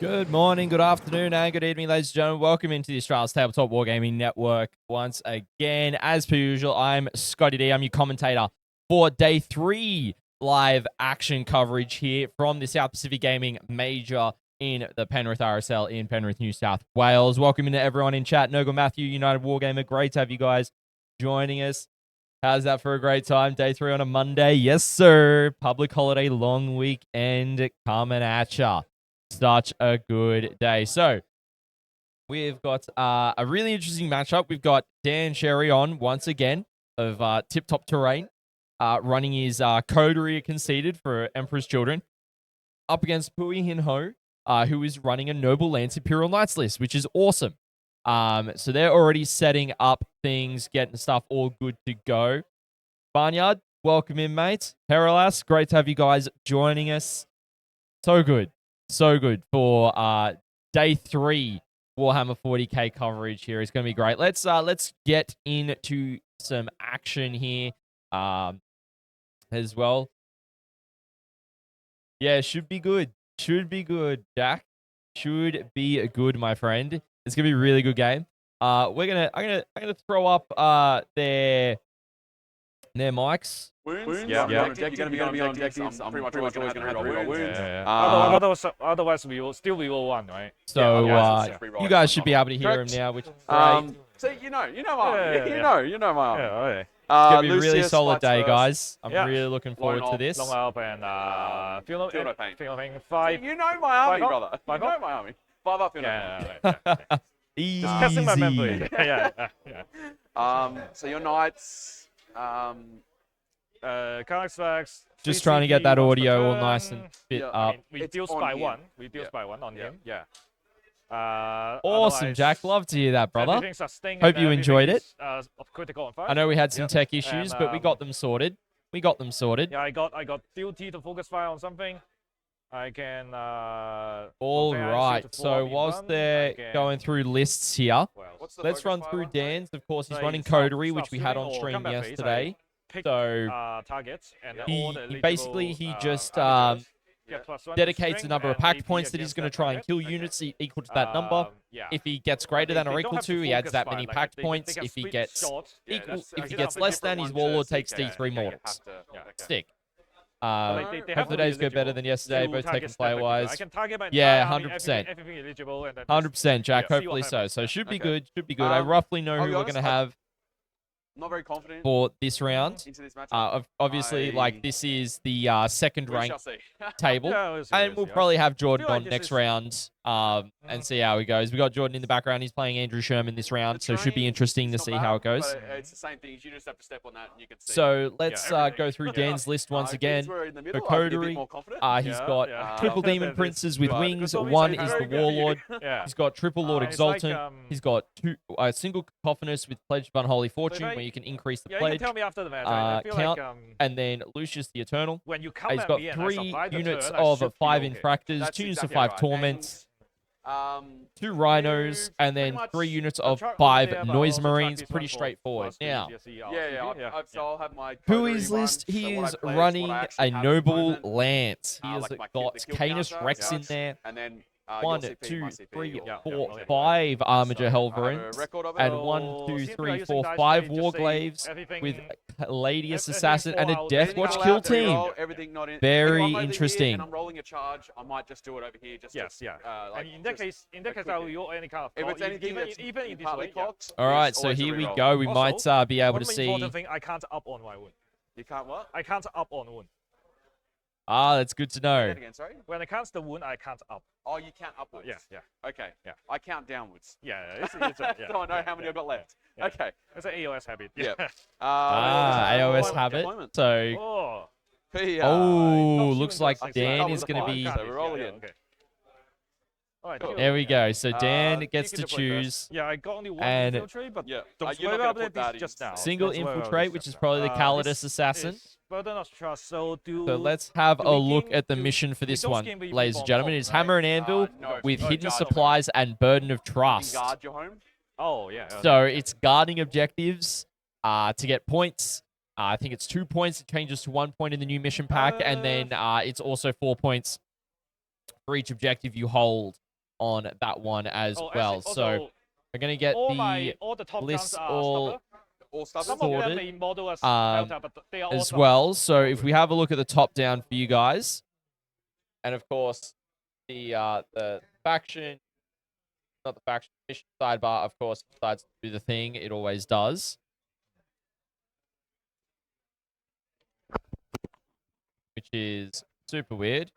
Good morning, good afternoon, and good evening, ladies and gentlemen. Welcome into the Australia's Tabletop Wargaming Network once again. As per usual, I'm ScottyD. I'm your commentator for Day 3 live action coverage here from the South Pacific Gaming Major in the Penrith RSL in Penrith, New South Wales. Welcome to everyone in chat. Nogle Matthew, United Wargamer. Great to have you guys joining us. How's that for a great time? Day 3 on a Monday. Yes, sir. Public holiday, long weekend coming at ya. Such a good day. So, we've got a really interesting matchup. We've got Dan Xerri on once again of Tip Top Terrain, running his Coterie Conceited for Emperor's Children, up against Pui Hin Ho, who is running a Noble Lance Imperial Knights list, which is awesome. So they're already setting up things, getting stuff all good to go. Barnyard, welcome in, mate. Heralas, great to have you guys joining us. So good. So good for Day 3 Warhammer 40k coverage here. It's going to be great. Let's get into some action here as well. Yeah, should be good. Should be good, Jack. Should be good, my friend. It's going to be a really good game. I'm gonna throw up their mics. Wounds? Yeah. You're going to be on objectives. I'm pretty much always going to have to reroll wounds. Otherwise, we will still reroll one, right? So Yeah. you guys should be able to hear him now, which is great. So you know my army. You know my army. Yeah, okay. It's gonna be a really Lucius solid day, fights guys. I'm Yeah. really looking forward to this. Long up and feel no pain. feeling 5. You know my army, Five up. brother. You know my army. 5 up, you know. Yeah. Easy. Just testing my memory. yeah. So your knights. Counterstrikes. Just trying to get that audio all nice and fit Yeah, up. We It's deals on by him. one. We deals by one on Yeah. him. Yeah. Awesome, Otherwise, Jack. Love to hear that, brother. everything's sustained Hope and you enjoyed everything is, of critical on fire. I know we had some Yeah. tech issues, And, but we got them sorted. We got them sorted. Yeah, I got duty to focus fire on something. I can. All compare right. shoot to So 4 whilst V1, they're I can- going through lists here, well, What's the let's focus run fire through one? Dan's. Of course, he's So running you start- Coterie, which start we had shooting on or stream combat phase, yesterday. pick, So targets and he all the basically eligible, just arbiters get +1 to dedicates a string number of and pact AP points that he's against going to that try and target. kill Okay. units equal to that number. Yeah. If he gets greater than or They equal don't have to, he adds focus that fire, many like, pact they points. can If he switch gets shots. Yeah, equal, that's- if he that's gets a less different than, his one to warlord see. takes Yeah, D3 okay, mortars. have to- Yeah. okay. Stick. They Hope the days go better than yesterday, both tech and player wise. I can target my Yeah, entire army, 100%. everything eligible, and then 100%, Jack. yeah, see Hopefully what so. happens. So Yeah. should be Okay. good. Should be good. I Um, roughly know I'll who be we're honest, going to have Not very confident for this round. into this matchup. Obviously, like this is the second We shall rank see. table. Yeah, we'll see, And we'll see. probably have Jordan like on this next is- round and see how he goes. We got Jordan in the background. He's playing Andrew Sherman this round, so it should be terrain interesting to is see not how bad, it goes. but it's the same thing. You just have to step on that and you can see. So let's everything. go through Yeah. Dan's list once Things again. were in the For middle, I'd be a bit Coterie, more confident. he's Yeah, got yeah. triple That demon is- princes with but wings. it's always One so is the very good. warlord. Yeah. He's got triple lord It's like, exultant. He's got a single cacophonous with pledge of unholy fortune, I- where you can increase the Yeah, you can pledge, tell me after the match. I feel count, like and then Lucius the Eternal. when you come He's at got me and I 3 survive the units turn, I of should 5 feel okay. infractors, That's 2 units of exactly 5 right. torments, And, 2 rhinos, and then pretty 3 much units I'll of try 5 there, but noise I'll also track marines. this Pretty one for straightforward. plus Now, so I'll have my Pui's Coterie list, run, so he what I is pledge, what running I a actually have at the noble moment, lance. He has like my got the kill Canis counter, Rex in yeah. there. and then 1, your CP, 2, my CP, 3, or- Yeah, 4, yeah. 5 Armiger So, I have a Helverins. record of it. And So, 1, 2, since we are 3, using 4, dice 5 tray, just say warglaves everything- with Ladius everything Assassin and a 4 out, Death anything Watch allowed, kill There you team. go, everything not in. Very if I'm over here interesting. and I'm rolling a charge, I might just do it over here. Just Yes, to, yeah. like, And in that just case, a quick I'll hit. roll any kind of If call, it's anything even that's even in this partly way, yeah. cocked, All right, it's so always a here we reroll. go. We Also, might be able One to important see. thing, I can't up on my wound. You can't what? I can't up on wound. That's good to Say know. that again, sorry. When it counts the wound, I can't up. Oh, you count upwards. Yeah, yeah, Okay. Yeah. I count downwards. yeah. It's yeah, So I know yeah, how many yeah, I've got left. yeah. Okay. It's an AOS habit. Yeah. Yeah. AOS deployment, habit. deployment. So, Oh. P, oh, not looks human like guts, Dan like is the going to power be. card So is- we're rolling yeah, in. Okay. All right, Cool. cool. There we go. So Dan you gets can to deploy first. choose Yeah, I got only one And- infiltrate, but Yeah. don't You're worry not going about to put that this just in. now. single Don't worry about infiltrate, this which just is now. probably the Calidus This Assassin. is Burden of Trust, so do... So let's have do a we look gain- at the do- mission for we this don't one, gain the ladies and bomb gentlemen. home, It's right? Hammer and Anvil No. with No, hidden guard supplies and Burden of You Trust. guard your home. Oh, yeah. So it's guarding objectives to get points. I think it's 2 points. It changes to 1 point in the new mission pack. And then it's also 4 points for each objective you hold on that one as Oh, well. actually, So also, we're going to get all the top lists guns are all stubber. All Some stubborn. of them sorted, may model as um, Delta, but they are all as stubborn. well. So if we have a look at the top down for you guys, and of course the faction, not the faction mission sidebar, of course, decides to do the thing it always does, which is super weird.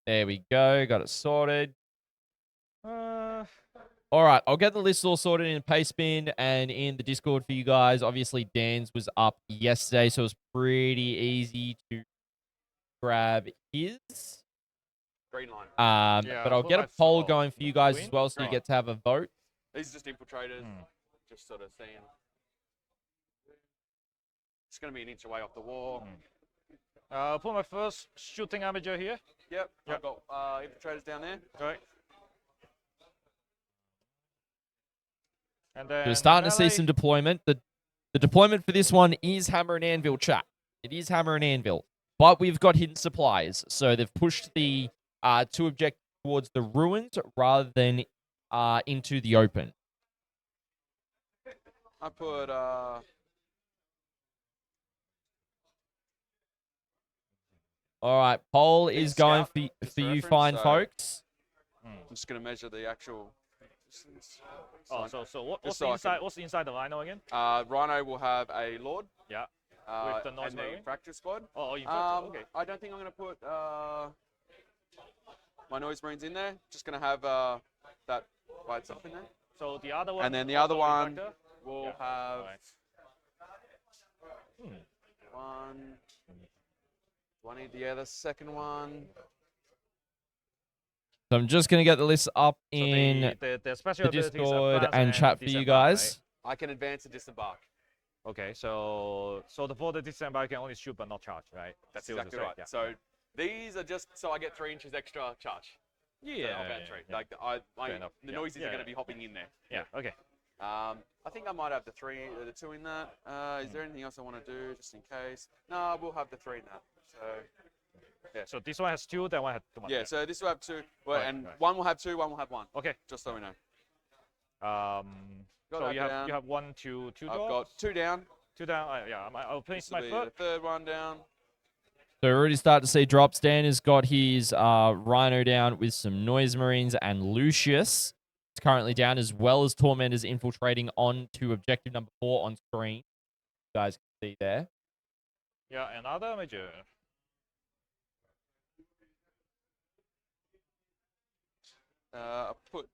There we go, got it sorted. All right, I'll get the list all sorted in Pastebin and in the Discord for you guys. Obviously, Dan's was up yesterday, so it was pretty easy to grab his. Green line. Yeah, But I'll put get my a poll sword. going for you guys Green? as well, so you Green. get to have a vote. These are just infiltrators. Just sort of seeing. It's going to be an inch away off the wall. Put my first shooting amateur here. Yep. Yep. I've got infiltrators down there. Right. And So then we're starting to see melee. some deployment. The deployment for this one is Hammer and Anvil, chat. It is Hammer and Anvil. But we've got hidden supplies. So they've pushed the two objectives towards the ruins rather than into the open. I put All right, poll Being a is going scout, for just for you reference, fine so- folks. I'm just going to measure the actual distance. Oh, so what's Just so the I inside? can- What's the inside of Rhino again? Rhino will have a Lord. Yeah. With the noise and the marine? fracture squad. Oh, infantry. Okay. I don't think I'm going to put my noise marines in there. Just going to have that by itself in there. So the other one. And then the other also one reflector? will Yeah, have alright. one. Do I need the other second one? So I'm just going to get the list up So in the special the abilities Discord advance and chat for you disembark, guys. I can advance and disembark. Right? Okay, so for the disembark, you can only shoot but not charge, right? That's Still the exactly same, right. yeah. So these are just so I get 3 inches extra charge. Yeah, So I'll bet 3. yeah. Like Fair enough. the Yeah, noises yeah, are going yeah. to be hopping in there. Yeah, okay. I think I might have the 2 in that. Is there anything else I want to do just in case? No, we'll have the 3 in that. So So this one has 2, that one has 1. yeah, so this will have 2, well, Right, and right. one will have 2, one will have 1. Okay. Just so we know. So that you down. have 1, 2, 2 I've dogs? got 2 down. 2 down. Yeah, I'll place This will my be foot. the third one down. So we're already starting to see drops. Dan has got his Rhino down with some Noise Marines, and Lucius is currently down, as well as Tormentors infiltrating onto objective number 4 on screen. You guys can see there. Yeah, another major. I put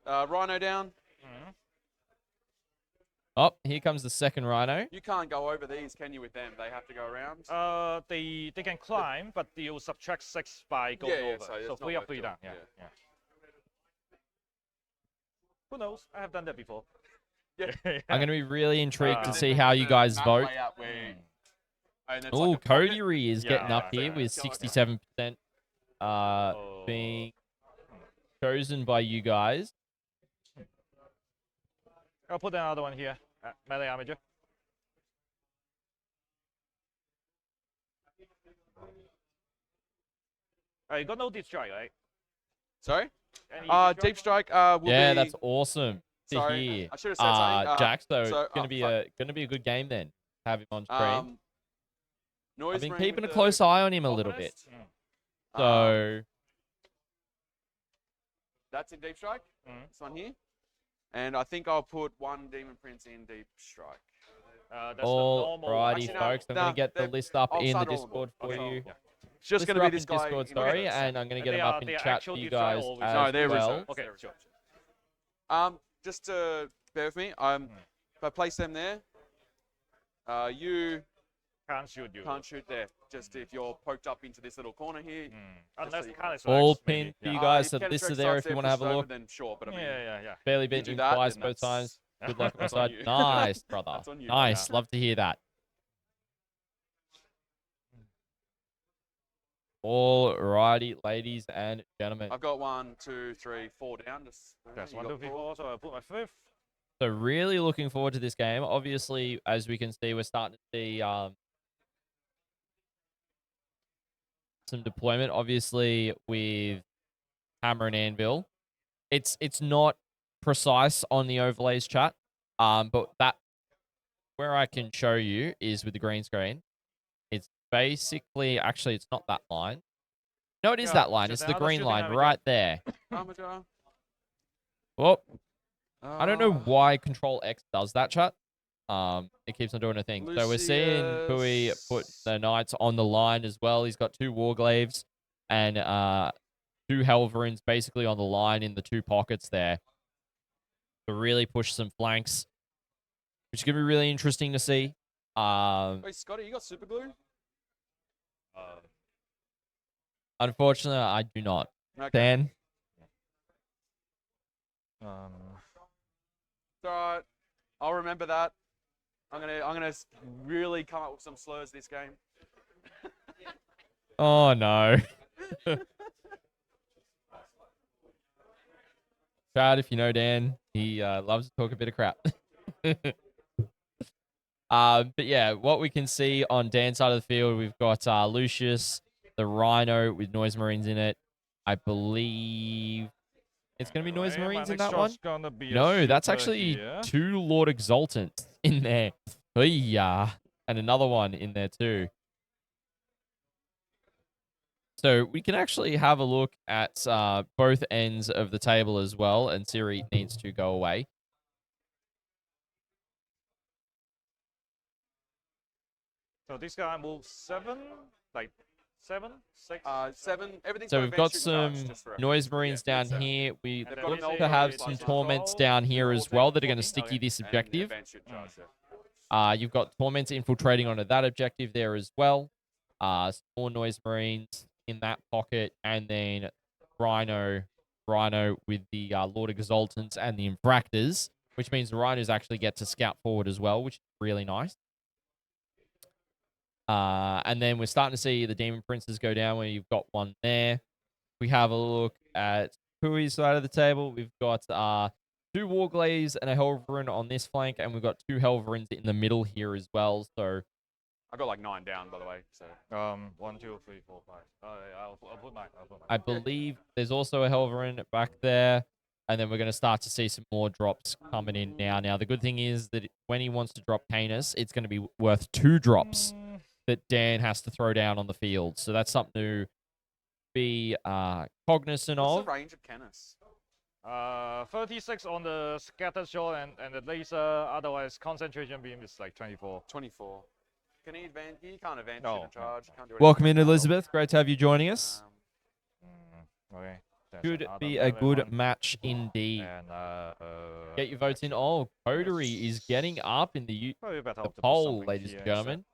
Rhino down. Oh, here comes the second Rhino. You can't go over these, can you, with them? They have to go around. They can climb, but you'll subtract 6 by going Yeah, over. so So it's 3 not up, 3 worth down. it, Yeah, yeah. yeah. Who knows? I have done that before. Yeah. I'm going to be really intrigued to And see then how the you guys map vote. layout where- and it's Oh, like a pocket. Coterie is Yeah, getting up yeah. here with So- 67% being chosen by you guys. I'll put another one here. Melee amateur. You got no deep strike, right? Sorry? Any Deep strike will Yeah, be... that's awesome to Sorry, hear. I should have said something. Jax, though, so, it's gonna be a good game then. Have him on screen. Noise I've been Marine keeping a with close the eye on him a little bit. Botanist. So That's in Deep Strike. Mhm. This one here. And I think I'll put 1 Demon Prince in Deep Strike. That's all the normal. righty, Actually, no, folks. I'm no, gonna get the they're- list up I'll in the start all of them. Discord for Okay. you. Yeah. It's just Lists going to are be up this in guy. Discord, in sorry, reverse. and I'm gonna get They him are- up in they are chat actual for you deep strike guys or as No, they're well. reserved. Okay, sure. Just to bear with me, if I place them there, you Can't shoot you. can't shoot there. Just if you're poked up into this little corner here. Unless so you- Kenneth All strikes, maybe. pinned for you Yeah. guys, if so the lists are Counter-Strike there starts if you want to have a pushes over, look. Then sure, but I mean, Yeah. Barely you been do in that, twice then both times. that's- Good luck on my that's on side. you. Nice, brother. That's on you. Nice. Yeah. Love to hear that. All righty, ladies and gentlemen. I've got 1, 2, 3, 4 down. Just That's you 1, got 2, 3, 4. 4. So I'll put my 5th. So really looking forward to this game. Obviously, as we can see, we're starting to see some deployment. Obviously, with Hammer and Anvil, it's not precise on the overlays chat. But that where I can show you is with the green screen. It's basically actually it's not that line. No, it is that line. It's the green line right there. Well, I don't know why Control X does that, chat. It keeps on doing a thing. So we're seeing Pui put the Knights on the line as well. He's got 2 Warglaives and 2 Helverins basically on the line in the 2 pockets there to really push some flanks, which is going to be really interesting to see. Wait, Scotty, you got super glue? Unfortunately, I do not. Okay. Dan? It's alright. I'll remember that. I'm gonna really come up with some slurs this game. Oh, no. Chad, if you know Dan, he loves to talk a bit of crap. But yeah, what we can see on Dan's side of the field, we've got Lucius, the Rhino with Noise Marines in it. I believe it's going to be Noise Marines in that one. No, that's actually 2 Lord Exultants in there. Yeah, and another one in there too. So we can actually have a look at both ends of the table as well, and Xerri needs to go away. So this guy moves 7, like 7, 6. 7. Everything's So got we've got advanced some charge, just for Noise Marines yeah, down here. We And then look we to have say some it's Torments 12, down here as well that are going to 14, sticky this and objective. advanced shoot charge, yeah. You've got Torments infiltrating onto that objective there as well. Some more Noise Marines in that pocket, and then Rhino with the Lord Exultants and the Infractors, which means the Rhinos actually get to scout forward as well, which is really nice. And then we're starting to see the Demon Princes go down where you've got one there. We have a look at Pui's side of the table. We've got 2 Warglaives and a Helverin on this flank, and we've got 2 Helverins in the middle here as well. So I got like 9 down, by the way. So 1, 2, 3, 4, 5. I'll put 9. I believe there's also a Helverin back there. And then we're going to start to see some more drops coming in now. Now, the good thing is that when he wants to drop Canis, it's going to be worth 2 drops that Dan has to throw down on the field. So that's something to be cognizant what's of. the range of Canis? 36 on the scattered shot and the laser. Otherwise, concentration beam is like 24. 24. Can he advance? He can't advance No, shoot and charge. no. Can't do Welcome in, anything else. Elizabeth. Great to have you joining us. Okay. That's Could another be a level good one. match indeed. And Get your votes in. Oh, Coterie is getting up in the probably better the off to put poll, something ladies here and gentlemen.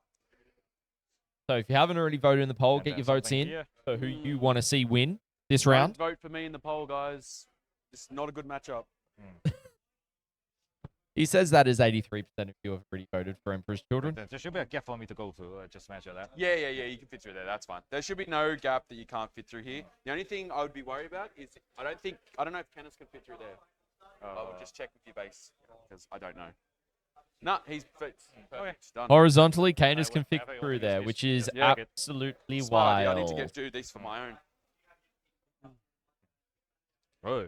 So if you haven't already voted in the poll, And get then your votes something in here. for who you want to see win this Don't round. vote for me in the poll, guys. It's not a good matchup. He says that is 83% of you have already voted for Emperor's Children. There should be a gap for me to go through. Just measure that. Yeah. You can fit through there. That's fine. There should be no gap that you can't fit through here. The only thing I would be worried about is I don't know if Canis can fit through there. I would just check with your base because I don't know. No, he's fits. Perfect. Done. Horizontally, Canis can fit I will through use there, this. which is Yeah. absolutely Smart idea. I wild. need to do these for my own. Oh.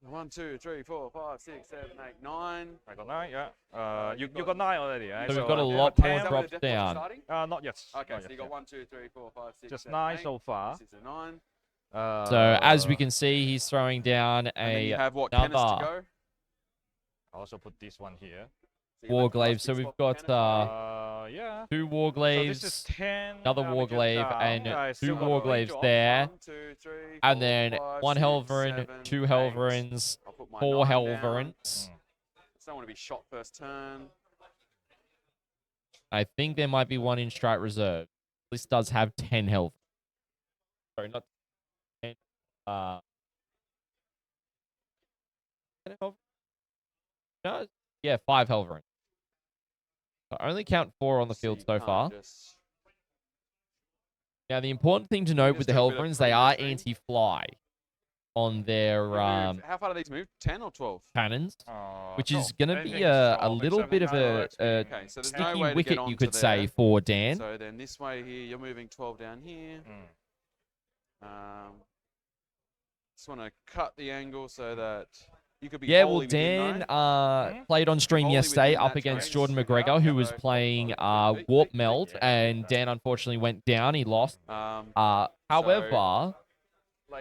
1, 2, 3, 4, 5, 6, 7, 8, 9. I got 9, yeah. You got 9 already, right? So we've got a yeah, lot 10. more Is that where drops the death down. starting? Not yet. Okay, Not so yet, you got yeah. 1, 2, 3, 4, 5, 6, Just 7, 9 8. so far. This is a 9. So as we can see, he's throwing down And then you have what, Canis to another go? I also put this one here. So you left the last Warglaive. big So we've spot for got Yeah. 2 So this is Warglaives, 10. another now we get Warglaive, down. and Yeah, I 2 still got a range Warglaives of- there. 1, 2, 3, And 4, then 5, 1 6, Helverin, 7, 2 8. Helverins, I'll put my 4 9 down. Helverins. Just don't want to be shot first turn. I think there might be 1 in Strike Reserve. This does have 10 health. Sorry, not 10. 10 Helverins? No, yeah, 5 Helverins. I only count 4 on the field so far. Now, the important thing to note with the Helverins, they are anti-fly on their How far do these move? 10 or 12? cannons, which is 12. going to Anything be a 12 little except bit of a Okay, so there's no sticky way to get wicket, you onto could say, there. for Dan. So then this way here, you're moving 12 down here. Just want to cut the angle so that you could be Yeah, well, wholly within, Dan though. played on stream Wholly yesterday within up that against terrain. Jordan Stick McGregor, out. who was Yellow. playing Warp Meld, and Dan unfortunately went down. He lost. However,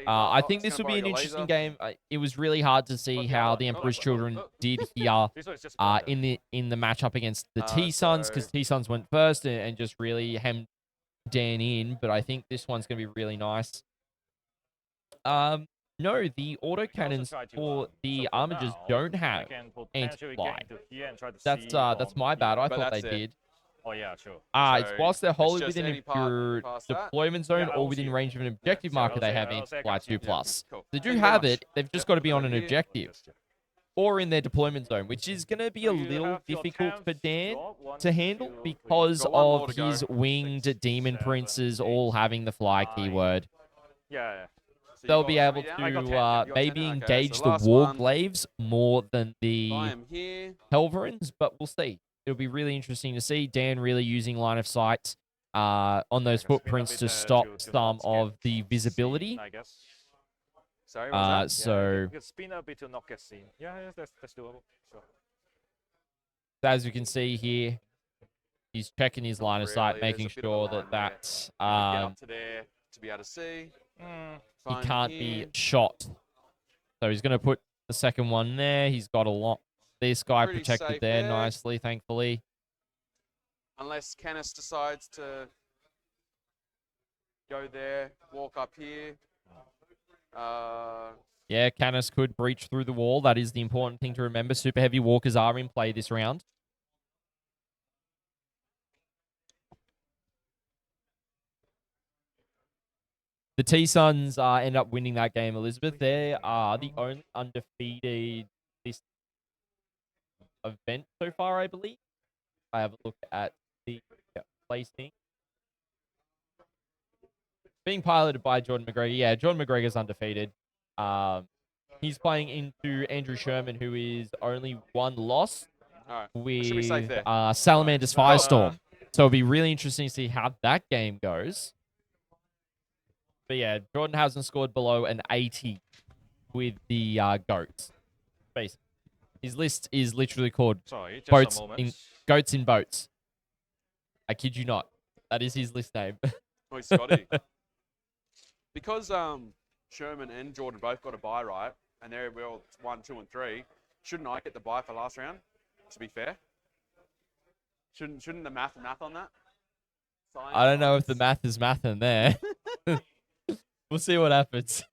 I think this will be an interesting game. It was really hard to see how the Emperor's Children did here This one is just in the matchup against the T-Suns, because So- T-Suns went first and just really hemmed Dan in. But I think this one's going to be really nice. No, the autocannons for the armigers don't have anti-fly. That's my bad. I But thought they that's it. did. Oh yeah, sure. It's whilst they're it's wholly just within any part your past that. deployment zone Yeah, I or will within see. range of an objective marker, they have I'll say anti-fly 2+. Cool. They do Thank you very have much. it. They've just got to be on an Over here. objective or in their deployment zone, which is going to be a little difficult for Dan to handle because Got one more of to go. his winged demon princes all having the fly keyword. Yeah. So They'll you be got- able I got 10, yeah. to You got maybe 10? Okay, engage so the last war one. glaives more than I the am here. Helverins, but we'll see. It'll be really interesting to see Dan really using line of sight on those footprints to stop some of the visibility. I guess. Sorry, what was that? So You can spin a bit to not get seen. Yeah, that's doable. Sure. as you can see here, he's checking his line of sight, Really, making there's a bit of a sure line that there. Get up to there to be able to see. he Fine can't here. be shot. So he's going to put the second one there. He's got a lot. This guy Pretty protected safe there there. nicely, thankfully. Unless Canis decides to go there, walk up here. Yeah, Canis could breach through the wall. That is the important thing to remember. Super heavy walkers are in play this round. The T-Suns end up winning that game, Elizabeth. They are the only undefeated this event so far, I believe. I have a look at the placing. Being piloted by Jordan McGregor. Yeah, Jordan McGregor's undefeated. He's playing into Andrew Sherman, who is only one loss Alright. with Should be safe there. Salamander's Firestorm. So it'll be really interesting to see how that game goes. But yeah, Jordan hasn't scored below an 80 with the goats. Basically, his list is literally called Sorry, just boats a moment. in goats in boats. I kid you not. That is his list name. Oh, he's Scotty. Because Sherman and Jordan both got a bye, right? And they're all 1, 2, and 3. Shouldn't I get the bye for last round? To be fair, shouldn't the math on that? I don't know if the math is math in there. We'll see what happens.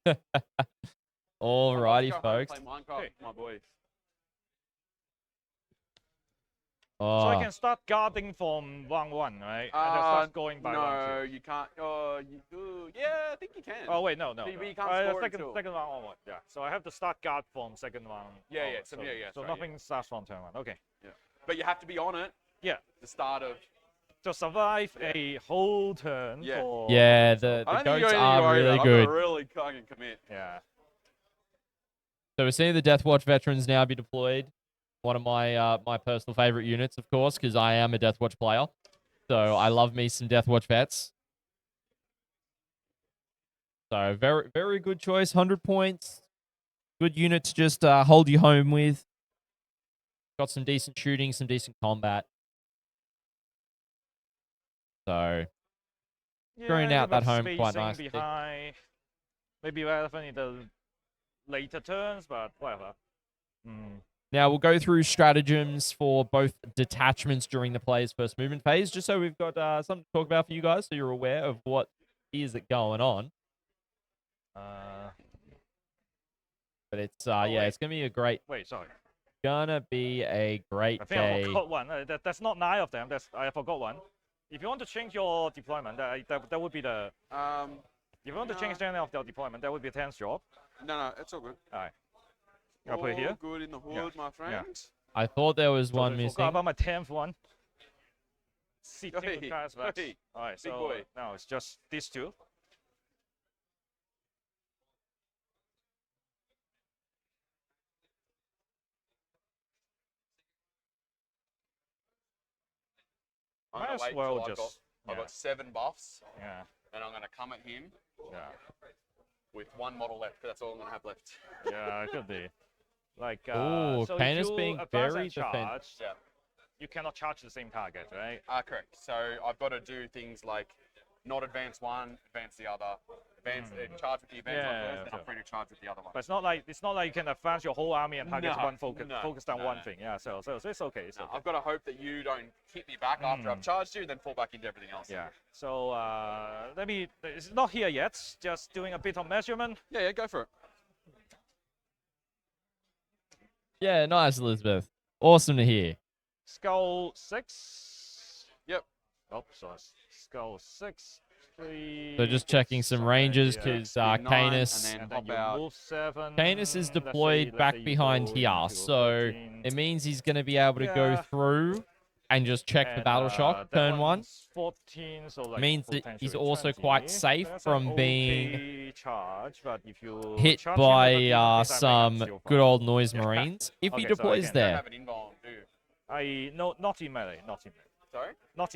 Alrighty, folks. Play Minecraft, my boy. So I Oh, can start guarding from round 1, right? And then start going by round No, you can't. Yeah, I think you can. 2. Oh wait, no. But you can't score second until- round onward. Yeah. So I have to start guard from second round. Yeah, onward. so- So, yeah, that's so right, nothing starts from turn 1. Okay. But you have to be on it. Yeah. The start of. To survive a whole turn. Yeah. For yeah, so- the I don't think you goats got anything to are worry really about. good. I'm gonna really fucking commit. Yeah. So we're seeing the Death Watch veterans now be deployed. One of my my personal favorite units, of course, because I am a Death Watch player. So I love me some Death Watch vets. So very, very good choice. 100 points. Good unit to just hold you home with. Got some decent shooting, some decent combat. So Throwing out that home quite spacing nicely. Behind, maybe relevant in the later turns, but whatever. now we'll go through stratagems for both detachments during the player's first movement phase, just so we've got something to talk about for you guys, so you're aware of what is going on. But it's yeah, wait. it's gonna be a great, Wait, sorry. gonna be a great I think I day. forgot one. That's not 9 of them. I forgot one. If you want to change your deployment, that would be the. If you want to change any of your deployment, that would be a 10th job. No, it's all good. All right. I'll put it here. All good in the hood, my friend. I thought there was one Totally missing. forgot about my 10th one. Sitting Hey, with cars back. hey, All right, big so boy. now it's just these two. I'm Might gonna as wait well till just. I've got 7 buffs, Yeah. and I'm gonna come at him Yeah. With one model left, 'cause that's all I'm gonna have left. Yeah, it could be. Like, Ooh, so if Canis you being advance very and charge, Yeah. you cannot charge the same target, right? Correct. So I've got to do things like not advance one, advance the other, advance charge with the advance one first, then I'm free to charge with the other one. But it's not like you can advance your whole army and target one focused on one no. thing. Yeah, so it's okay. It's okay. I've got to hope that you don't hit me back after I've charged you, then fall back into everything else. Yeah. So let me. It's not here yet. Just doing a bit of measurement. Yeah, go for it. Yeah, nice, Elizabeth. Awesome to hear. Skull 6. Yep. Oh, sorry. Skull 6. 3. So just checking some ranges because Canis. and then And then hop out. you move 7. Canis is Let's deployed say back you behind go here, into so 13. it means he's going to be able to go Yeah. through and just check the battle shock that turn 1. one's 14, so like Means that he's potentially also 20. quite safe That's from an being okay charge, but if you hit charge him with a by demon, I think some that's your good fault. old noise Yeah. marines if he Okay, so deploys again, You don't there. have an invuln, do you? Not in melee, not in melee. Sorry? Not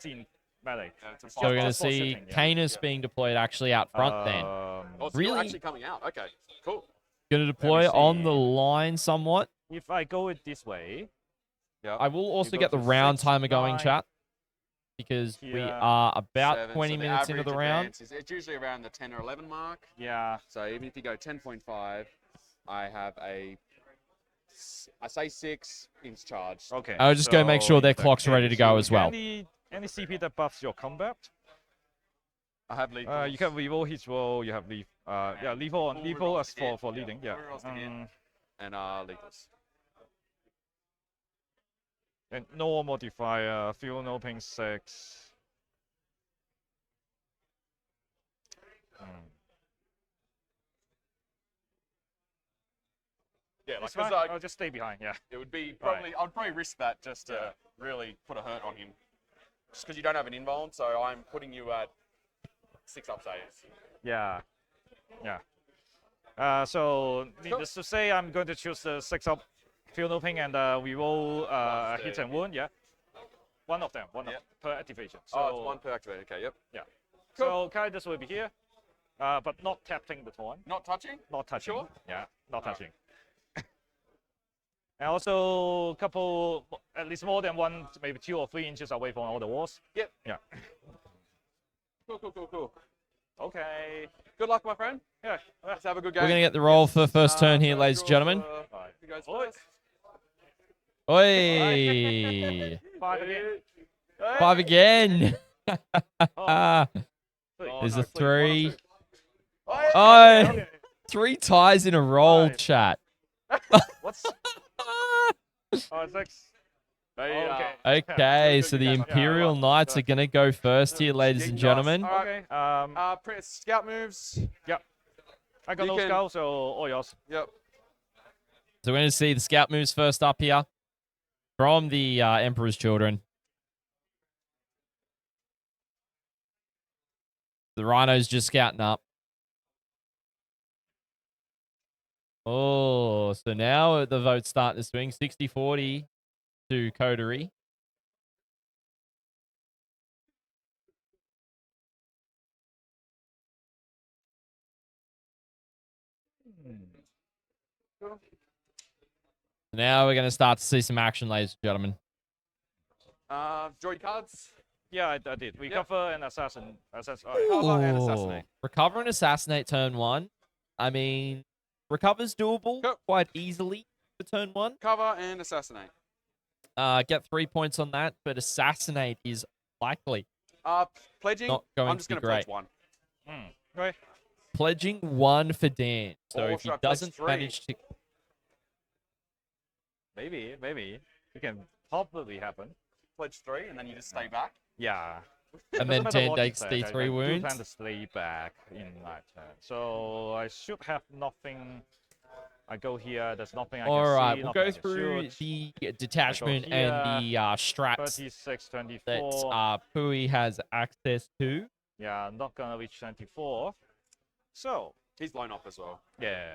in melee. It's a So we're going to Just for see sitting, yeah. Canis being deployed actually out front then. Oh, so Really? you're actually coming out. Okay, cool. Going to deploy on see. the line somewhat. If I go it this way, Yeah. I will also go get the to round 6, timer going, 9, chat, because we here, are about 7, 20 so the minutes into average the round. advance it's usually around the 10 or 11 mark. yeah, So even if you go 10.5, I have I say 6-inch charge. okay. I'll just go make sure their in that clock's ready to case, go you as can well. Any CP that buffs your combat. I have lead. You can reroll his roll. You have leave. Yeah, lethal on full lethal rerolls as to hit, for yeah, leading. Yeah. full rerolls to hit. And lethals. And no modifier. Fuel no ping 6. Yeah, It's like, fine. 'cause, I'll just stay behind. Yeah. it would be probably, I'd probably risk that just to really put a hurt on him. Just because you don't have an invuln, so I'm putting you at 6 up saves. Yeah. Yeah. So needless to say, I'm going to choose the 6 up fuel no ping and we roll hit and wound. Yeah. One of them. One per activation. So It's 1 per activate. Okay, yep. yeah. So Kaidos will be here, but not tapping the torn. Not touching? Not touching. Sure. Yeah, not touching. And also at least more than 1, maybe 2 or 3 inches away from all the walls. Yep. Yeah. Cool. Okay. Good luck, my friend. Yeah. Let's have a good game. We're going to get the roll for first turn here, So ladies and draw gentlemen. for- Who goes Oi. first? Oi! 5 again. 5 again. Oh. There's no, a please, 3. 1 or 2. Oh, Okay. 3 ties in a roll, Five. chat. What's 6? They, Okay. Okay, good, so good the game. Imperial Yeah, Knights are going to go first here, ladies and gentlemen. All right. Okay. Press scout moves. I got you no can- skull, so all yours. Yep. So we're going to see the scout moves first up here from the Emperor's Children. The Rhino's just scouting up. Oh, so now the vote's starting to swing. 60-40 to Coterie. Now we're going to start to see some action, ladies and gentlemen. Draw your cards. Yeah, I did. Recover and assassin. Cover and Ooh. assassinate. Recover and assassinate turn 1. I mean, recover's doable Go. quite easily for turn 1. Cover and assassinate. Get 3 points on that, but assassinate is likely. Pledging. Not going I'm to just be going to pledge great. 1. Okay. Pledging 1 for Dan. So Or if he should I pledge doesn't 3? manage to... Maybe. It can probably happen. Pledge 3, and then you just stay back. Yeah. And then Doesn't matter Dan what you takes said, the I 3 do wounds. plan to stay back in my turn. So I should have nothing. I go here. There's nothing I can All right, see. we'll nothing I go can through shoot. the detachment and the strats 36, that 24. Pui has access to. Yeah, I'm not gonna reach 24. So He's blown off as well. yeah.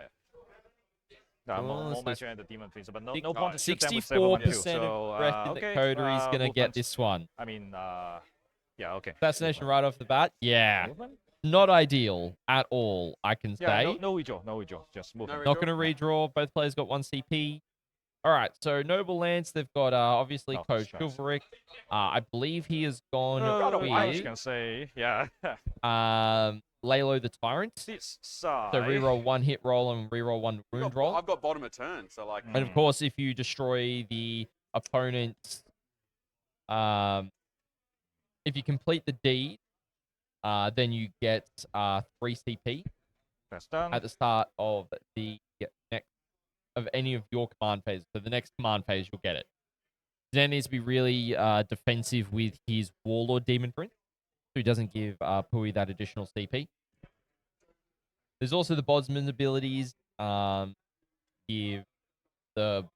No, Oh, more so matching the demon prince, but no Six- point to shoot them with 64% 712. So reckon okay, that Coterie's going to get movement. this one. I mean, yeah, okay. Assassination right off the bat? Yeah. Movement? not ideal at all, I can Yeah, say. no redraw, no redraw. Just move. No on. Not going to redraw. Both players got 1 CP. All right, so Noble Lance, they've got obviously No, Coach stress. Chivalric. I believe he has gone I with can say, yeah. Lalo the Tyrant. This side. So reroll 1 hit roll and reroll 1 wound roll. I've got bottom of turn, so like. And of course, if you destroy the opponent's, if you complete the deed, then you get 3 CP That's done. at the start of the next of any of your command phases. So the next command phase, you'll get it. Dan needs to be really defensive with his Warlord Demon Prince, so he doesn't give Pui that additional CP. There's also the Bondsman abilities. Give the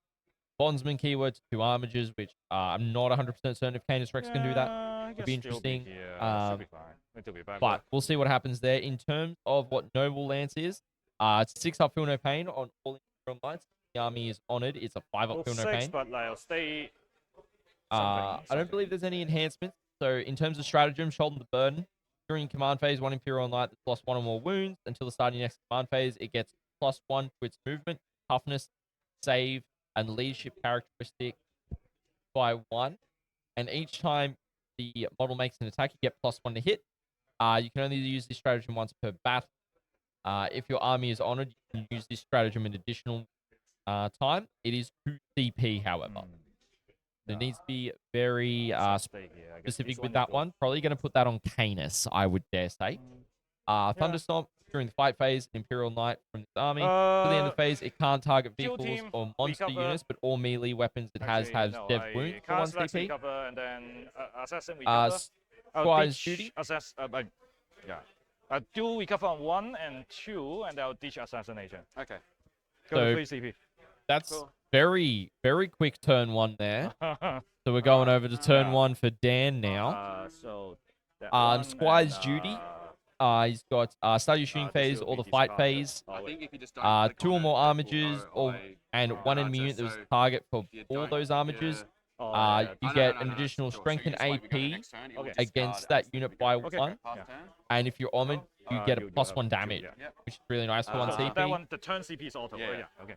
Bondsman keyword to 2 armages, which I'm not 100% certain if Canis Rex can do that. Would be interesting. Should be fine. It'll be fine. But we'll see what happens there. In terms of what Noble Lance is, it's 6 up Feel No Pain on all Imperial Knights. The army is honored. It's a 5 up Feel No Pain. But like, I'll stay. I don't believe there's any enhancements. So in terms of stratagem, shoulder the burden. During command phase, 1 Imperial Knight that's lost 1 or more wounds. Until the start of your next command phase, it gets +1 to its movement, toughness, save, and leadership characteristic by 1. And each time the model makes an attack, you get +1 to hit. You can only use this stratagem once per battle. If your army is honored, you can use this stratagem an additional time. It is 2 CP, however. There needs to be very specific with that one. Probably going to put that on Canis, I would dare say. Thunderstomp during the fight phase, Imperial Knight from this army. To the end of the phase, it can't target vehicles or monster units, but all melee weapons it has dev wounds for 1 CP. And then assassin recover. Suppliesp duty. Do recover on 1 and 2, and I'll ditch assassination. Okay. Go to 3 CP. That's Cool. very, very quick turn 1 there. So we're going over to turn 1 for Dan now. So Squire's duty. He's got start your shooting phase or the fight phase. I think if you just don't 2 or more armages and 1 enemy unit that was the target for all those armages. You get an additional strength and AP against that unit by 1. And if you're armored, you get a +1 damage, which is really nice for 1 CP. That one, the turn CP is auto. Yeah. Okay.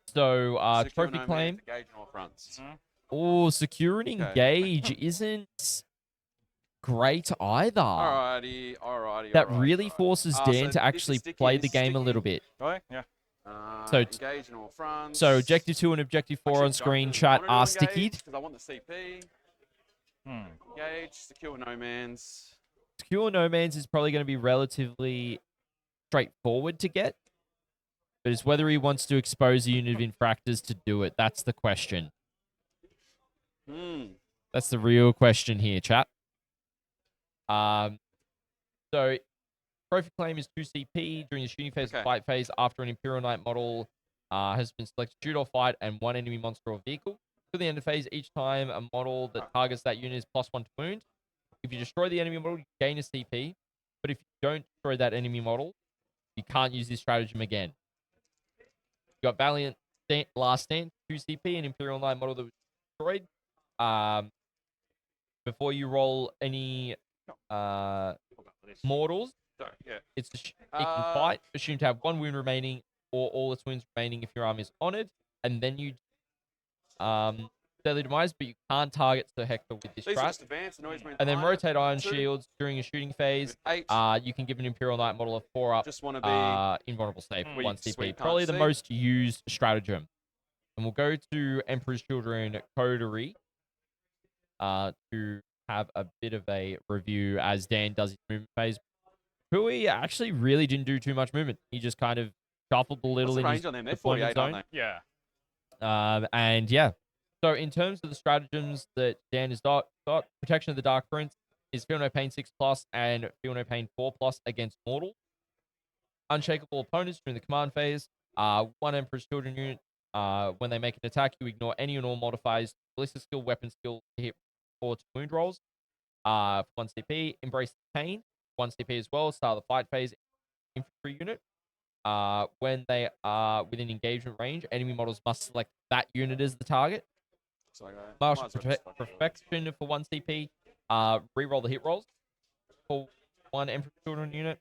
So, trophy claim. Oh, secure and engage isn't great either. Alrighty. That really forces Dan to actually play the game a little bit. Right? Yeah. So, engage in all fronts. so Objective 2 and Objective 4 on screen chat are stickied. Because I want the CP. Engage, secure no man's. Secure No Man's is probably going to be relatively straightforward to get. But it's whether he wants to expose a unit of infractors to do it. That's the question. That's the real question here, chat. So, trophy claim is 2 CP during the shooting phase or fight phase after an Imperial Knight model has been selected to shoot or fight and 1 enemy monster or vehicle. To the end of phase, each time a model that targets that unit is +1 to wound. If you destroy the enemy model, you gain a CP. But if you don't destroy that enemy model, you can't use this stratagem again. You got Valiant Last Stand, 2 CP, an Imperial Knight model that was destroyed. Before you roll any mortals, it can fight, assumed to have 1 wound remaining or all its wounds remaining if your army is honored, and then you deadly demise, but you can't target Sir Hector with this strat. And then rotate Iron Shields during a shooting phase. You can give an Imperial Knight model a 4-up invulnerable save for 1 CP. Probably the most used stratagem. And we'll go to Emperor's Children Coterie to have a bit of a review as Dan does his movement phase. Pui actually really didn't do too much movement. He just kind of shuffled a little in his deployment zone. Yeah. And yeah. So in terms of the stratagems that Dan has got, Protection of the Dark Prince is Feel No Pain 6+ and Feel No Pain 4+ against mortal. Unshakable opponents during the command phase. 1 Emperor's Children unit, when they make an attack, you ignore any and all modifiers, ballistic skill, weapon skill, hit, or to wound rolls. 1 CP. Embrace the Pain, 1 CP as well. Start of the fight phase. Infantry unit. When they are within engagement range, enemy models must select that unit as the target. Martial Perfection for 1 CP. Reroll the hit rolls. For 1 Emperor's Children unit.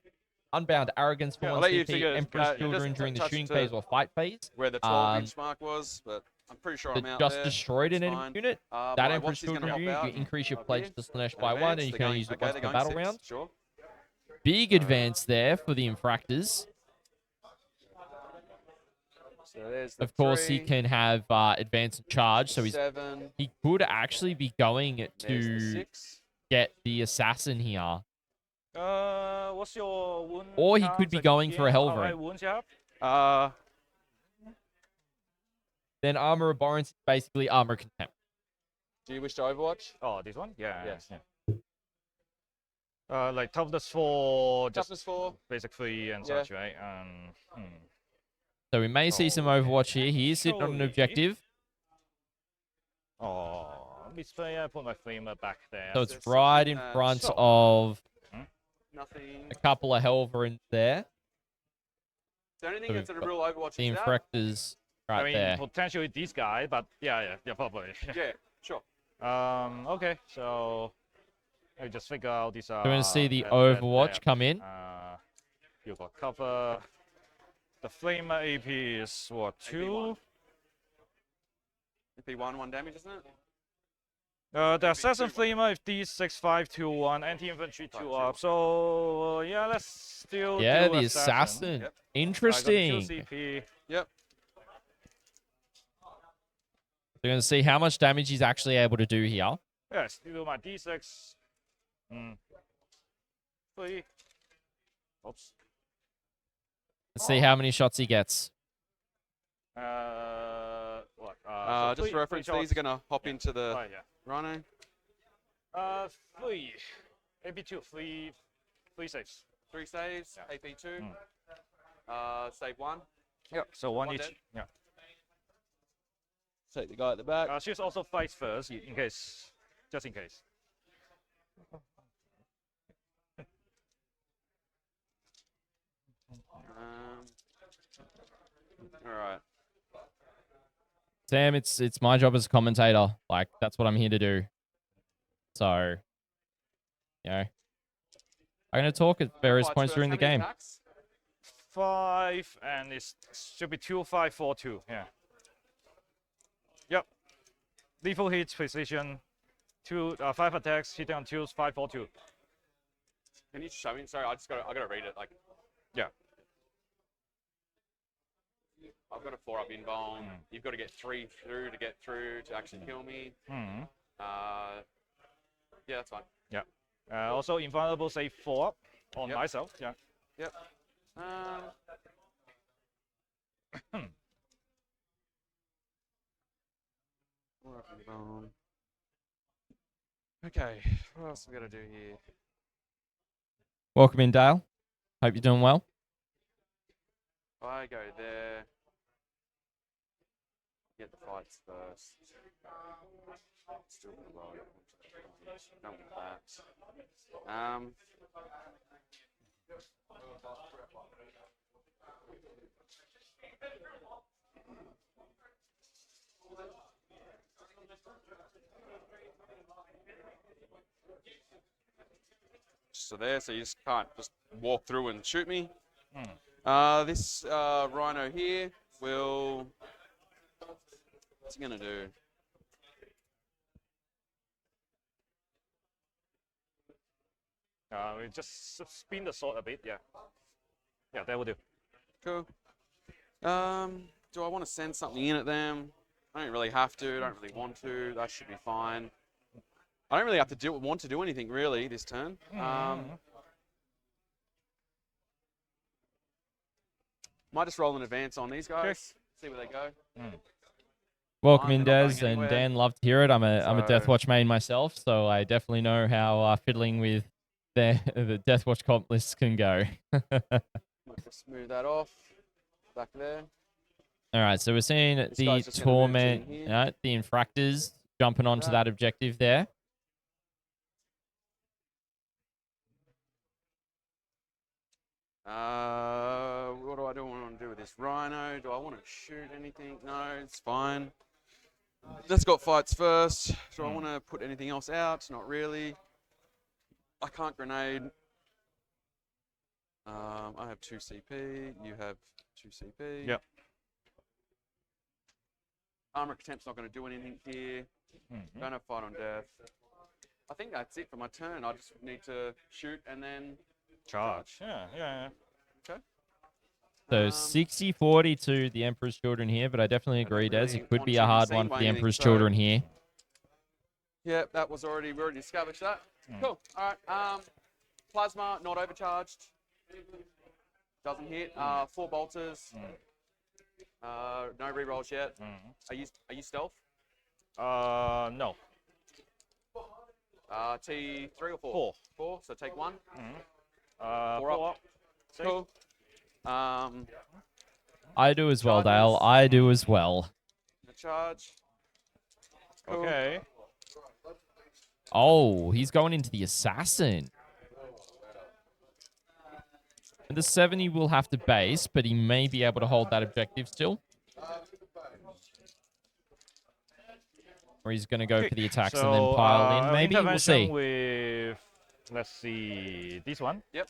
Unbound Arrogance for Yeah, I'll 1 let you CP. figure, Emperor's just Children during the touch shooting to phase or fight phase. where the 12-inch mark was, but I'm pretty sure I'm out Just there. destroyed an That's enemy fine. unit. My That Emperor's Watch is going to Children help unit, you out increase your up pledge here. to Slanesh And by 1, and advance. you They're can only going, use it okay, once they're per going battle 6, round. sure. Big advance there for the Infractors. So there's the Of course, he 3, can have advance and charge, so 7, he could actually be going there's the to 6. get the assassin here. What's your wound? Or he count could be going for a again? How many Helverin. wounds you have? Then Armor Abhorrence is basically Armor Contempt. Do you wish to Overwatch? Oh, this one? Yeah. Yes. Yeah. Like toughness 4, just Toughness 4. basic 3 and Yeah. such, right? So we may see some Overwatch here. He is sitting on an Surely. objective. Oh, misplay. I put my flamer back there. So it's There's right in something, front sure. of Nothing. a couple of Helverins there. The only thing So that's we've a real Overwatch The is that. Infractors right I mean, there. potentially this guy, but yeah, probably. Yeah, sure. Okay, so I just figure out this. So we're going to see the Overwatch come in. You got cover. The flamer AP is what, 2? MP1, 1 damage, isn't it? The assassin flamer is D6521, anti-infantry 2 up. So yeah, let's still Yeah, do the assassin. assassin. Yep. Interesting. I got 2 CP. Yep. We're going to see how much damage he's actually able to do here. Yeah, still my D6. 3. Oops. Let's see how many shots he gets. What? Just three for reference, shots. these are going to hop into the Oh, yeah. Rhino. 3. AP2, 3 saves. 3 saves, Yeah. AP2. Save 1. Yep. So one One each. dead. Yeah. Take the guy at the back. She's also fights first in case, just in case. All right. Sam, it's my job as a commentator. Like, that's what I'm here to do. So, you know, I'm going to talk at various points during the game. 5, and it should be 2, 5, 4, 2. Yeah. Yep. Lethal hits, precision. 5 attacks, hitting on 2s, 5, 4, 2. Can you show me? Sorry, I gotta read it. Like, Yeah. I've got a 4-up invuln. You've got to get 3 through to get through to actually kill me. Yeah, that's fine. Yeah. Also, invulnerable save 4 up on Yep. myself. Yeah. Yep. 4-up invuln. Okay, what else we got to do here? Welcome in, Dale. Hope you're doing well. I go there. Get the fights first. Still low. Don't want that. So there, so you just can't just walk through and shoot me. This Rhino here will. What's he gonna do? We just spin the sword a bit. Yeah. Yeah, that will do. Cool. Do I want to send something in at them? I don't really have to. Don't really want to. That should be fine. I don't really have to want to do anything really this turn. Might just roll an advance on these guys. See where they go. Welcome Fine, in, they're not Des, going and anywhere. Dan. Love to hear it. I'm a So- Deathwatch main myself, so I definitely know how fiddling with the Deathwatch comp lists can go. Might just move that off. Back there. All right, so we're seeing This the guy's just gonna move Torment, in here. the Infractors jumping onto Right. that objective there. What do I want to do with this Rhino? Do I want to shoot anything? No, it's fine. Let's go fights first. Do I want to put anything else out? Not really. I can't grenade. I have 2 CP. You have 2 CP. Yep. Armor contempt's not going to do anything here. Don't have fight on death. I think that's it for my turn. I just need to shoot and then Charge. Yeah. Okay. So 60-40 to the Emperor's Children here, but I definitely agree, Des. really It could want be to a be hard seen one by for the anything, Emperor's so- Children here. Yeah, that was already, we already established that. Cool. All right. Plasma, not overcharged. Doesn't hit. 4 bolters. No rerolls yet. Are you stealth? No. T3 or 4? 4. 4. So take 1. 4 up. Save. Cool. I do as well, Charges. Dale. I do as well. The charge. Cool. Okay. Oh, he's going into the Assassin. And the 70 will have to base, but he may be able to hold that objective still. Or he's going to go for the attacks and then pile in. Maybe we'll see. Intervention with, let's see, this one. Yep.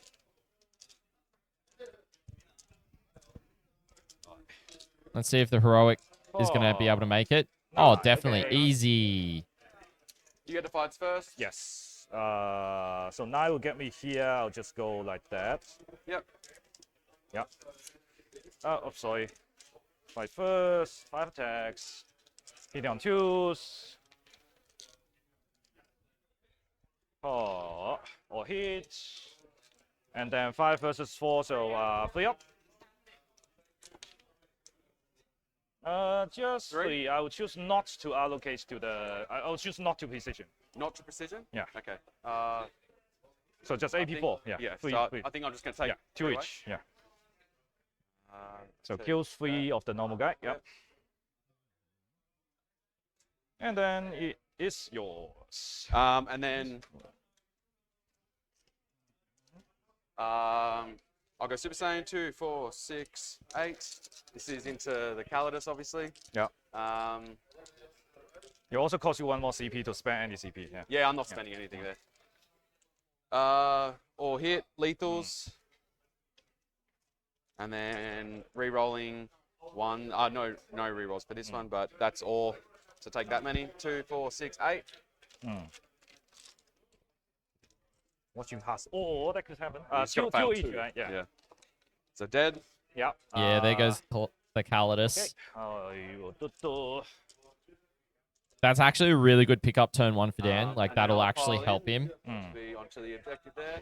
Let's see if the heroic is going to be able to make it. Oh, definitely. okay. Easy. You get the fights first. Yes. So 9 will get me here. I'll just go like that. Yep. Yep. Oh, sorry. Fight first. 5 attacks. Hitting on 2s. Oh, or hit. And then 5 versus 4, so 3 up. Just 3. I will choose not to allocate to the. I'll choose not to precision. Not to precision? Yeah. Okay. So just I AP4. think- Yeah. So 3. I think I'm just going to take 2 three away. each. Yeah. So take kills 3 that. of the normal guy. Yep. And then it is yours. And then I'll go Super Saiyan 2, 4, 6, 8. This is into the Calidus, obviously. Yeah. It also costs you 1 more CP to spend any CP. Yeah. Yeah, I'm not spending anything there. Or hit, lethals. And then re-rolling 1. No re-rolls for this one, but that's all. So take that many. 2, 4, 6, 8. What you has? Oh, that could happen. He's gotta fail 2 each, 2. right? Yeah. So dead. Yeah. Yeah, there goes the Calidus. Okay. That's actually a really good pickup turn 1 for Dan. Like, and then that'll I'll actually pile help in. him. Be onto the objective there.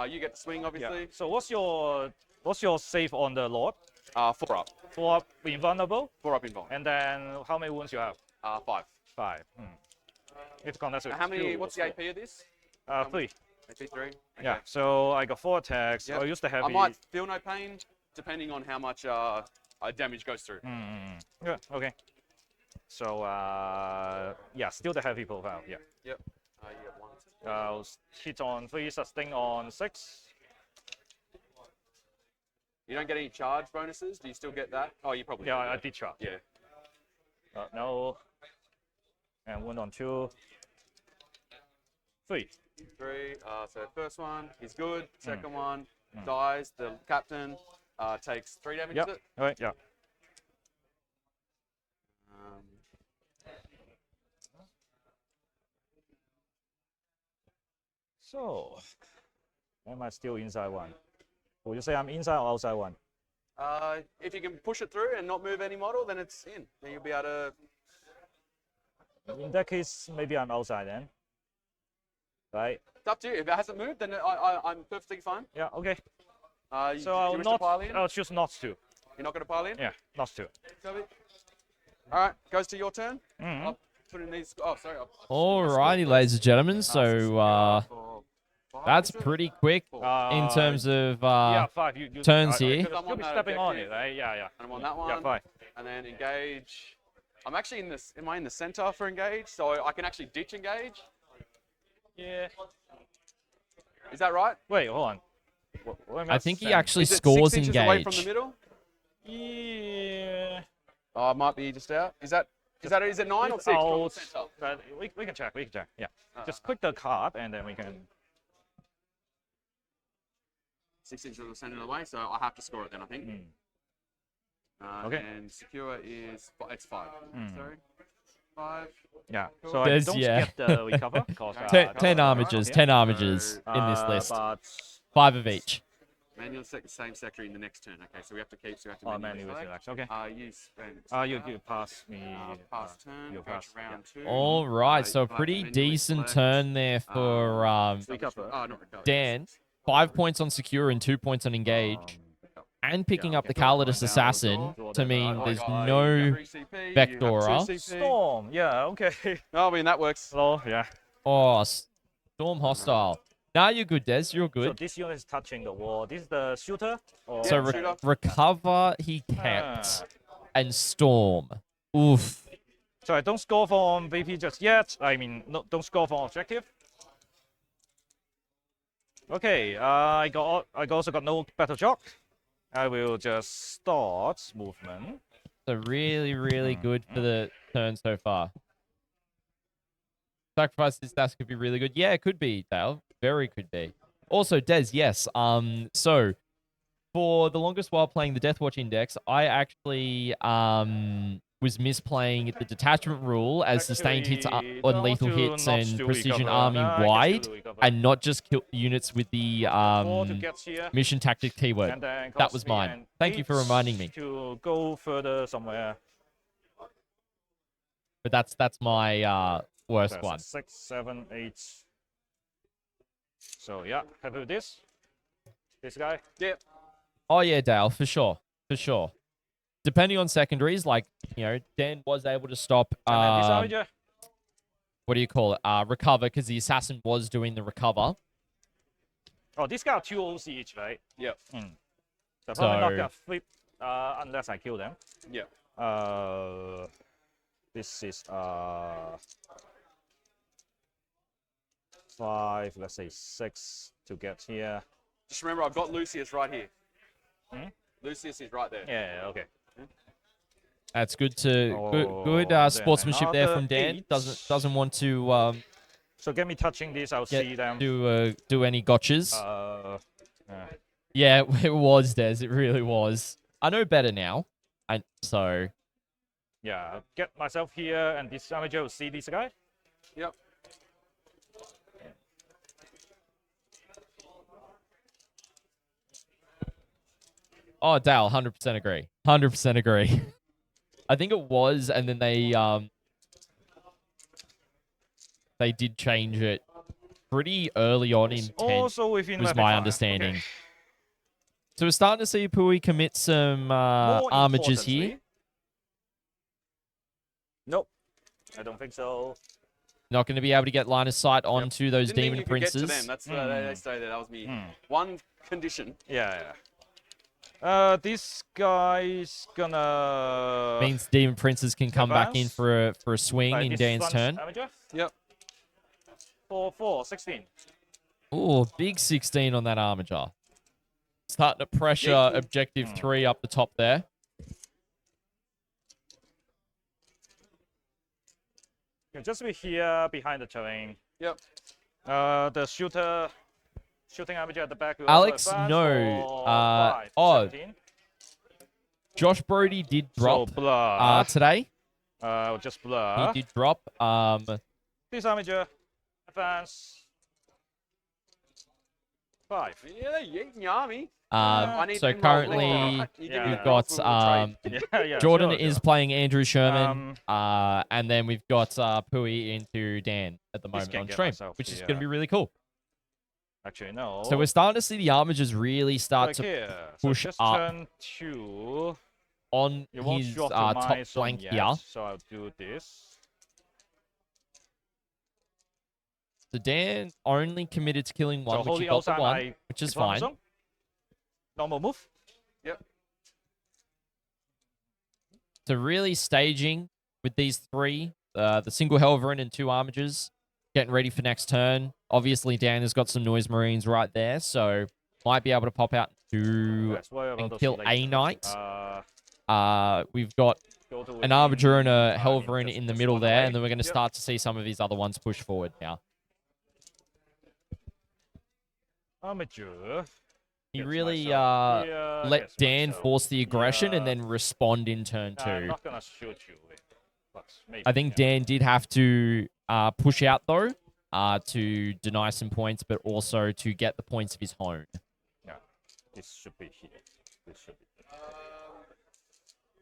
You get the swing, obviously. Yeah. So what's your save on the Lord? 4 up. 4 up invulnerable. 4 up involved. And then how many wounds you have? 5. 5. It's connected with How many? skill What's the AP of this? 3. AP 3. Okay. Yeah. So I got 4 attacks. Yep. I'll use the heavy. I might feel no pain, depending on how much damage goes through. Yeah. Okay. So yeah, still the heavy profile. Yeah. Yep. You get 1. I'll hit on 3, sustain on 6. You don't get any charge bonuses. Do you still get that? Oh, you probably. Yeah, do, I did try. Yeah. No. And 1 on 2. 3. 3. So first one, he's good. Second one, dies. The captain takes 3 damage. Yep. Is it? All right. Yeah. So, am I still inside 1? Would you say I'm inside or outside 1? If you can push it through and not move any model, then it's in. Then you'll be able to. In that case, maybe I'm outside then. Right? It's up to you. If it hasn't moved, then I'm perfectly fine. Yeah. Okay. Do So you I'll wish to not. pile in? I'll choose not to. You're not going to pile in? Yeah, not to. Copy. All right, goes to your turn. Mhm. I'll put in these. Oh, sorry. Alrighty, ladies and gentlemen. So, that's pretty. pretty quick in terms of Yeah, 5. You turns here. You'll be stepping on it, right? Yeah. And I'm on that one. Yeah, 5. And then engage. I'm actually in this. Am I in the center for engage? So I can actually ditch engage. Yeah. Is that right? Wait, hold on. What am I think he actually Is it scores 6 inches away from the engage. middle? Yeah. Oh, it might be just out. Is it 9 or 6 from the center? But we can check. We can check. Yeah. Just click the card and then we can. 6 inches of the center of the way, so I have to score it then, I think. Okay. And secure is it's 5. Sorry, 5. Yeah. So I There's- don't yeah. get the recover because 10 armigers, 10 armigers in this list. But 5 of each. Manual same sector in the next turn. Okay, so we have to keep. So we have to manually select. select. Okay. You spent. You pass me. Pass turn. you Go pass, to round 2. All right, so a you'll have to pretty manually decent select, turn there for Recover. not recover. Dan. 5 points on secure and 2 points on engage. And picking up the Calidus Assassin to mean there's no Vectora. Storm. Yeah. Okay. Oh, I mean that works. Hello. Yeah. Oh, Storm Hostile. Now you're good, Des. You're So good. this unit is touching the wall. This is the shooter. Or So shooter. Recover he kept. And Storm. Oof. So I don't score from VP just yet. I mean, no, don't score from objective. Okay. I also got no battle shock. I will just start movement. So really good for the turn so far. Sacrifice this stats could be really good. Yeah, it could be, Dale. Very could be. Also, Des, yes. So for the longest while playing the Deathwatch Index, I actually was misplaying the detachment rule as sustained hits on lethal hits and precision army wide, and not just kill units with the 4 to get here, mission tactic keyword. and then That cost was me mine. an Thank you for 8 reminding me. to go further somewhere. But that's my worst That's one. 6, 7, 8. So yeah, happy with this. This guy. Yep. Oh yeah, Dale, for sure. Depending on secondaries, like, you know, Dan was able to stop And then this Armiger. what do you call it? Recover, because the assassin was doing the recover. Oh, this guy are 2 OC each, right? Yep. So probably not So- gonna flip unless I kill them. Yep. This is 5, let's say 6 to get here. Just remember, I've got Lucius right here. Hmm? Lucius is right there. Yeah, okay. That's good to Oh, good then sportsmanship there another from Dan. 8. Doesn't want to So get me touching this, I'll see them. do any gotchas. Yeah. Yeah, it was, Des. It really was. I know better now. So Yeah, get myself here, and this Armiger will see this guy. Yep. oh, Dale, 100% agree. 100% agree. I think it was, and then they did change it pretty early on in 10. Also within was weapon my fire. understanding. Okay. So we're starting to see Pui commit some More armigers here. importantly- Nope, I don't think so. Not going to be able to get line of sight onto those Didn't think demon you could get to princes. them. That's they say that was me. One condition. Yeah. This guy's gonna. Means demon princes can come back in Advance. for a swing Like in this Dan's one's turn. Armiger. Yep. 4, 16. Ooh, big 16 on that armiger. Starting to pressure Yeah. objective 3 up the top there. You can just be here behind the terrain. Yep. The shooting Armiger at the back. Will Alex, also advance no, for 5, oh, 17. Josh Brody did drop So blur. today. Just blur. He did drop. This Armiger advance. 5. Yeah, you eating your army. I need So to roll currently later. You give me Yeah. the we've got roll, we'll trade. Yeah. Jordan sure, is sure. playing Andrew Sherman, and then we've got Pui into Dan at the moment can on get stream, myself which is the, going to be really cool. Actually, no. So we're starting to see the armigers really start Like to here. push so just up turn 2. on You won't his drop to top my zone flank yet, here. So I'll do this. So Dan only committed to killing one, So which hold he the got the outside, one, I which is deploy my fine. zone. Normal move. So really staging with these 3, the single Helverin and 2 armigers, getting ready for next turn. Obviously, Dan has got some Noise Marines right there, so might be able to pop out to Let's worry about and those kill later. a knight. We've got Go to an within, Armiger and a I mean, Helverin just- in the just middle run there, away. and then we're going to Yep. start to see some of these other ones push forward now. Armiger. He Gets really myself here, let gets Dan myself force the aggression and here. then respond in turn I'm 2. not gonna shoot you, but maybe. I think Dan did have to push out though to deny some points, but also to get the points of his home. Yeah, this should be here. This should be here.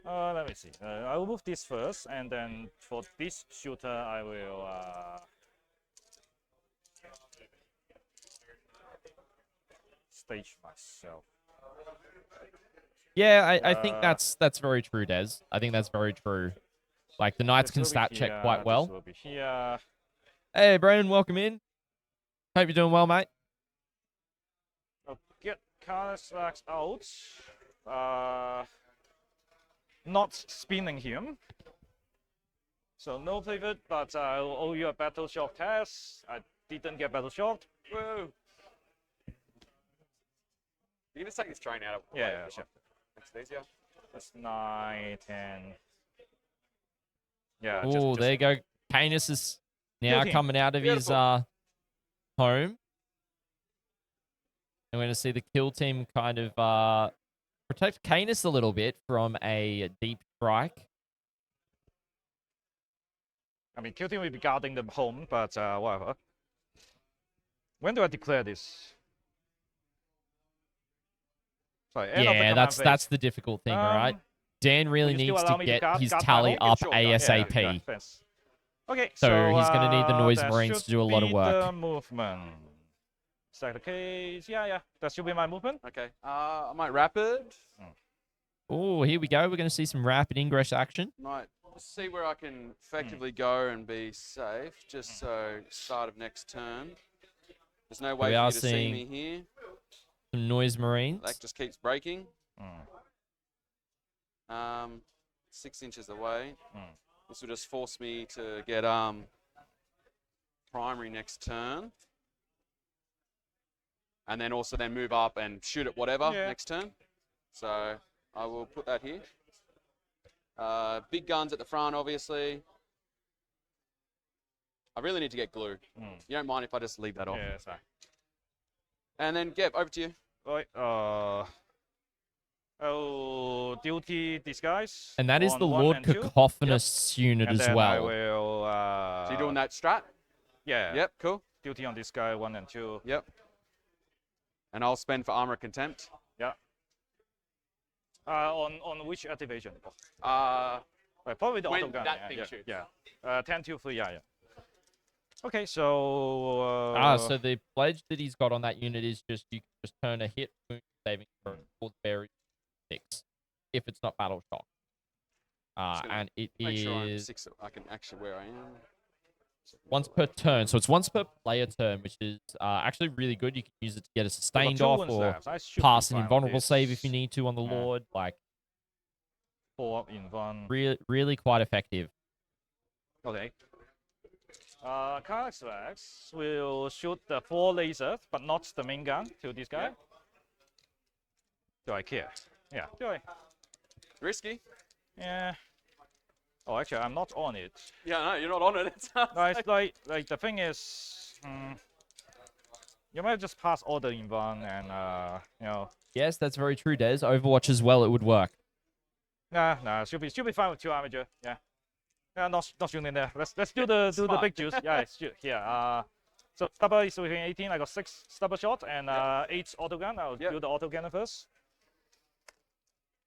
Let me see. I will move this first, and then for this shooter, I will stage myself. Yeah, I think that's very true, Des. I think that's very true. Like the Knights can stat check quite well. This will be here. Hey, Brandon, welcome in. Hope you're doing well, mate. I'll get Carslax out. Not spinning him. So no pivot, but I'll owe you a battle shock test. I didn't get battle shocked. Whoa. You can just take this train out of the way. Yeah, sure. It's easier. That's 9, 10. Yeah. Oh, there you go. Canis is now Guilty. coming out of his Beautiful. home. I'm going to see the kill team kind of protect Canis a little bit from a deep strike. I mean, Coterie will be guarding them home, but whatever. When do I declare this? Sorry, end of the Yeah, command phase. that's the difficult thing, all right? Dan really will you still needs allow to me to get guard his my tally home? up Sure, ASAP. Yeah, thanks. Okay, So he's gonna need the Noise that Marines to should do a lot of be work. The movement. Stack the case. Yeah. That should be my movement. Okay. I might rapid. Oh, here we go. We're going to see some rapid ingress action. Might see where I can effectively go and be safe, just so start of next turn. There's no way We for are you to see seeing me here. some Noise Marines. That just keeps breaking. 6 inches away. This will just force me to get primary next turn. And then also then move up and shoot at whatever next turn. So I will put that here. Big guns at the front, obviously. I really need to get glue. You don't mind if I just leave that off? Yeah, sorry. And then, Geb, over to you. Right. Oh, duty disguise. And that is on the 1 Lord and 2. Cacophonous unit And as then I well. will. So you're doing that strat? Yeah. Yep, cool. Duty on this guy 1 and 2. Yep. And I'll spend for Armor of Contempt. Yeah. On which activation? Right, probably the when auto gun. that thing shoots. Yeah. 10 to 3. Yeah. Okay, so. So the pledge that he's got on that unit is just you can just turn a hit wound saving throw for the berry 6 if it's not battle shock. And it Make sure I'm is 6. I can actually where I am. once per turn. So it's once per player turn, which is actually really good. You can use it to get a sustained two off wounds or left. I should pass be an fine with invulnerable this. save if you need to on the Yeah. Lord. Like 4 in 1. really quite effective. Okay. Carslax will shoot the 4 lasers, but not the main gun to this guy. Yeah. Do I care? Yeah. Do I? Risky. Yeah. Oh, actually, I'm not on it. Yeah, no, you're not on it. No, it's like the thing is, you might just pass order in 1 and you know. Yes, that's very true, Des. Overwatch as well, it would work. Nah, should be fine with 2 armature. Yeah. Yeah, not shooting there. Let's do the big juice. Yeah, it's shoot here. So stubber is within 18. I got 6 stubber shot and 8 autogun. I'll do the autogun first.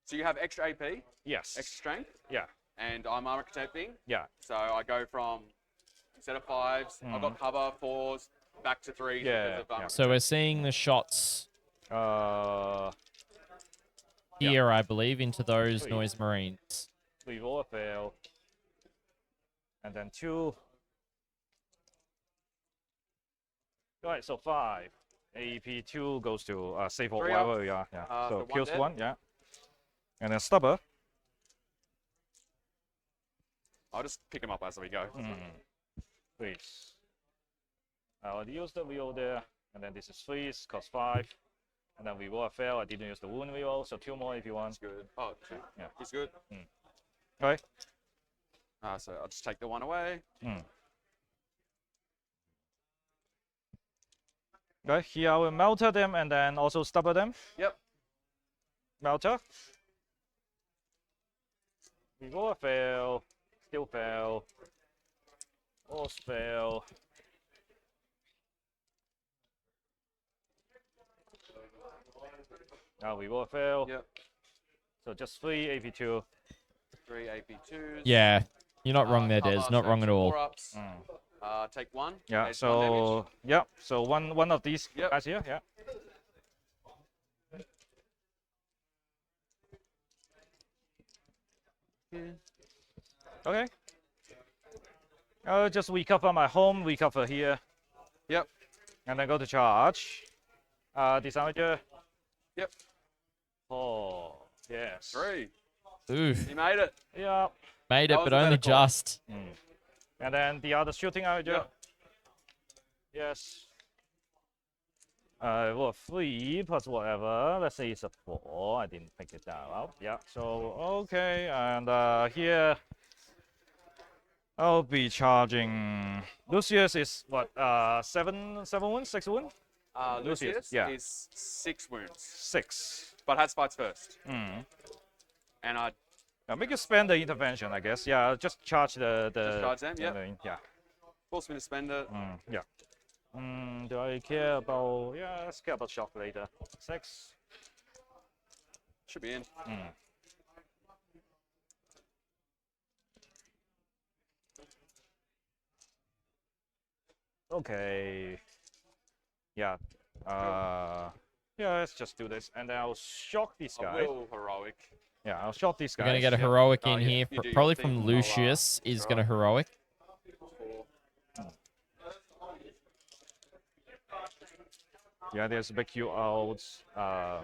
So you have extra AP, Yes. extra strength, Yeah. and I'm armor protecting. Yeah. So I go from instead of 5s, I've got cover 4s back to 3s. Yeah, Because of, yeah. So we're seeing the shots here, I believe, into those Sweet. Noise Marines. 3 roll fail. And then 2. Right, so 5. AP2 goes to save or 3 up. whatever. Yeah. So So 1 kills dead. 1. Yeah. And then stubber. I'll just pick them up as we go. Please. I'll use the wheel there. And then this is 3, cost 5. And then we roll a fail. I didn't use the wound wheel, so 2 more if you want. That's good. Oh, okay. Yeah. He's good. Okay. So I'll just take the 1 away. Right here, I will melter them and then also stubber them. Yep. Melter. We roll a fail. Still fail. All fail. Now we roll a fail. Yep. So just 3 AP2. 3 AP2s. Yeah, you're not wrong there, cover, Des. Not so wrong at 2 all. 4-ups. Take 1. Yeah. There's 1 damage. So yeah. So one of these Yep. guys here. Yeah. Okay. Just recover my home. Recover here. Yep. And then go to charge. Disarmager. Yep. Oh, yes. 3. Oof. You made it. Yeah. Made That it, was but a only better call. just. And then the other shooting armager. Yep. Yes. Well, 3 plus whatever. Let's say it's a 4. I didn't pick it down. Well, yeah. So okay, and here I'll be charging. Lucius is what? 7 wounds, 6 wounds, Lucius yeah. is 6 wounds, 6. but has fights first. Mm. And I Make you spend the intervention, I guess. Yeah, just charge the. Just charge them, yep. Yeah. force me to spend it. Yeah. Do I care about? Yeah, let's care about shock later. 6. Should be in. Okay. Yeah. Yeah, let's just do this, and then I'll shock this I guy. will heroic. Yeah, I'll shock this guy. We're going to get a heroic Oh, in yeah, here. you do your Probably thing, from I'll, Lucius is going to heroic. 4. Yeah, there's a big Q out. Yeah,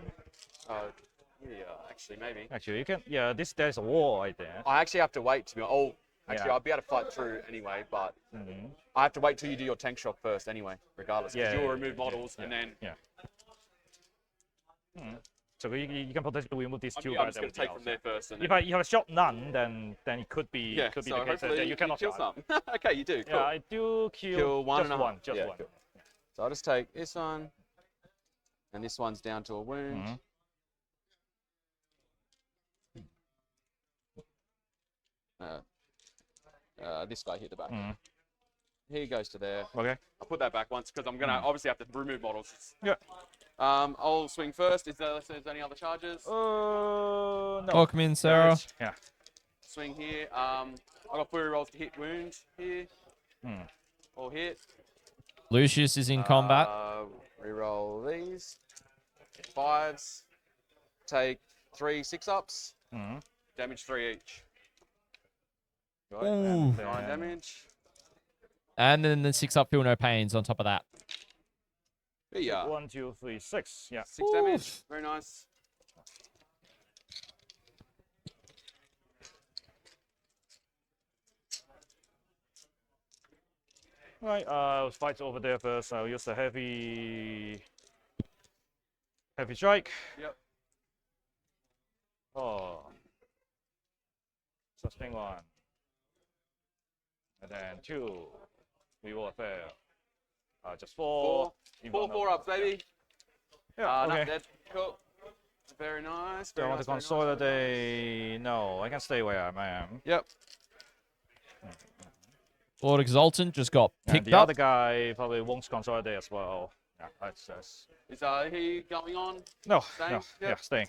actually, maybe. Actually, you can. Yeah, there's a wall right there. I actually have to wait to be. Oh, actually, Yeah. I'll be able to fight through anyway, but Mm-hmm. I have to wait till you do your tank shock first anyway, regardless. Because Yeah, you'll yeah, remove models yeah, and then yeah. So you can potentially remove these 2 I'm guys. just going to take from there first. And If I have a shot none, then it could be yeah, could be so the case that hopefully you cannot kill charge. some. Okay, you do. Cool. Yeah, I do kill, Kill one just and a one, half. just Yeah, one. cool. So I'll just take this one, and this one's down to a wound. This guy hit the back. He goes to there. Okay. I'll put that back once because I'm gonna obviously have to remove models. Yeah. I'll swing first. Is there any other charges? No. Welcome in, Sarah. Yeah. Swing here. I got Pui rolls to hit wound here. Or hit. Lucius is in combat. Reroll these. 5s. Take 3 6-ups. Damage 3 each. Right, Ooh. and 9 then- damage. And then the 6 up, feel no pains on top of that. There you are. 1, 2, 3, 6. Yeah. 6 damage. Very nice. Right. I'll fight over there first. I'll use the heavy strike. Yep. Oh. Sustain 1. And then 2. We will fail. Just 4. 4 4-ups, baby. Yeah. Not Okay. dead. Cool. Very nice. Do I Very want nice, to very nice, consolidate? very nice. No, I can stay where I am. Yep. Lord Exultant just got And picked the up. other guy probably won't consolidate as well. Yeah, that's Is he going on? no, Staying? no, Yep. yeah, staying.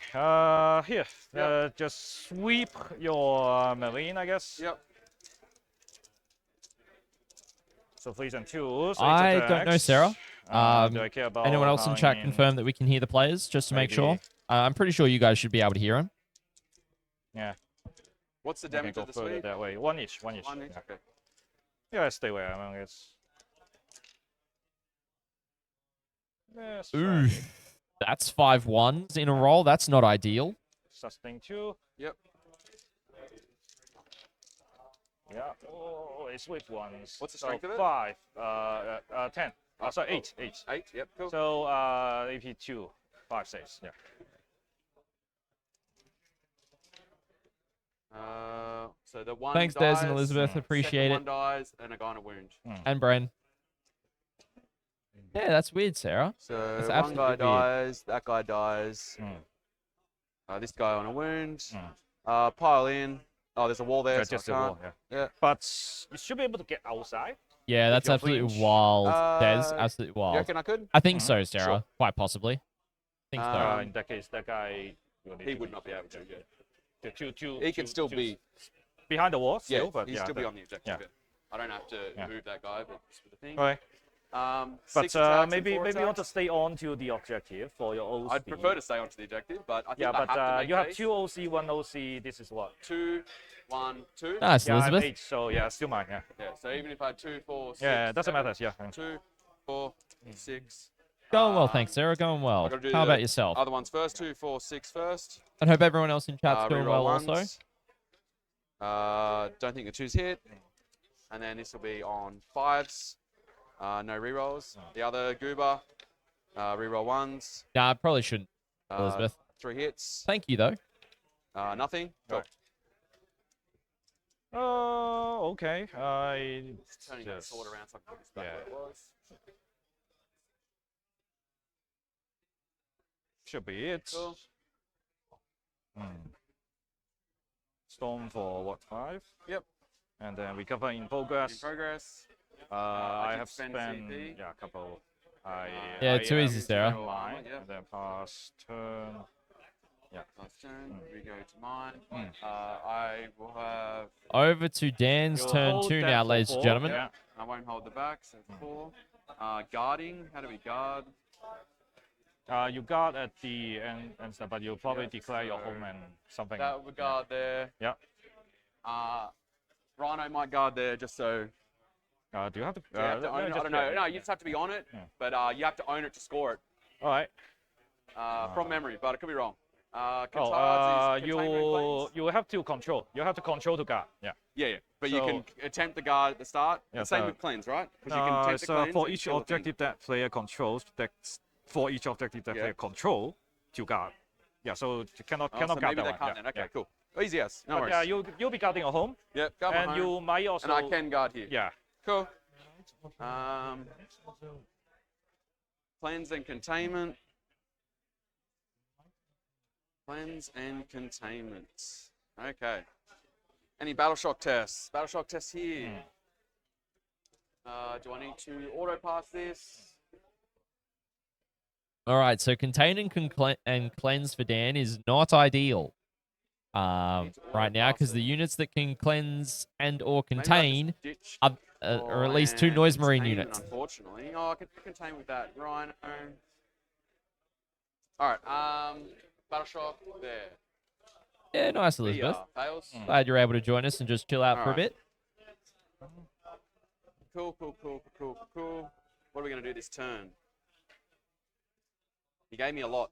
Here, Yep. just sweep your marine, I guess. Yep. So 3s and 2s. I don't know, Sarah. Do I care about Anyone else in chat allowing confirm that we can hear the players, just to make sure? Maybe. I'm pretty sure you guys should be able to hear them. Yeah, What's the I can damage go of the further sweep? that way. One each. One each. Yeah. Okay. Yeah, I stay where I am, I guess. Yes. Ooh, that's 5 1s in a roll. That's not ideal. Sustain 2. Yep. Yeah. Oh, it's with ones. What's the So strength of it? 5. 10. Sorry, 8. 8. 8. Yep. Cool. So AP 2. 5 6. Yeah. So the one Thanks, dies, Des and Elizabeth. Appreciate second it. one dies, and a guy on a wound. And Bren. Yeah, that's weird, Sarah. So That's one guy absolutely weird. dies, that guy dies. This guy on a wound. Mm. Pile in. Oh, there's a wall there, Yeah, so just I the can't. wall, yeah. Yeah. But you should be able to get outside. Yeah, With that's your absolutely flinch. wild. Des, Uh, absolutely You wild. reckon I could? I think Mhm. so, Sarah. Sure. Quite possibly. I think so. In that case, that guy will need He to would not be able to. Yeah. He He can still be. behind the wall, Yeah, still, but he'd yeah, still be on the objective. yeah. Yeah. I don't have to move that guy, but just for the thing. Right. Six But attacks and maybe 4 you want to attacks. stay on to the objective for your OC. I'd prefer to stay onto the objective, but I think Yeah, I but have to make you have haste. 2 OC, 1 OC. This is what? 2, 1, 2. Nice, Yeah, I'm Elizabeth. 8, so yeah, still mine. Yeah. Yeah, so even if I had 2, 4, 6. Yeah, it doesn't 7, matter. Yeah. 2, 4, 6. Going well, thanks, Sarah. Going well. I've got to do How the about yourself? Other ones first. 2, 4, 6 first. I hope everyone else in chat's doing Reroll well ones. also. Don't think the 2's hit. And then this will be on 5s. No rerolls. The other goober. Reroll 1s. Nah, I probably shouldn't, Elizabeth. 3 hits. Thank you, though. Nothing. Cool. Right. Okay. Just turning that Yes. sword around so I can put this back Yeah. where it was. Should be it. Cool. Storm for what, 5? Yep. And then recover in In progress. progress. I did have spend spent CP. a couple. Yeah, too am easy, Sarah. in line, Yep. and then pass turn. Last turn. We go to mine. I will have. Over to Dan's You'll turn hold 2 that now, for ladies and 4, gentlemen. yeah. I won't hold the back, so 4. Guarding. How do we guard? You guard at the end and stuff, but you'll probably Yeah, declare your so home and something. That would guard there. Yeah. Rhino might guard there just so. Do you have to? Do you have to own it? I don't know. No, you just have to be on it, but you have to own it to score it All right. from memory, but it could be wrong. You have to control. You have to control to guard. Yeah. Yeah, but you So- can attempt the guard at the start. Yeah, The same so- with cleanse, right? Because you can attempt the cleanse for and each kill the thing. objective that player controls, for each objective that Yeah. player control to guard. Yeah. So you cannot Oh, cannot so guard maybe that they one. can't Yeah, then. Okay, yeah. cool. Easy as. No But worries. yeah, you'll be guarding a home, Yep, guard my and home, you might also. and I can guard here. Yeah. Cool. Cleanse and containment. Cleanse and containment. Okay. Any battle shock tests? Battle shock tests here. Do I need to auto pass this? All right, so contain and cleanse for Dan is not ideal right now because the units that can cleanse and or Maybe I just contain ditch are at least 2 noise marine containment, units. Unfortunately. Oh, I can contain with that. Rhino. Alright, battle shock there. Yeah, nice, Elizabeth. Fails. Glad you're able to join us and just chill out for a Alright. bit. Cool. What are we going to do this turn? You gave me a lot.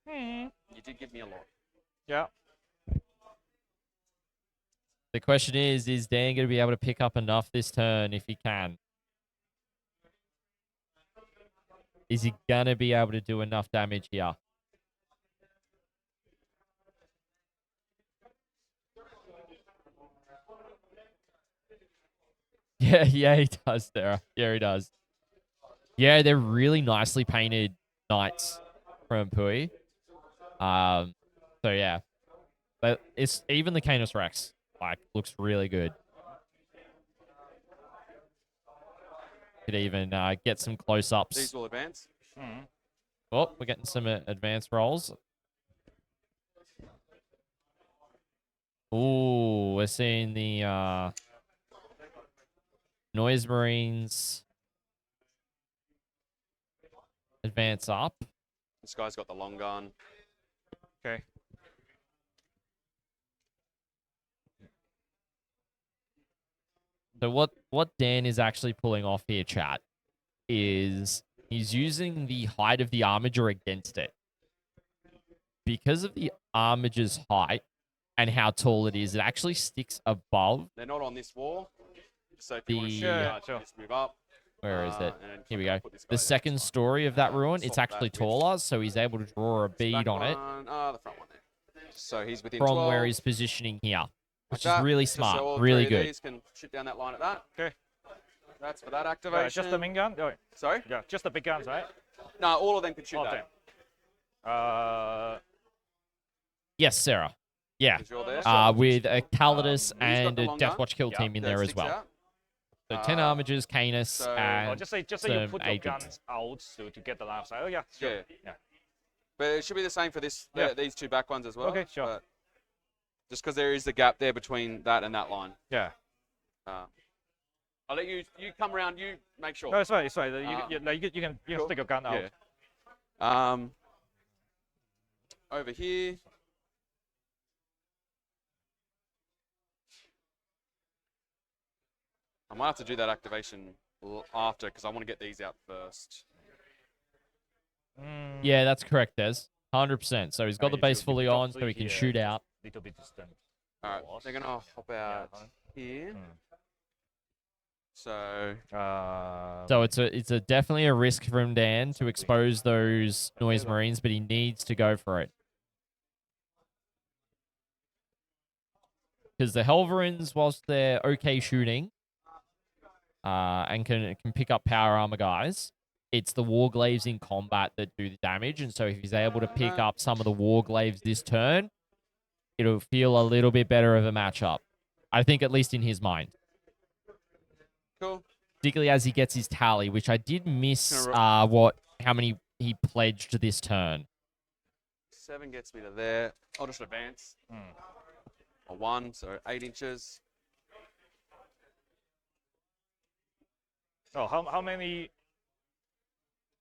You did give me a lot. Yeah. The question is Dan going to be able to pick up enough this turn if he can? Is he going to be able to do enough damage here? Yeah, he does, Sarah. Yeah, he does. Yeah, they're really nicely painted knights from Pui. So yeah, but it's even the Canis Rex looks really good. Could even get some These close-ups. will advance. Oh, we're getting some advanced rolls. Ooh, we're seeing the Noise Marines advance up. This guy's got the long gun. Okay. So what Dan is actually pulling off here, chat, is he's using the height of the armature against it. Because of the armature's height and how tall it is, it actually sticks above. They're not on this wall. So if you want to shoot, Sure. just move up. Where is it? and Here we fucking go. put this guy The there, second that's fine. story of that ruin, it's Swap actually that with taller, so he's able to draw a this bead back on it one. The front one there. So he's within from 12. where he's positioning here, which like is that, really just so smart, all really three of good. these can shoot down that line at that. Okay. That's for that activation. Just the main gun? Oh, Sorry? yeah, just the big guns, right? No, all of them can shoot All of that. them. Yes, Sarah. Yeah. 'Cause you're there. With a Calidus got and the a long gun? Deathwatch kill Yeah. team in That there as sticks well. out. So 10 Armigers, Canis, so- Or and just say you some put your agents. guns out to get the left side. Oh yeah, sure. Yeah. But it should be the same for this, Yeah. these two back ones as well. Okay, sure. But just because there is the gap there between that and that line. Yeah. I'll let you come around. You make sure. No, it's fine. It's fine. You can Cool. stick your gun out. Yeah. Over here. I might have to do that activation after because I want to get these out first. Yeah, that's correct, Des. 100%. So he's got the you base should fully drop on, so he can here, shoot out. Little bit distant. All right, they're gonna hop out here. So So it's a definitely a risk from Dan to expose those noise marines, but he needs to go for it. Because the Helverins, whilst they're okay shooting, and can pick up power armor guys, it's the Warglaives in combat that do the damage. And so if he's able to pick up some of the Warglaives this turn, it'll feel a little bit better of a matchup. I think, at least in his mind. cool. Particularly as he gets his tally, which I did miss how many he pledged this turn. 7 gets me to there. I'll just advance. A 1, so 8 inches. Oh, how many?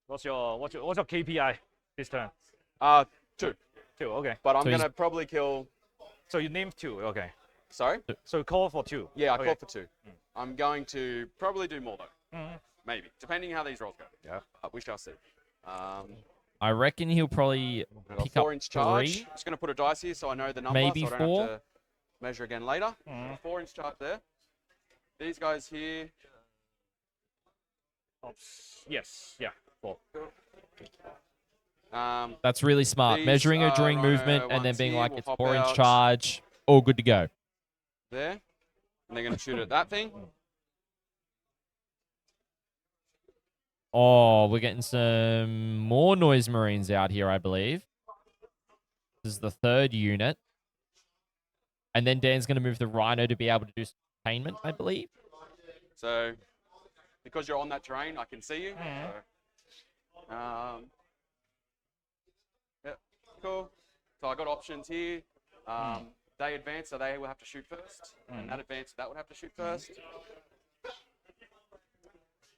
What's your KPI this turn? 2. 2. Okay. But I'm So he's- gonna probably kill. So you named 2. Okay. Sorry? So call for 2. Yeah, I okay. called for 2. I'm going to probably do more though. Maybe, depending how these rolls go. Yeah. We shall see. I reckon he'll probably I've got pick up 4-inch charge. 3. Just gonna put a dice here so I know the number, Maybe so I don't 4. have to measure again later. 4-inch charge there. These guys here. Yes. Yeah. 4. That's really smart. These Measuring it are during Rhino movement and then ones being here like, will it's hop 4-inch out. charge. All good to go. There. And they're gonna shoot at that thing. Oh, we're getting some more noise marines out here, I believe. This is the 3rd unit. And then Dan's going to move the Rhino to be able to do some containment, I believe. So, because you're on that terrain, I can see you. So, yeah, cool. So I got options here. They advance, so they will have to shoot first. And that advance, that would have to shoot first.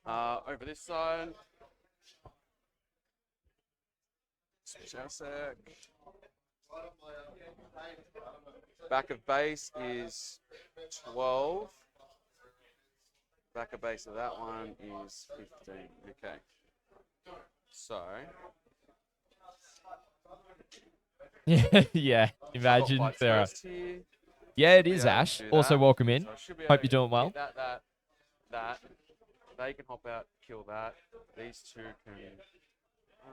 Over this side. Switch our sec. Back of base is 12. Back of base of that one is 15. Okay. So. Yeah, imagine Fights Sarah. first here. Yeah, it Be is, able to Ash. do Also, that. welcome in. So I should be Hope able you're to doing well. hit that. They can hop out, kill that. These two can.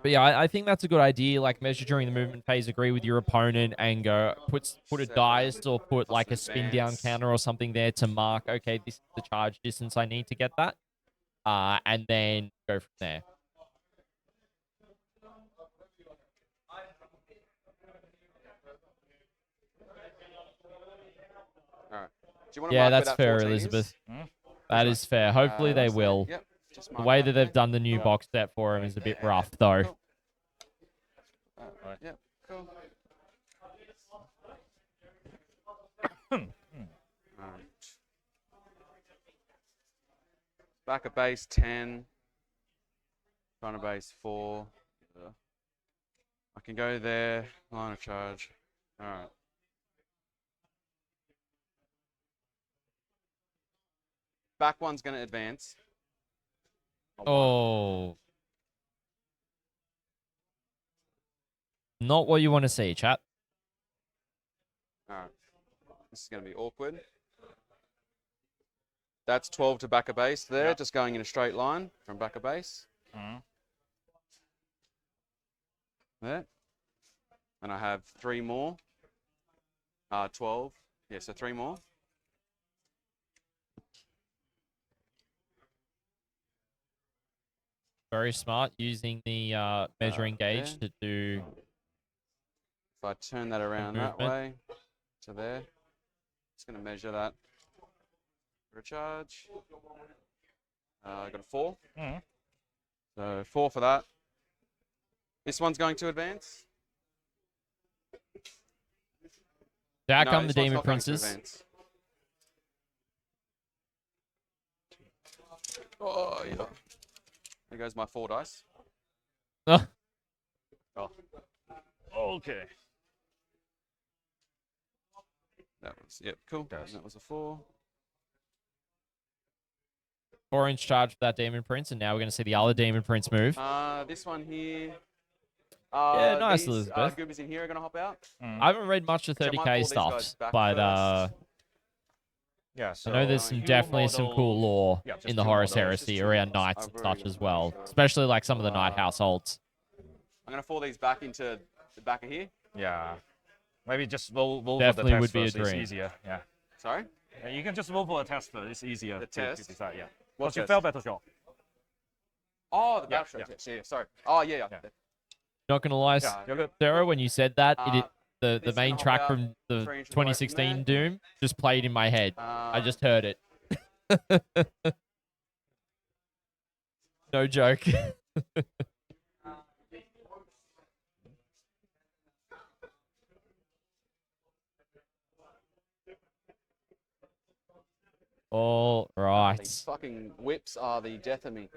But yeah, I think that's a good idea. Like, measure during the movement phase, agree with your opponent, and go put a 7 dice or put plus like an a spin down advance. counter or something there to mark, okay, this is the charge distance I need to get that. And then go from there. All right. Do you want to Yeah, mark where that's that fair, 14 is? Elizabeth. That is fair. Hopefully they That's there. will. Yep. Just The mark way that that they've there. done the new box set for him is a bit rough, though. Cool. Yep. Cool. Alright. Back of base 10. Front of base 4. I can go there. Line of charge. All right. Back one's going to advance. Oh. Not what you want to see, chat. All right. This is going to be awkward. That's 12 to back of base there, just going in a straight line from back of base. There. And I have 3 more. 12. Yeah, so 3 more. Very smart using the measuring gauge there. to do. If I turn that around that movement. way to there, just going to measure that for a charge. I got a 4. Mhm. So 4 for that. This one's going to advance. Out No, come the this one's Demon not going to Princes. advance. Oh, yeah. There goes my 4 dice. Oh, Oh. Okay. That was, yep, cool. Yes. That was a 4. 4-inch charge for that Demon Prince, and now we're going to see the other Demon Prince move. This one here. Yeah, nice, these, Elizabeth. goobers in here are going to hop out. Mm. I haven't read much of So I might 30k pull these stuff, guys back but first. Yeah, I so know there's some two definitely some cool model- lore yeah, just in the two Horus models. Just Heresy two around models. knights I've and already such as got well, those. especially like some of the knight households. I'm going to fall these back into the back of here. Yeah. Maybe just roll for Definitely the test would be a first. It's dream. easier. Yeah. Sorry? Yeah, you can just roll for a test first. It's easier The to test? decide. Yeah. What Once you test? fail battle shot. Oh, the Yeah, battle strike test. Yeah, sorry. Oh, yeah. Yeah. Not gonna lie, Yeah, you're good. Sarah, when you said that, the this is main gonna hop track out from the 3 inches away from 2016 there. Doom just played in my head. I just heard it. No joke. All These right. fucking whips are the death of me.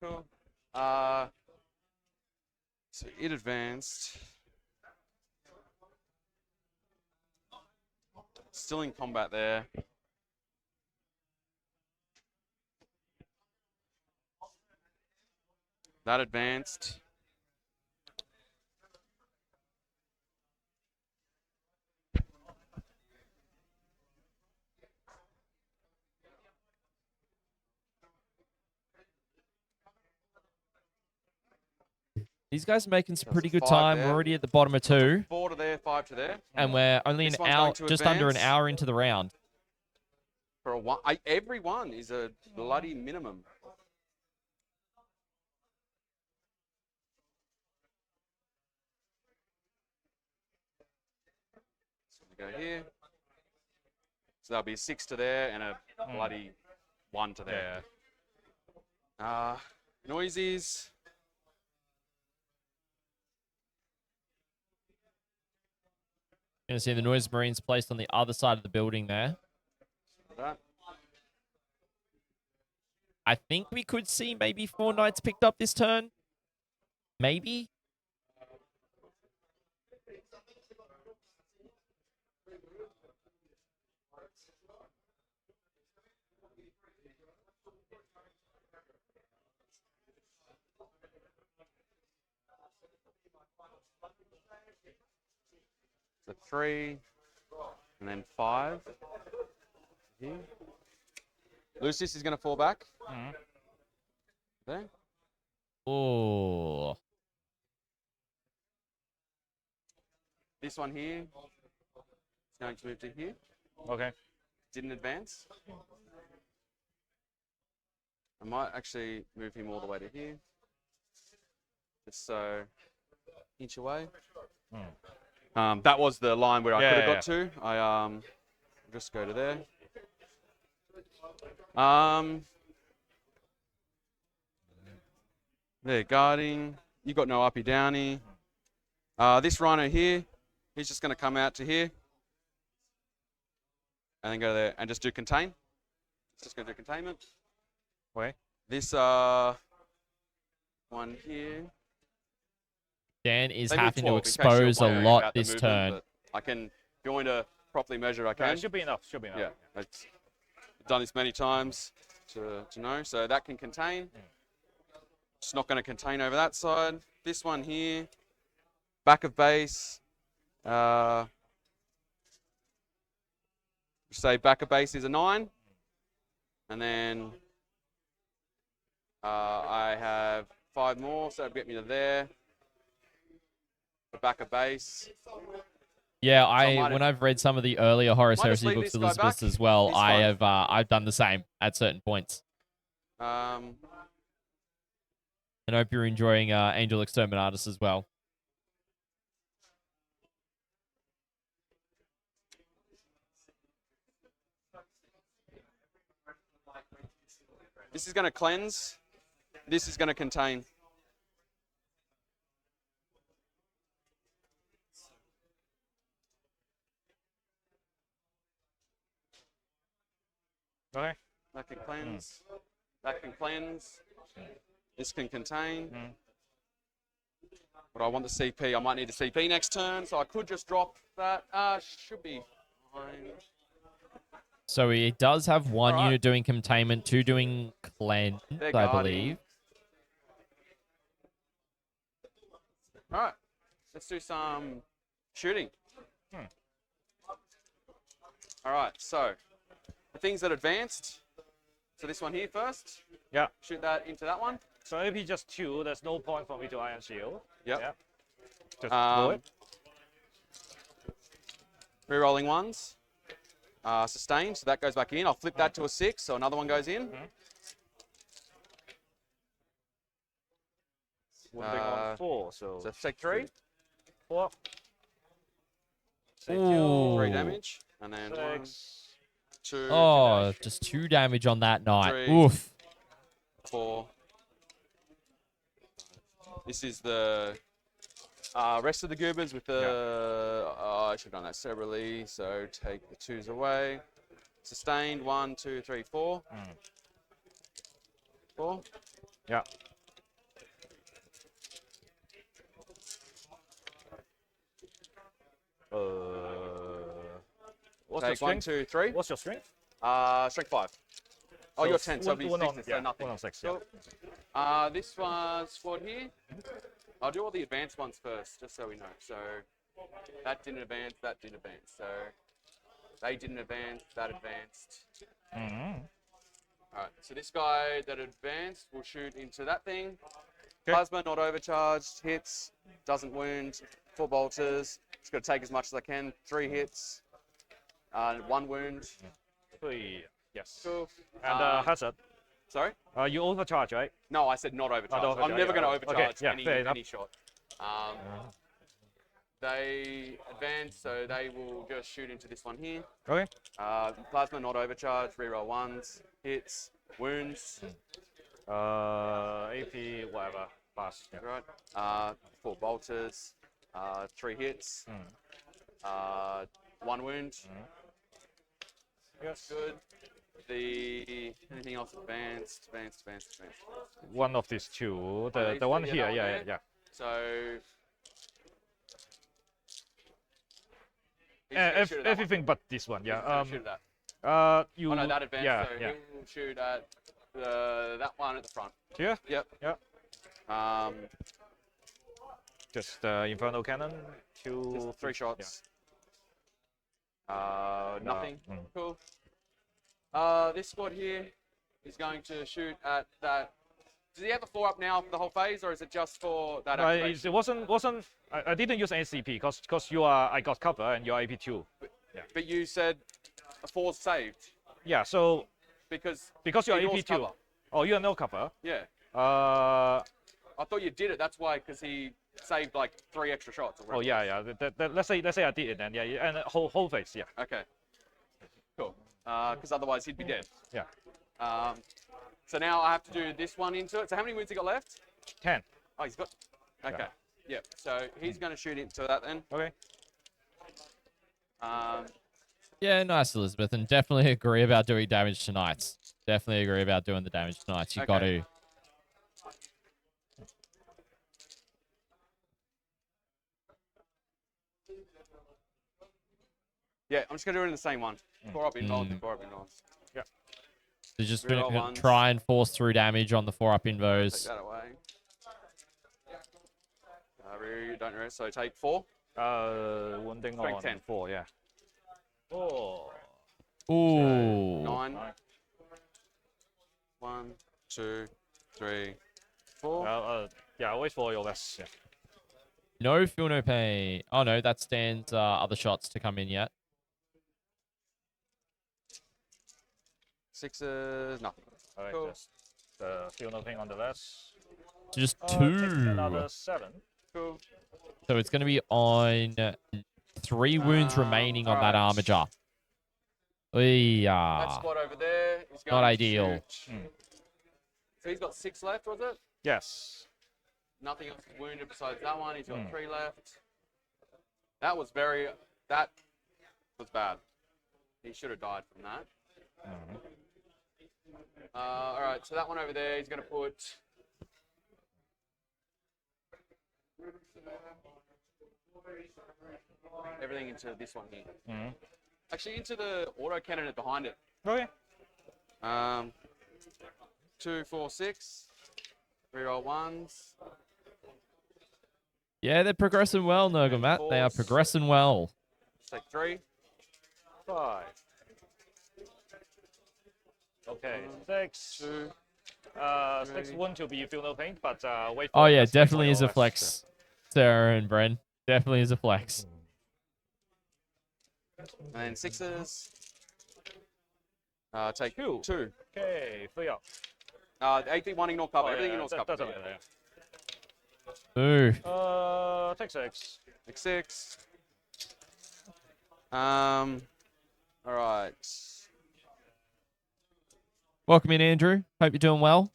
Cool. So it advanced. Still in combat there. That advanced. These guys are making some That's pretty a good 5 time. there. We're already at the bottom of 2, 4 to there, 5 to there. and we're only This an one's hour, going to just under an advance. hour into the round. For a one, every one is a bloody minimum. So we go here. So there'll be a 6 to there and a bloody 1 to there. Yeah. Noisies. Going to see the Noise Marines placed on the other side of the building there. That. I think we could see maybe 4 knights picked up this turn. Maybe. So 3 and then 5. Here. Lucius is going to fall back. There. Oh. This one here is going to move to here. Okay. Didn't advance. I might actually move him all the way to here. Just so inch away. That was the line where I could have got to. I just go to there. There, guarding. You got no uppy downy. This rhino here, he's just going to come out to here. And then go there and just do contain. It's just going to do containment. Okay. This one here. Dan is They move having to 12 in case you're expose a wondering lot about the this movement, turn. but I can, if you want me to properly measure, I Yeah, can. it should be enough. Should be enough. Yeah, I've done this many times to know. So that can contain. It's not going to contain over that side. This one here, back of base. Say back of base is a 9. And then I have 5 more, so that'll get me to there. The back of base. Yeah, might when have- I've read some of the earlier Horus Might just Heresy leave books, this guy Elizabeth back. as well, He's fine. I've done the same at certain points. And I hope you're enjoying Angel Exterminatus as well. This is going to cleanse. This is going to contain. Okay. That can cleanse. That can cleanse. This can contain. But I want the CP. I might need a CP next turn, so I could just drop that. Should be fine. So he does have one Alright. unit doing containment, 2 doing cleanse, They're I guarding. believe. All right, let's do some shooting. All right, so the things that advanced. So this one here first. Yeah. Shoot that into that one. So AP just 2, there's no point for me to Iron Shield. Yep. Yeah. Just do it. Rerolling ones. Sustained, so that goes back in. I'll flip that to a 6, so another one goes in. One big on 4, so So take 3. 4. Ooh. 3 damage. And then 1, 6. 2, Oh, just 2 damage on that night. 3. Oof. 4. This is the rest of the goobers with the. I should have done that separately. So take the 2s away. Sustained 1, 2, 3, 4. 4. Yeah. What's your Take 1, strength? 2, 3. What's your strength? Strength 5. Oh, you're 10, so it'll be 6, so yeah, nothing. 1 on 6, yeah. Cool. This was squad here. I'll do all the advanced ones first, just so we know. So that didn't advance, that didn't advance. So they didn't advance, that advanced. All right, so this guy that advanced will shoot into that thing. Okay. Plasma, not overcharged, hits, doesn't wound, 4 bolters. Just got to take as much as I can. 3 hits, 1 wound. 3, yes. Cool. And hazard. Sorry? You overcharge, right? No, I said not overcharged. overcharged, I'm never yeah. going to overcharge Okay, yeah, fair enough. any shot. They advance, so they will just shoot into this one here. Okay. Plasma, not overcharged, reroll 1s, hits, wounds. AP, whatever. Pass. Yeah. Right. 4 bolters, 3 hits, 1 wound. Yes. Good. Anything else advanced. One of these 2. these The one two, here, that one yeah, there? yeah. So. he's gonna shoot at that Everything but this one, one. yeah. He's gonna shoot at that. You. Oh no, that advanced. Yeah, so yeah. he will shoot at that one at the front. Here? Yep. Yeah. Just Infernal Cannon, 2. Just 3 shots. Nothing. Cool. This squad here is going to shoot at that. Does he have a 4 up now for the whole phase, or is it just for that activation? It wasn't. I didn't use NCP because I got cover and you're AP2. But you said a 4's saved Yeah. So because you're ignores AP2. cover. Oh, you are no cover. Yeah. Uh. I thought you did it. That's why, because he saved like 3 extra shots. Or Oh yeah. Let's say I did it then. Yeah. And whole phase. Yeah. Okay. Cool. Because otherwise he'd be dead. Yeah. So now I have to do this one into it. So how many wounds he got left? 10. Oh, he's got. Okay. Yep. So he's going to shoot into that then. Okay. Yeah, nice, Elizabeth. And definitely agree about doing damage tonight. Definitely agree about doing the damage tonight. You got to. Yeah, I'm just going to do it in the same one. 4 up involved, 4 up involved. Yeah. So just Reroll ones. try and force through damage on the 4-up Take invos. that away. Don't know. So take 4. Wounding Strength on 10. 4. Yeah. Oh. Ooh. 9. 1, 2, 3, 4. Yeah. Wait for your rest. Yeah. No feel, no pain. Oh, no, that stands other shots to come in yet. 6s, nothing. All right. Cool. Just feel no pain on the rest. So just Taking 2. another 7. Cool. So it's going to be on 3 wounds remaining on that alright. armature. That Yeah. squad over there is Not going to ideal. shoot. So he's got 6 left, was it? Yes. Nothing else is wounded besides that one. He's got 3 left. That was bad. He should have died from that. All right, so that one over there, he's going to put... everything into this one here. Actually, into the auto cannon behind it. Okay. 2, 4, 6. Reroll 1s. Yeah, they're progressing well, Nurgle They are progressing well. Let's take 3. 5. Okay, 6. 2. 6 1 to be feel no pain, but wait for Oh, yeah, aspect definitely is a OS. flex, Sarah and Bren. Definitely is a flex. And 6s. Take 2. 2. Okay, 3 up. ATWN ignore cover. Oh, Everything yeah, ignores that- cover. that's Yeah. okay, Ooh. yeah. Take 6. Take 6. All right. Welcome in, Andrew. Hope you're doing well.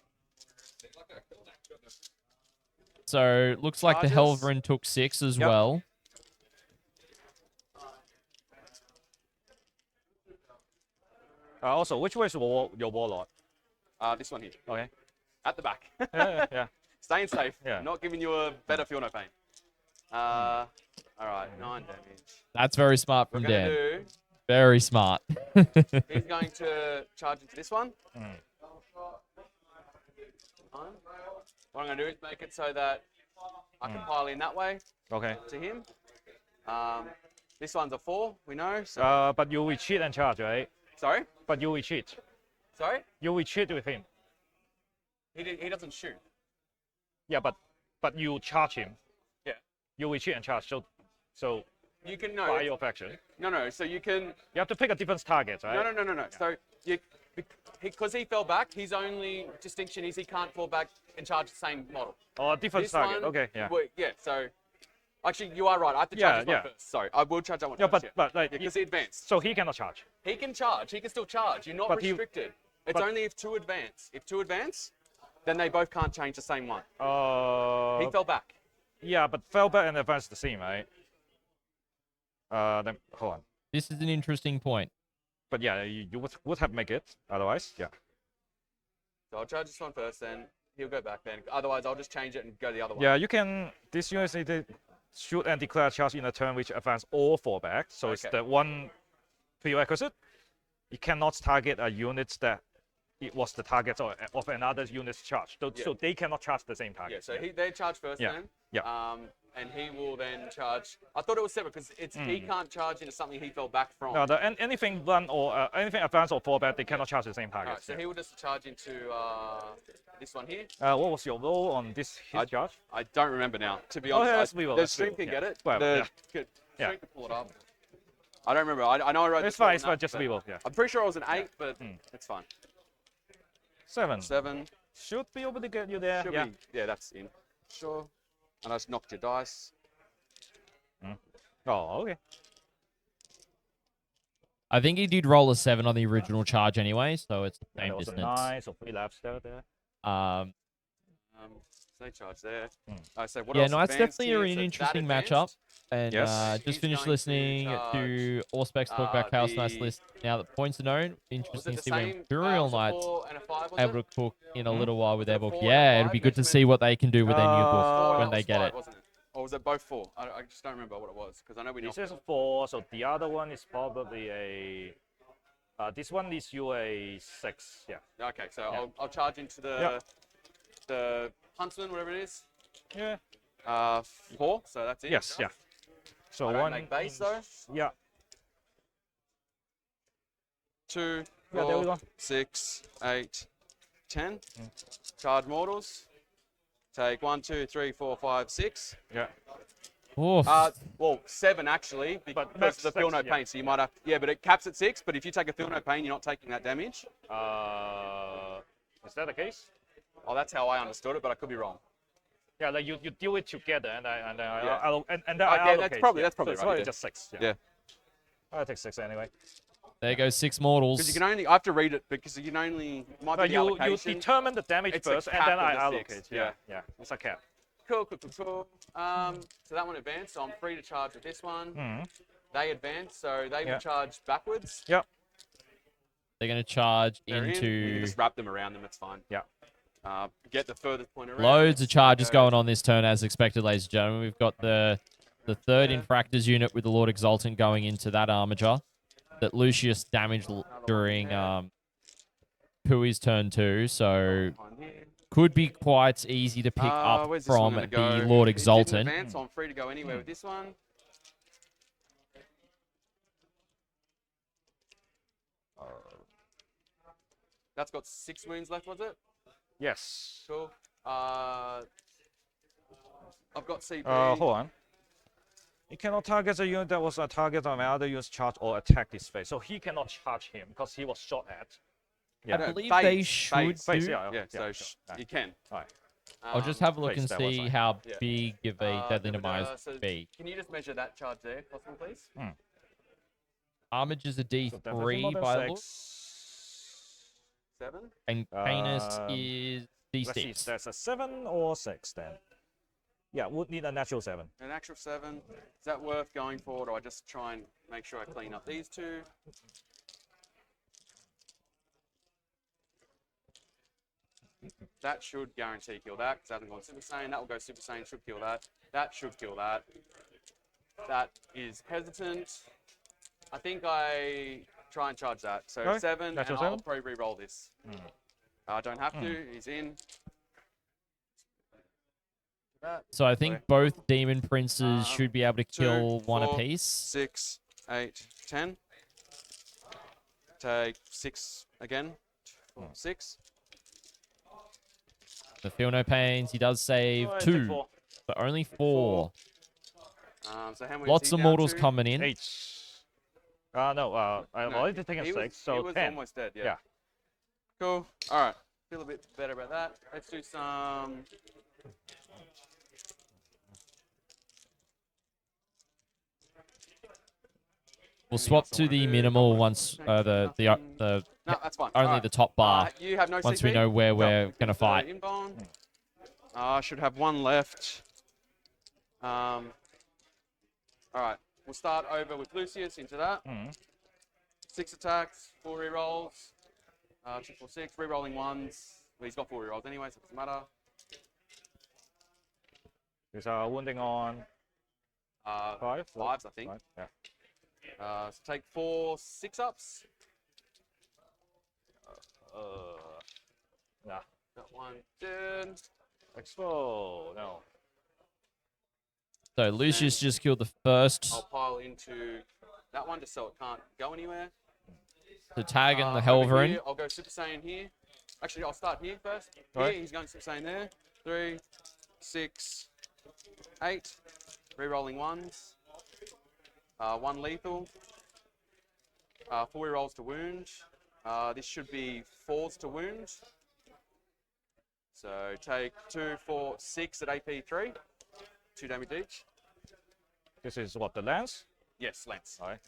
So, looks like the Charges. Helverin took 6 as Yep. well. Also, which way is your warlord? This one here. Okay. At the back. Yeah. Staying safe. Yeah. Not giving you a better feel no pain. All right, 9 damage. That's very smart We're from going Dan. to do... Very smart. He's going to charge into this one. What I'm going to do is make it so that I can pile in that way Okay. to him. This one's a 4, we know. So But you retreat and charge, right? sorry? But you retreat. Sorry? You retreat with him. He doesn't shoot. Yeah, but you charge him. Yeah. You retreat and charge. So You can by your faction, No. So you can. you have to pick a different target, right? No. So because he fell back, his only distinction is he can't fall back and charge the same model. Or a different This target. one, Okay. Yeah. Yeah. So actually, you are right. I have to Yeah, charge this one yeah. first. Sorry, I will charge that one Yeah, first. but like because he advanced. so he cannot charge. He can charge. He can still charge. You're not But he- restricted. It's but- only if 2 advance. If 2 advance, then they both can't change the same one. He fell back. Yeah, but fell back and advance the same, right? Then hold on. This is an interesting point. But yeah, you would have make it otherwise. Yeah. So I'll charge this one first, then he'll go back then. Otherwise, I'll just change it and go to the other one. Yeah, you can. This unit they shoot and declare charge in a turn which advance or fall back. So it's Okay. the one prerequisite. You cannot target a unit that it was the target of another unit's charge. So, Yeah. so they cannot charge the same Yeah, target. so they charge first Yeah. then. Yeah. And he will then charge. I thought it was separate because he can't charge into something he fell back from. No, anything run or anything advance or fall back, they cannot charge the same target. Alright, so he will just charge into this one here. What was your role on his charge? I don't remember now, to be Oh, honest. yeah, let's reroll, The let's stream reroll, can yeah. get it. Well, the yeah. stream Yeah. can pull it up. I don't remember. I know I wrote It's this one fine. It's up, fine. Just but reroll. Yeah. I'm pretty sure it was an 8, but it's fine. 7. 7. Should be able to get you there. Should Yeah. be. Yeah, that's in. Sure. And I just knocked your dice. Oh, okay. I think he did roll a 7 on the original charge anyway, so it's the And same there was a distance. 9, so 3 laps there. They charge there. I say what Yeah, else no, that's advanced definitely here? an So that interesting advanced. matchup. And Yes. just He's finished going to listening to Allspecs talk about Chaos Knights the- list now that points are known. Was Interesting it to the see what same? Imperial was it Knights 4 and a 5, was able it? to cook in a little while with Was it their a book. 4 and a Yeah, it'll 5 be good to measurement? see what they can do with their new Four book and when it they was get 5, it. wasn't it? Or was it both 4? I just don't remember what it was because I know we This knocked is it. 4, so the other one is probably a. This one is you a 6. Yeah. Okay, so I'll charge into the Huntsman, whatever it is. Yeah. 4, so that's it. Yes. Yeah. So I don't one. make base though. Yeah. 2, Yeah, there we 4, go. 6, 8, 10. Charge mortals. Take 1, 2, 3, 4, 5, 6. Yeah. Oof. Well, 7 actually, But because max of the feel 6, no yeah. pain. So you might have, but it caps at 6. But if you take a feel no pain, you're not taking that damage. Is that the case? Oh, that's how I understood it, but I could be wrong. Yeah, like you deal it together, and then and then Yeah. then Yeah, I that's allocate. probably yeah. that's probably so right. It's Yeah. just 6. Yeah. I'll take 6 anyway. There goes 6 Because mortals. you can only I have to read it because you can only might No, be the you allocation. determine the damage It's a first, and cap then of I the allocate. 6, Yeah, yeah, it's a cap. Cool. So that one advanced, so I'm free to charge with this one. They advance, so they will charge backwards. Yep. They're going to charge They're in. You can into... just wrap them around them. It's fine. Yeah. Get the furthest point around. Loads of charges Go- going on this turn, as expected, ladies and gentlemen. We've got the third Infractors unit with the Lord Exultant going into that armature that Lucius damaged during Pui's turn 2, so could be quite easy to pick up Where's this one from gonna the go? Lord It Exultant. didn't advance, so I'm free to go anywhere with this one. That's got 6 wounds left, was it? Yes. Cool. I've got CP. Hold on. He cannot target a unit that was a target of another unit's charge or attack this phase. So he cannot charge him because he was shot at. I believe they should Phase, do... yeah, so you can. All right. I'll just have a look phase and that was see like- how big of a deadly So demise would be. can you just measure that charge there, if possible, please? Armage is a So definitely more D3 than by look, 6. 7? and Canis is Let's see, D6. that's a 7 or 6 then. Yeah, would need a natural 7. An actual 7. Is that worth going forward, or I just try and make sure I clean up these 2? That should guarantee kill that, because that hasn't gone Super Saiyan. That will go Super Saiyan, should kill that. That should kill that. That is hesitant. I think I try and charge that. So Okay, 7, and natural I'll 7. probably re-roll this. I don't have to, he's in. So I think both Demon Princes should be able to 2, kill one 4, apiece. 6, 8, 10. Take 6 again. 6. The Feel No Pains, he does save Oh, I take 2, 4. but only 4. So how many Lots is he of down mortals to? coming in. 8. No, I've No, already taken he 6, was, so he was 10. almost dead, yeah. Yeah. Cool. All right. Feel a bit better about that. Let's do some. We'll swap to the minimal once No, that's fine. only Alright. the top bar. You have no Once CP? we know where No. we're gonna So fight. inbound. I should have 1 left. All right. We'll start over with Lucius into that. 6 attacks, 4 rerolls. 2, 4, 6. Rerolling 1s. Well, he's got 4 rerolls anyway, so it doesn't matter. There's wounding on 5. 5s, I think. 5, yeah. So take 4 6-ups. Nah. Got 1 dead. Expo, no. So Lucius just killed the first. I'll pile into that one just so it can't go anywhere. The tag and the Over Helverin. here, I'll go Super Saiyan here. Actually, I'll start here first. Right. Here, he's going Super Saiyan there. 3, 6, 8. Rerolling 1s. 1 lethal. 4 rerolls to wound. This should be 4s to wound. So take 2, 4, 6 at AP 3. 2 damage each. This is what, the lance? Yes, Lance. All right.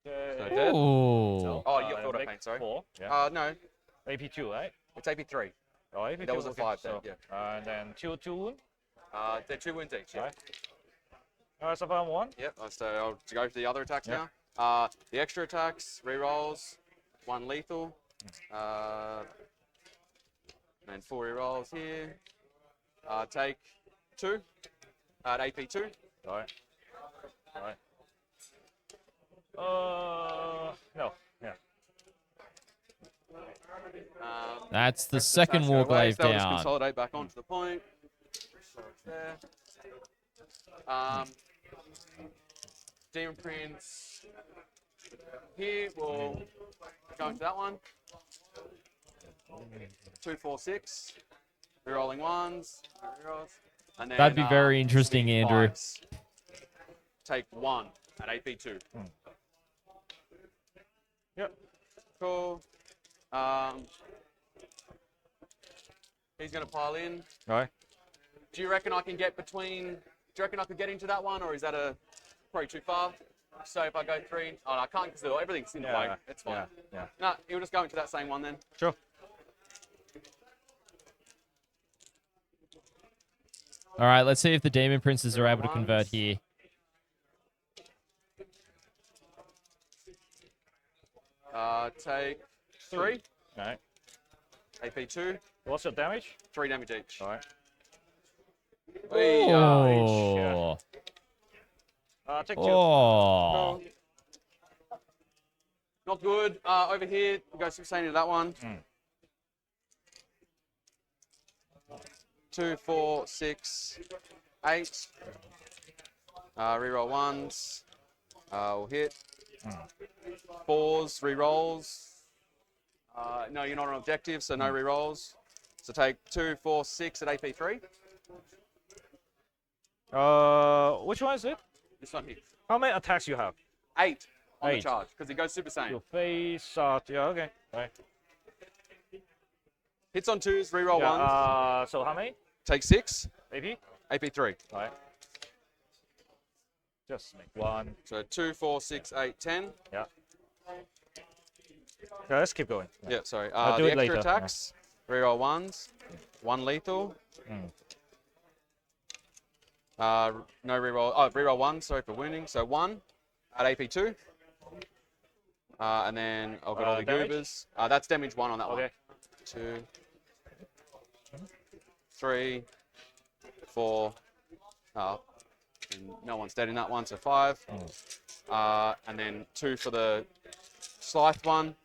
So Okay. dead. Ooh. Oh, you got Field of make Pain, sorry. 4, yeah. No, AP2, right? it's AP 3. Oh, AP2, That was a okay. 5 so, then, and then 2 wound. They're 2 wounds each, yeah. Right. So far 1. Yep, so I'll go for the other attacks Yep. now. The extra attacks, rerolls, 1 lethal, and 4 rerolls here. Take 2 at AP 2. All right. All right. No. Yeah. That's the Extra second attacks go away, Warglaive so they'll just down. consolidate back onto the point. So it's there. Demon Prince here will go into that one. 2, 4, 6. Rerolling 1s. Rerolls. And then, That'd be very interesting, swing Andrew. 5s. Take 1 at AP 2. Yep. Cool. He's going to pile in. All right. Do you reckon I can get between? Do you reckon I could get into that one, or is that probably too far? So if I go 3, oh, no, I can't because everything's in the way. It's fine. Yeah. No, he'll just go into that same one then. Sure. All right, let's see if the Demon Princes are able to convert here. Take 3. All right. AP 2. What's your damage? 3 damage each. All right. Oh. Take 2. Oh. Not good. Over here, we'll go Super Saiyan into that one. 2, 4, 6, 8. Reroll 1s. We'll hit. 4s, rerolls. No, you're not on objective, so no rerolls. So take 2, 4, 6 at AP 3. Which one is it? This one here. How many attacks you have? 8 on the 8. charge, because he goes Super Saiyan. Your face, yeah, okay. All right. Hits on 2s, reroll 1s. So how many? Take 6. AP? AP 3. All right. Just make 1. So 2, 4, 6, 8, 10. Yeah. Yeah, let's keep going. Yeah, sorry. I'll do The it extra later. attacks. Reroll 1s. 1 lethal. No reroll. Oh, reroll 1. Sorry for wounding. So 1 at AP 2. And then I've got all the damage? goobers. That's damage 1 on that one. Okay. 2, 3, 4. And no one's dead in that one, so 5. And then 2 for the Scythe one.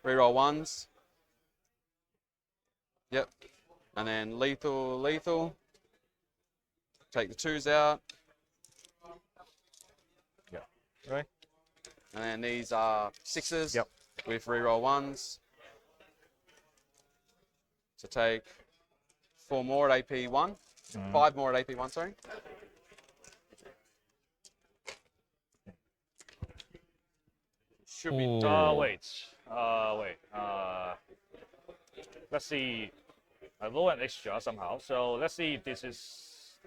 Reroll 1s. Yep. And then lethal. Take the 2s out. Yeah. Right. And then these are 6s. Yep. With reroll 1s. So take 4 more at AP 1. 5 more at AP 1, sorry. Should be done. Wait. Let's see. I roll an extra somehow. So let's see if this is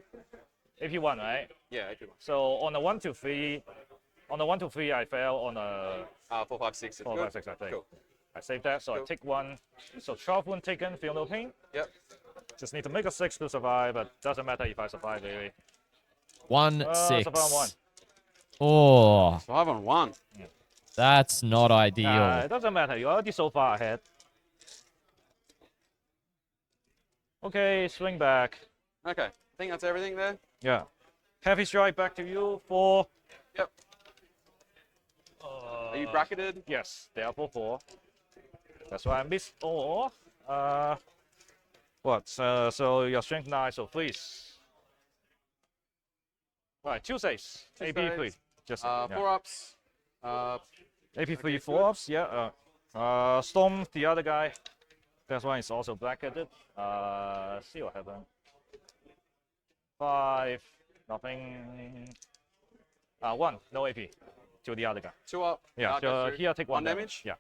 AP1, right? Yeah, AP 1. So on the 1 to 3, I fail on a 4, 5, 6. 4, 5, 6, I think. Cool. I save that, so I take 1. So 12 wound taken, feel no pain. Yep. Just need to make a 6 to survive, but doesn't matter if I survive, really. 1, 6. Survive on 1. Oh, 5 on 1. that's not ideal. It doesn't matter, you're already so far ahead. Okay, swing back. Okay, I think that's everything there. Yeah. Heavy strike back to you for. Yep. Are you bracketed? Yes, they are for 4. That's why I missed all. What? So your strength 9, so please. Right, 2 saves. AP 3. Just 4 ups. AP 3, okay, 4 ups. Yeah. Storm the other guy. That one is also bracketed. See what happens. 5. Nothing. 1. No AP. To the other guy. 2 up. Yeah. Go Here take 1 damage. Yeah.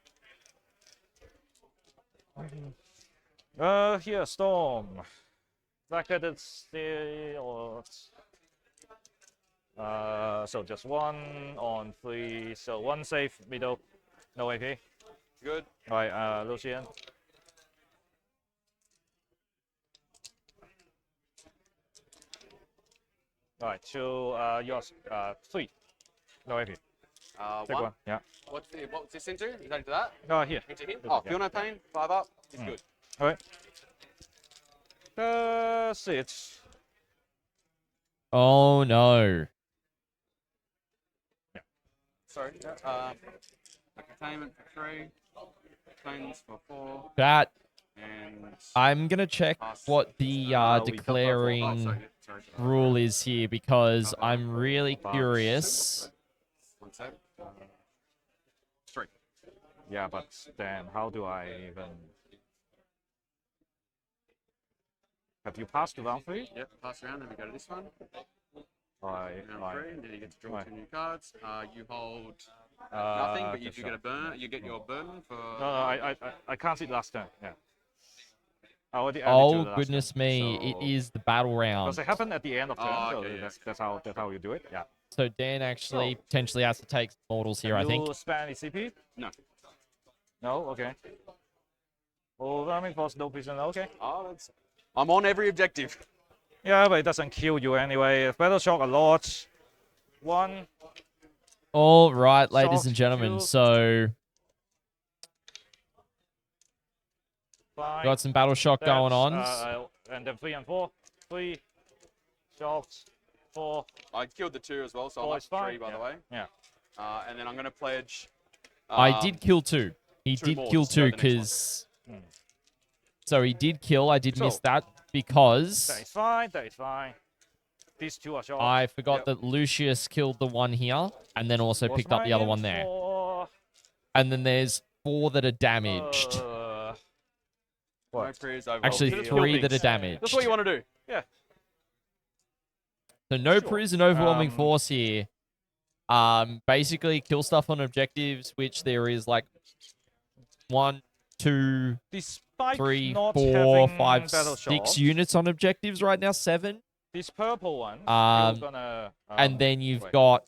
Here storm. Bracketed still. So just 1 on 3. So 1 save middle. No AP. Good. All right. Lucian. All right. To yours. 3. No AP. Take 1. 1. Yeah. What's this into? Is that into that? No, here. Into him? Yeah. Oh, feel no pain. 5 up. It's good. All right. That's it. Oh, no. Sorry. Containment for 3. Cleanse for 4. That, And I'm going to check what the we declaring sorry. rule is here because I'm really curious. 1 sec. 3. Yeah, but then how do I even? Have you passed to round 3? Yep. Pass around. Then we go to this one. Round Round 3. And then you get to draw 2 new cards. You hold nothing, but you do get a burn. You get your burn for. No, I can't see last turn. Yeah. I already added to Oh the last goodness turn. me! So, It is the battle because round. it happened at the end of turn, Oh, so okay, yeah. that's how you do it. Yeah. So Dan actually potentially has to take some mortals here, Can I think. you spend any CP? No. No. Okay. Overwhelming force, no prison. Okay. Oh, that's. I'm on every objective. Yeah, but it doesn't kill you anyway. Battle shock a lot. One. All right, ladies Shock, and gentlemen. two. So Fine. got some battle shock going on. And then 3 and 4. 3 shots. 4. I killed the 2 as well, so I'm Four up is to 3, fine. by the way. Yeah. And then I'm going to pledge. I did kill 2. He 2 did more kill to go 2 the next one. because. So he did kill. I did miss So, that because That is fine. That is fine. These 2 are short. I forgot Yep. that Lucius killed the one here, and then also What's picked up the other mine one there. for, And then there's 4 that are damaged. No pre's over. Actually, Just 3 kill that are things. damaged. That's what you want to do. Yeah. So no Sure. prison overwhelming Um, force here. Basically kill stuff on objectives, which there is like 1, 2, Despite 3, not 4, having 5, battle 6 shock, units on objectives right now. 7. this purple one, Um, you're gonna. And then you've wait. got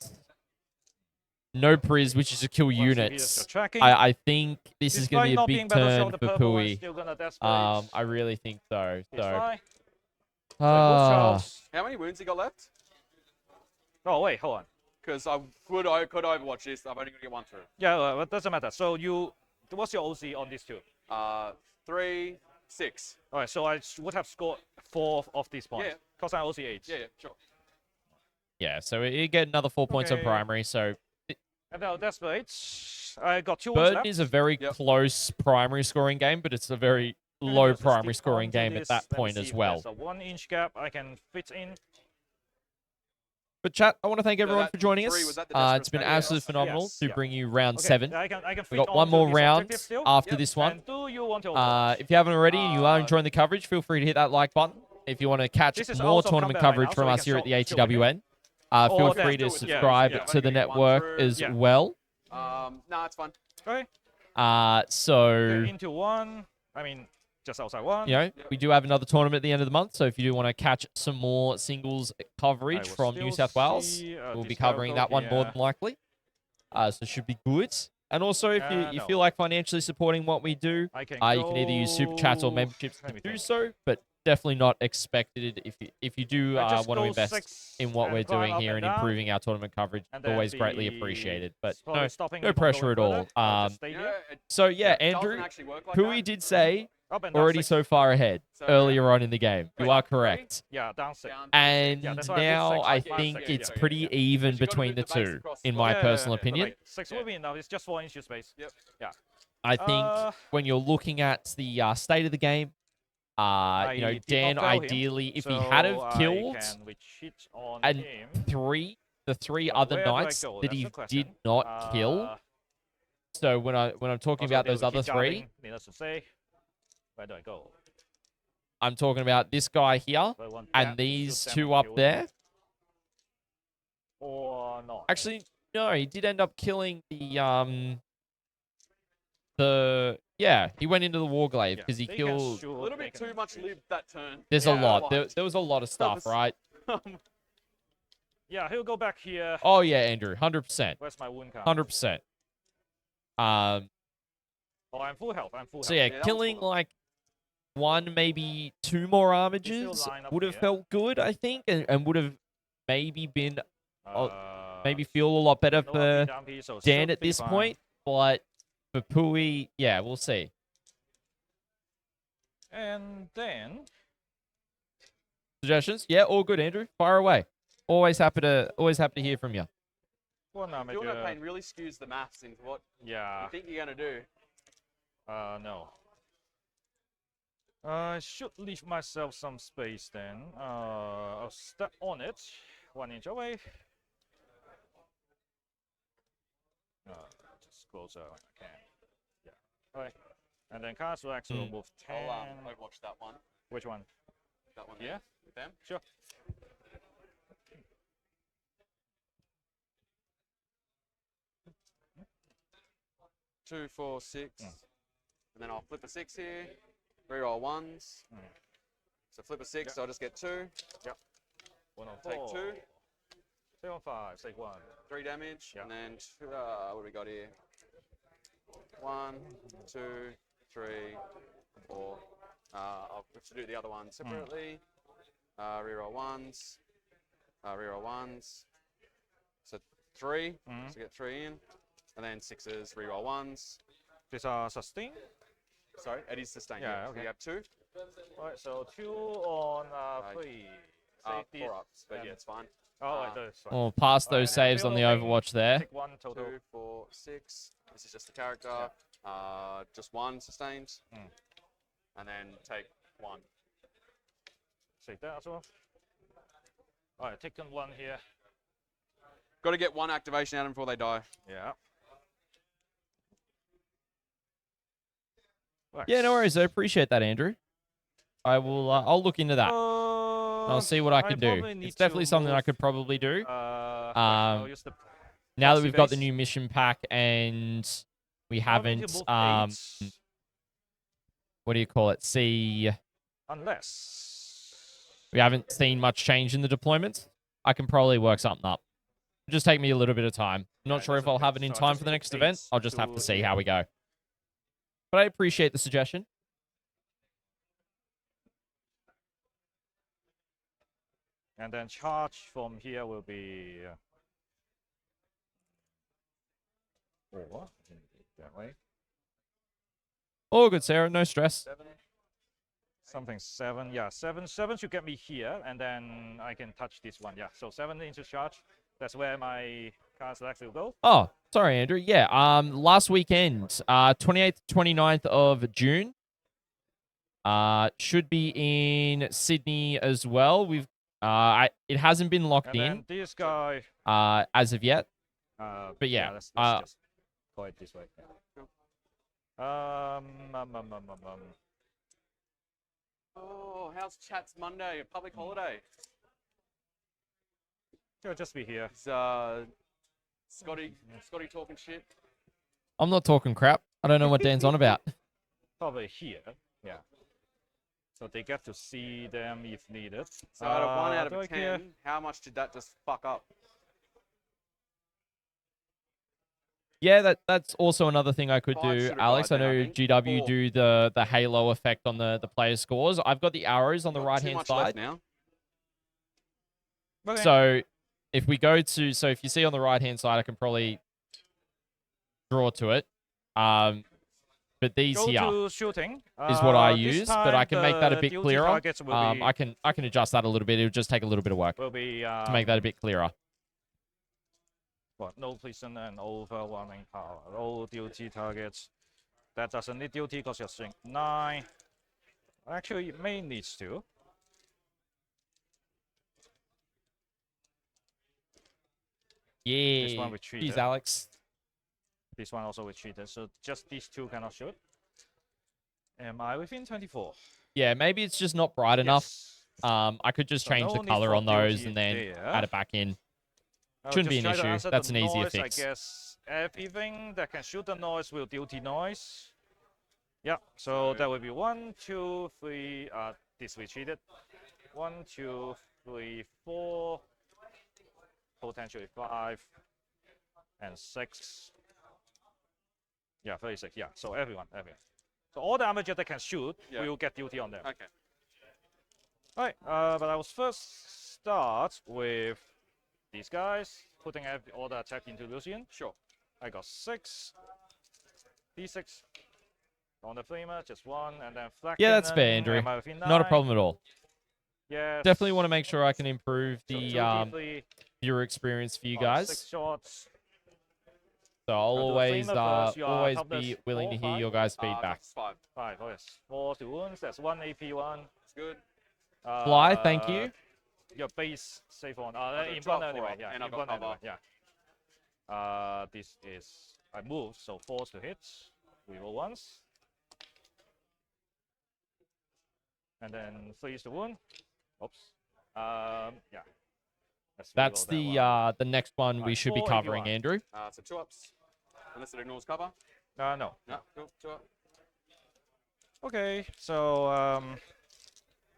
no priz, which is to kill Once you finish your units. tracking, I think this is going to despite be a not big being battle turn shock, the for purple one is Pui. still gonna desperate. I really think so. It's So, fine. ah, How many wounds you got left? Oh wait, hold on. Because I could overwatch this. I'm only going to get 1 through. Yeah, it doesn't matter. So what's your OC on these 2? 3, 6. All right, so I would have scored 4 of these points. Yeah. Because I OC 8. Yeah, sure. yeah. So you get another 4 points on Okay. primary. So And now desperate. I got 2 ones Burden left. is a very Yep. close primary scoring game, but it's a very And low let's primary stick scoring onto game at this. that Let me point see as if well. there's a 1-inch gap I can fit in. But chat, I want to thank So everyone that for joining 3, us. was that the desperate It's been state? absolutely Yes. phenomenal Yes. to Yeah. bring you round Okay, 7. I can fit We've got one onto more this round objective still. after Yep. this one. And do you want to overwatch? If you haven't already and you are Uh, enjoying the coverage, feel free to hit that like button. If you want to catch This is more also tournament combat right coverage now, from so you us can here at the still win it. ATWN, Or feel then free do to it, subscribe yeah. to the Only get one network through. as Yeah. well. No, it's fine. Okay. So, Into 1. I mean, just outside 1. you know, we do have another tournament at the end of the month. So if you do want to catch some more singles I coverage will from New still South Wales, see, we'll be this covering logo that one more here. than likely. So it should be good. And also, if you No. feel like financially supporting what we do, I can you can either use super chats or go- memberships let to me do think. so, but definitely not expected if you do I just want to go invest 6 in what and we're climb doing up here and down, improving our tournament coverage. and It's always then greatly the appreciated. But slowly no, stopping no me from pressure going at all. further. I'll just stay You here. know, it So yeah, doesn't Andrew, actually work like Pui that. did say Up and down already 6. so far ahead So, earlier on in the game. You wait, are 3? correct. Yeah, down 6. Down And Yeah, that's why I moved now 6, I like five, think six, it's yeah. pretty even But you gotta between move the the base two, across in as my well. personal But, opinion. like, 6 Yeah. will be enough. It's just 4 inches space. Yep. I think Uh, when you're looking at the state of the game, you know, I did Dan not fail him, ideally, if he so had have I killed can retreat on and him. the three But other where do I knights go? that That's he the question. did not kill. So when I'm talking Also, about there's those a other keep 3, guarding, needless to say. Where do I go? I'm talking about this guy here Do I want and that to these shoot them 2 and up kill there. them? Or not? Actually, no, he did end up killing yeah, he went into the Warglaive Yeah, because he they can killed. shoot, A little they bit can- too much live that turn. There's Yeah, a lot. what? There was a lot of stuff, was- right? Yeah, he'll go back here. Oh yeah, Andrew, 100%, Where's my wound count? 100%. Oh, I'm full health. I'm full So health. yeah, Yeah, that was killing cool. like 1, maybe 2 more armages line up would have here. felt good, I think, and would have maybe been Uh, maybe feel a lot better no for RP down P, so Dan should at be this fine. point. But for Pui, yeah, we'll see. And then Suggestions? Yeah, all good, Andrew. Fire away. Always happy to hear from you. one Doing that armature. pain really skews the maths into what Yeah. you think you're gonna do. No. I should leave myself some space then. I'll step on it. 1 inch away. Just closer when I can. Yeah. Alright. And then Castle X will move 10. I'll overwatch that one. Which one? That one. Yeah? With them. Sure. Two, 4, 6. And then I'll flip a 6 here. Reroll 1s. Mm. So flip a 6, Yep. so I'll just get 2. 1 on Take 4. 2. 3 on 5. Take 1. 3 damage. Yep. And then, what do we got here? 1, 2, 3, 4. I'll have to do the other one separately. Reroll 1s. Reroll 1s. So 3. So get 3 in. And then 6s, reroll 1s. These are sustain. Sorry, it is sustained. Yeah, So okay. you have 2. Alright, so 2 on 3. Safety. 4 ups, but and- yeah, it's fine. Oh, wait, that's fine. Oh, past those saves on the Overwatch there. Take 1 total. 2, 4, 6. This is just the character. Just 1 sustained. And then take 1. Take that as well. Alright, take 1 here. Got to get 1 activation out of them before they die. Yeah. Yeah, no worries. I appreciate that, Andrew. I will. I'll look into that. I'll see what I can do. It's definitely something I could probably do. Now that we've got the new mission pack and we haven't, what do you call it? Unless We haven't seen much change in the deployments. I can probably work something up. It'll just take me a little bit of time. I'm not sure if I'll have it in time for the next event. I'll just have to see how we go. But I appreciate the suggestion. And then charge from here will be 4 that way. All good, Sarah. No stress. 7. Something 7, yeah, 7 should get me here, and then I can touch this one, yeah. So 7 into charge. That's where my card select will go. Oh, sorry, Andrew. Yeah, last weekend, 28th, 29th of June. Should be in Sydney as well. It hasn't been locked And in then this guy. as of yet. But yeah, let's just go it this way. Yeah. Oh, how's Chat's Monday? A public holiday. He'll just be here. Is Scotty talking shit? I'm not talking crap. I don't know what Dan's on about. Probably here, yeah. So they get to see them if needed. So out of 1 out of like 10, here. how much did that just fuck up? Yeah, that's also another thing I could 5 do, should have Alex. I died then, I know think. GW 4. do the halo effect on the player scores. I've got the arrows on the Got right too hand much side. left now. Okay. So if we go to, so if you see on the right hand side, I can probably draw to it. But these Go here to shooting. is what I This use, time but I can make that a the bit duty clearer. targets will be, I can adjust that a little bit. It'll just take a little bit of work will be to make that a bit clearer. what, no precision and overwhelming power. All duty targets. That doesn't need duty because you're strength 9. Actually, it may needs to. This one Yeah, retreated. geez, Alex. This one also retreated. So just these 2 cannot shoot. Am I within 24? Yeah, maybe it's just not bright enough. Yes. I could just So change no the need color for on those duty and then there. add it back in. I'll Shouldn't be just an try to issue. answer That's the an easier noise, fix. I guess everything that can shoot the noise will duty noise. Yeah, so that would be 1, 2, 3. This retreated. 1, 2, 3, 4. Potentially 5 and 6. Yeah, 36. Yeah, so everyone. So all the armature that can shoot will get duty on them. Okay. Alright, but I will first start with these guys, putting all the attack into Lucian. Sure. I got 6. D6. On the flamer, just 1, and then flak. Yeah, that's fair, Andrew. Not a problem at all. Yes. Definitely want to make sure I can improve So the 2d3, viewer experience for you 6 guys. shots. So I'll do the always flamer first. You are always helpless. be willing to 4, hear your guys' feedback. 5. 5, oh yes. 4 to wounds, that's 1 AP 1. It's good. Fly, thank you. Your base save on. got In 12 front anyway, up, yeah. and In I've got front anyway, cover. yeah. This is, I move, so 4 to hit. Reroll once. And then 3 is the wound. Oops. Yeah. Let's That's reroll that the next one we Right, should be 4 covering, AP1. Andrew. So 2 ups. Unless it ignores cover. one. No. No, cool. 2 up. Okay, so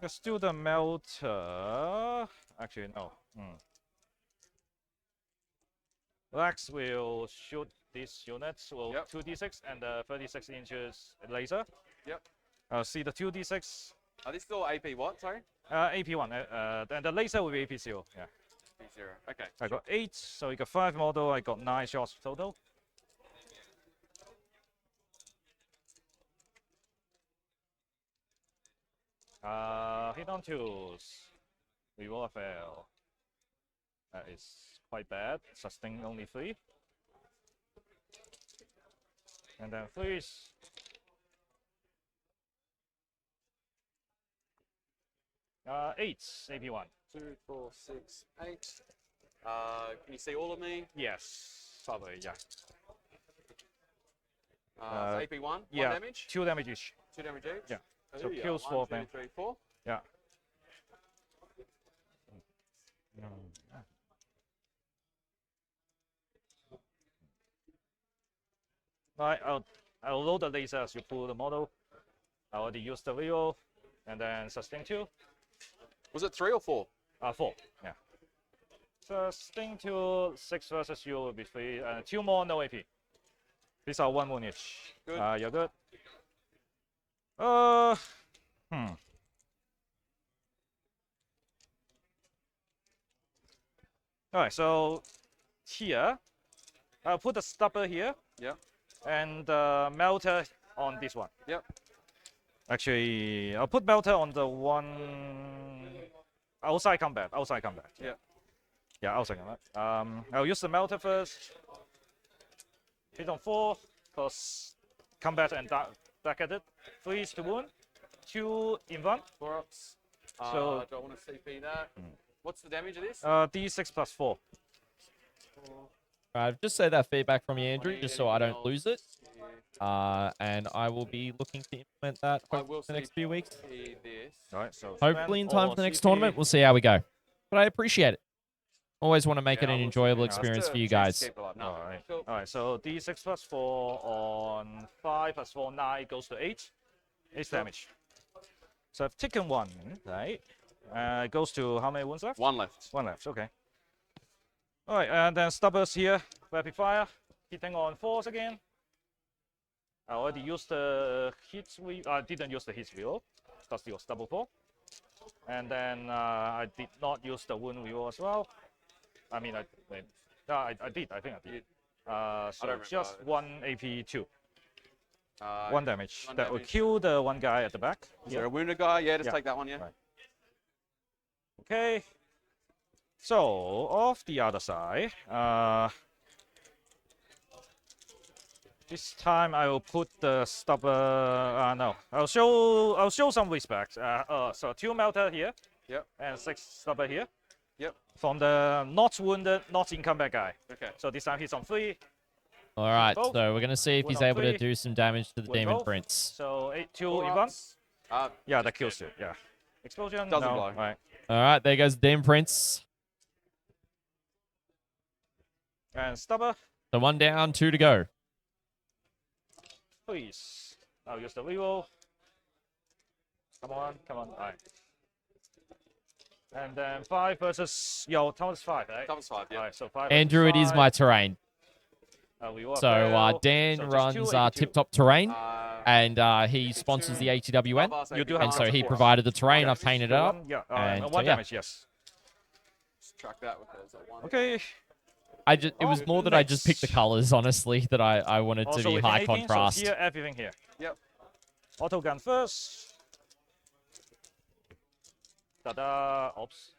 let's do the melter. Actually, no. Lex will shoot these units. Will 2d6 and 36 inches laser. Yep. See the 2d6. Are these still AP what? Sorry. AP1. And the laser will be AP0. Yeah. AP0. Okay. I got 8, so you got 5 model. I got 9 shots total. Hit on 2s. Reroll a fail. That is quite bad. Sustain only 3. And then 3s. Eights, AP1. 2, 4, 6, 8. Can you see all of me? Yes, probably, yeah. AP1, yeah, 1 damage? 2 damage each. 2 damage each? Yeah. Oh, So yeah. kills 1, 4 of 2, them. 3, 4. Yeah. Right, I'll load the laser as you pull the model. I already used the reroll, and then sustain 2. Was it 3 or 4? 4, yeah. Sustain 2, 6 versus you will be 3, 2 more, no AP. These are 1 wound each. Good. You're good. Alright, so here, I'll put the stubber here. Yep. And melter on this one. Yep. Actually, I'll put melter on the one outside combat. Outside combat. Yep. Yeah, outside combat. I'll use the melter first. Hit on 4 plus combat and back at it. 3 to wound. 2 in front. 4 ups. So do I want to CP that? What's the damage of this? D6 plus 4. Just say that feedback from you, Andrew, just so I don't lose it. And I will be looking to implement that hopefully the next few weeks. Alright, so Hopefully in time for the next tournament. We'll see how we go. But I appreciate it. Always want to make it an enjoyable experience for you guys. Alright, so D6 plus 4 on 5 plus 4, 9 goes to 8. 8 damage. So I've taken 1, right? It goes to how many wounds left? 1 left. 1 left, okay. Alright, and then stubbers here, rapid fire, hitting on 4s again. I already used the hits wheel, I didn't use the hits wheel, because it was double 4. And then I did not use the wound wheel as well. I mean, I did, I think I did. So just 1 AP 2. 1 damage. That will kill the one guy at the back. Is there a wounded guy? Yeah, just take that one, yeah. Right. Okay. So, off the other side, this time I will put the stubber, no, I'll show some respect. So 2 melter here, yep, and 6 stubber here, yep, from the not wounded, not in combat guy. Okay. So this time he's on 3. All right, so we're gonna see if he's able to do some damage to the Demon Prince. So 2 in front. Yeah, that kills you. Yeah. Explosion. Doesn't no. blow. Right. All right, there goes the Demon Prince. And stubber. So 1 down, 2 to go. Please. I'll use the reroll. Come on, come on. All right. And then 5 versus Thomas 5, right? Thomas 5, yeah. All right, so 5. Andrew, it is my terrain. So Dan runs Tip-Top Terrain, and he sponsors the ATWN, You do and so he provided the terrain. I've painted it up. Yeah, and 1 damage, yes. Just track that with those at 1. Okay. It was more that I just picked the colors, honestly, that I wanted to be high contrast. So here, everything here. Yep. Auto gun first. Ta-da! Oops.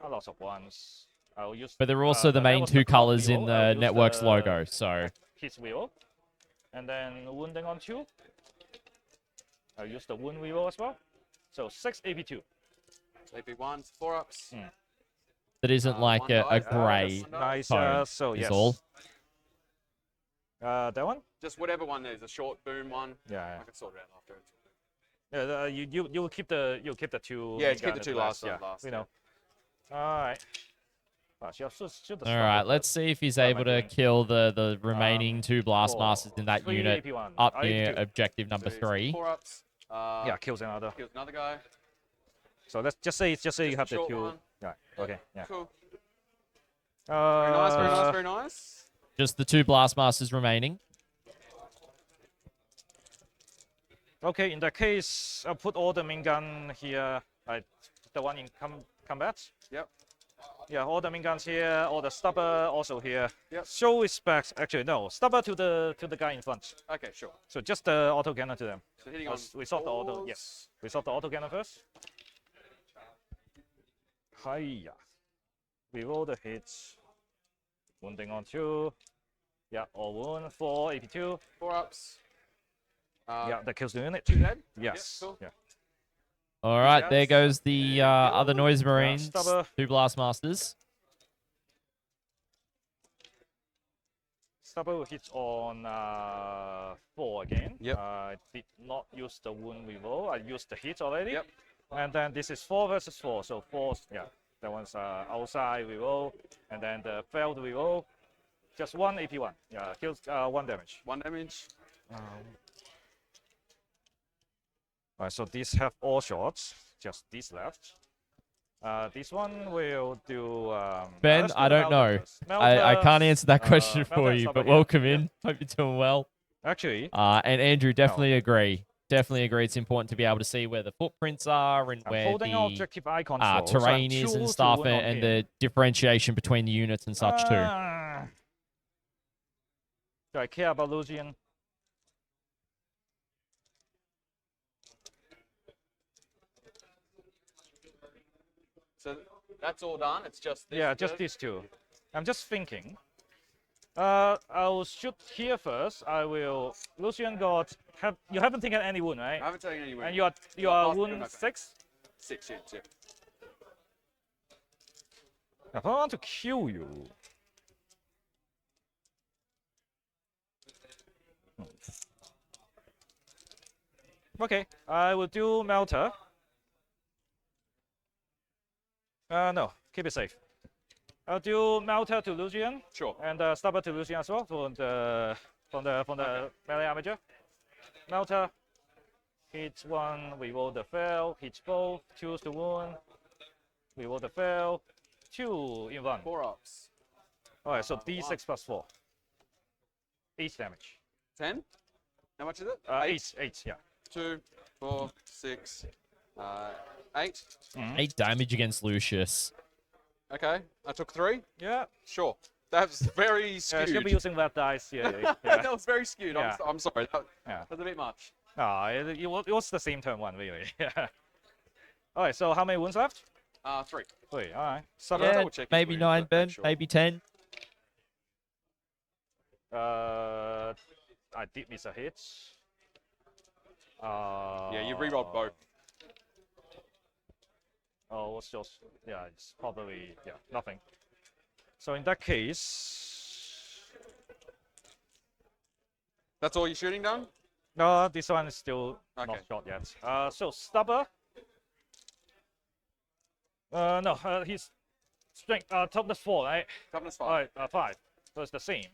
Lots of ones. I'll use. But they're also the main 2 colors in the network's logo, so. His wheel. And then wounding on 2. I'll use the wound wheel as well. So 6 AP2. AP1, 4 ups. That isn't like a grey Nice. tone, So is yes. all. That one? Just whatever one there is, a short boom one. Yeah. I can sort it out after. Yeah. You will keep the 2. Yeah, keep the 2 last. Yeah. Last, We know. All right. Should All right, let's see if he's able to kill the remaining 2 Blastmasters in that unit up near objective number 3. 4 ups. Yeah, kills another. Kills another guy. So let's just say you have the short 2. one. Yeah. Okay. Yeah. Cool. Very nice, very nice, very nice. Just the 2 Blastmasters remaining. Okay, in that case, I'll put all the main gun here. The one in combat. Yep. Yeah, all the main guns here, all the stubber also here. Yep. Show respect. Actually, no, stubber to the guy in front. Okay, sure. So just the auto cannon to them. So hitting on We saw the auto. fours. Yes, we saw the auto cannon first. Hiya. We roll the hits. Wounding on 2. Yeah, all wound. 4 AP2. 4 ups. Yeah, that kills the unit. 2 dead. Yes. Yep, cool. Yeah. All right, there goes the other Noise Yeah, Marines, stubber. 2 Blastmasters. Stubber hits on 4 again. Yep. I did not use the wound reroll. I used the hit already. Yep. And then this is 4 versus 4. So 4, yeah, that one's outside reroll. And then the failed reroll, just 1 AP1. Yeah, kills 1 damage. 1 damage. Alright, so these have all shots. Just this left. This one will do. Ben, let's do I the don't know. Melter first. I Melter, can't answer that question Melter for and you, stubber but here. welcome Yeah. in. Hope you're doing well. Actually, And Andrew, definitely agree. Definitely agree. It's important to be able to see where the footprints are and I'm where holding the objective eye control. so I'm terrain is 2 and to stuff, 1 on and him. the differentiation between the units and such too. Do I care about Lucian? So that's all done. It's just this. Yeah, just bit. these 2. I'm just thinking. I'll shoot here first. I will. Lucian got. You haven't taken any wound, right? I haven't taken any wound. And you are Last wound wound, okay. 6. 6 hits. Yeah. If I want to kill you. Okay, I will do Melter. No, keep it safe. I'll do Melter to Lucian Sure. and Stubber to Lucian as well from the melee amateur. Melter hits 1, we roll the fail, hits both, 2's the wound, we roll the fail, 2 in 1. 4 ups. Alright, so D6 plus 4. 8 damage. 10. How much is it? 8, yeah. 2, 4, 6, 8. 8 damage against Lucius. Okay. I took 3. Yeah. Sure. That's very Yeah, skewed. should be using that dice. Yeah. yeah. That was very skewed. Yeah. I'm sorry. Yeah. That's a bit much. No, it was the same turn 1, really. Yeah. Alright, so how many wounds left? 3. 3, alright. Yeah, double check maybe for you, 9, but Ben. sure. Maybe 10. I did miss a hit. Yeah, you rerolled both. Oh, it's just, yeah, it's probably, yeah, nothing. So in that case, That's all you're shooting done? no, this one is still Okay. not shot yet. So Stubber. No, he's strength, toughness 4, right? Toughness 5. Alright, 5. So it's the same.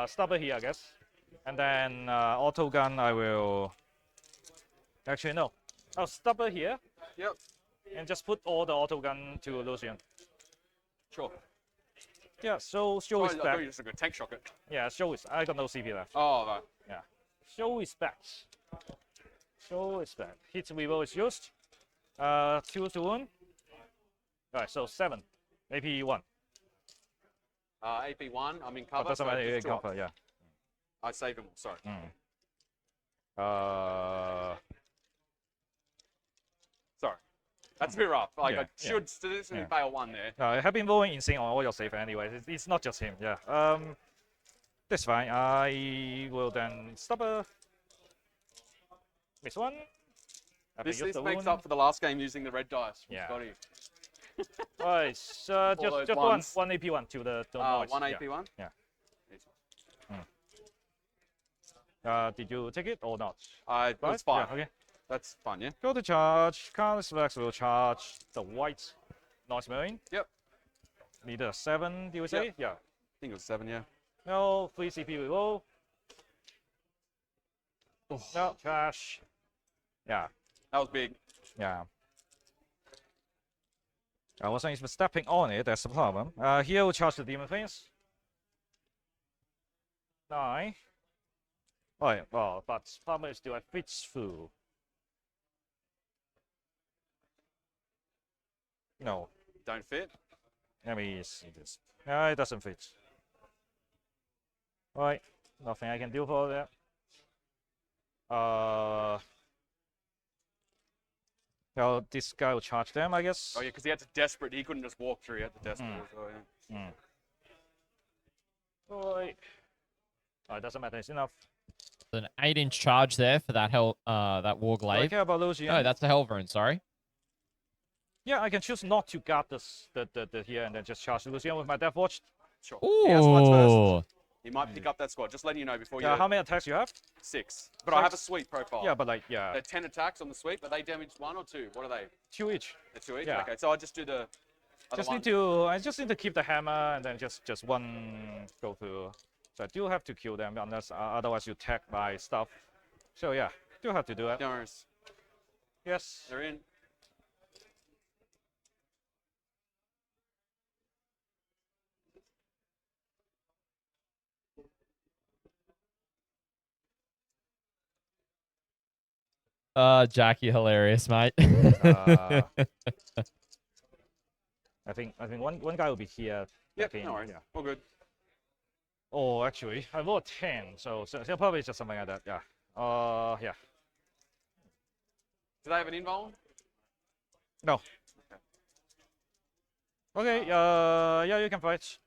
Stubber here, I guess. And then auto gun, I will. Actually, no. I'll Stubber here Yep. and just put all the auto gun to Lucian. Sure. Yeah, so show Oh, I thought respect. you were just going to tank shock it. Yeah, show is. I got no CP left. Oh, right. Yeah. Show respect. Show respect. Hit reroll is used. 2 to wound. Alright, so 7. AP 1. AP1. I'm in Oh, cover. doesn't so matter, just drop. cover, yeah. I saved them all. Sorry. Sorry. That's a bit rough. Like, Yeah, I should statistically yeah. fail 1 there. I have been rolling insane on all your save anyways. It's not just him, yeah. That's fine. I will then Stubber. Miss 1. This makes up for the last game using the red dice from Yeah. Scotty. Right, so those just ones. one AP1 to the noise. 1 yeah. AP1? Yeah. Did you take it or not? It's Right? fine. Yeah, okay. That's fine, yeah? Go to charge. Counter Flex will charge the white Noise Marine. Yep. Need a 7, do you say? Yeah. I think it was 7, yeah. No, 3 CP reroll. Oh. No, trash. Yeah, That was big. yeah. I wasn't even stepping on it, that's the problem. Here we'll charge the Demon Things. 9. Oh, yeah, well, but problem is, do I fit through? No. Don't fit. Let me see this. No, it doesn't fit. Right, nothing I can do for that. Well, this guy will charge them, I guess. Oh yeah, because he had to desperate. He couldn't just walk through. He had to desperate as well. Yeah. Right. Oh, it doesn't matter. It's enough. An 8-inch charge there for that that war I glaive. care about Lucian. No, that's the Helverin, sorry. Yeah, I can choose not to guard this the here and then just charge Lucian with my Death Watch. Sure. He has squad first. Ooh. He might pick up that squad. Just letting you know before you. Yeah, how many attacks you have? 6. But I have a sweep profile. Yeah, but like, yeah, They're 10 attacks on the sweep, but they damage 1 or 2. What are they? 2 each. They're 2 each. Yeah. Okay, so I'll just do the. I just need to keep the hammer and then just one go through. So I do have to kill them unless otherwise you tag my stuff. So yeah, do have to do it. No worries. Yes. They're in. Jack, you're hilarious, mate. I think one guy will be here. Yep, I think, no worries. yeah. All good. Oh, actually, I rolled 10, so probably just something like that. Yeah. Yeah. Do they have an invuln? No. Okay. Yeah, you can fight.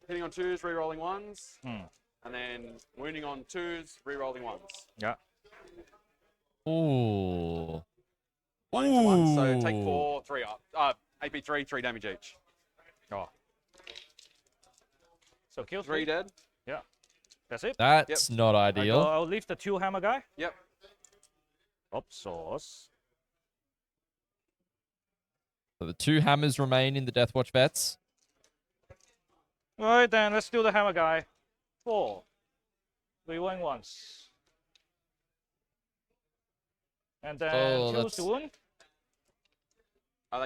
Hitting on 2s, re-rolling 1s. Hmm. And then wounding on 2s, re-rolling 1s. Yeah. Ooh. 1 into 1, so Ooh. take 4, 3 up. AP3, 3 damage each. Oh. So kill 3 dead. Yeah. That's it. That's not ideal. I'll leave the 2 hammer guy. Yep. Oops, sauce. So the 2 hammers remain in the Deathwatch vets. Right then, let's do the hammer guy. 4. Rewind once. And then choose the wound.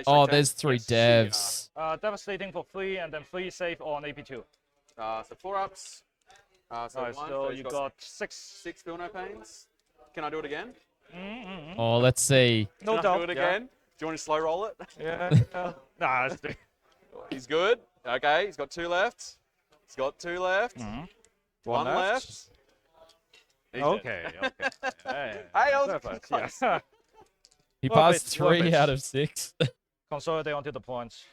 Oh, there's 3 devs. Devastating for 3 and then 3 save on AP2. So 4 ups. So Alright, 1, so he's you got 6. 6 feel no pains. Can I do it again? Oh, let's see. No Can I doubt. do it again? Do you want to slow roll it? Yeah. Nah, let's do. He's good. Okay, he's got 2 left. He's got 2 left. 1 left. He's Okay, dead. okay. Hey, Hey, I was perfect, close. yeah. He Well, passed it's 3 worth it. out of 6. Consolidate onto the points.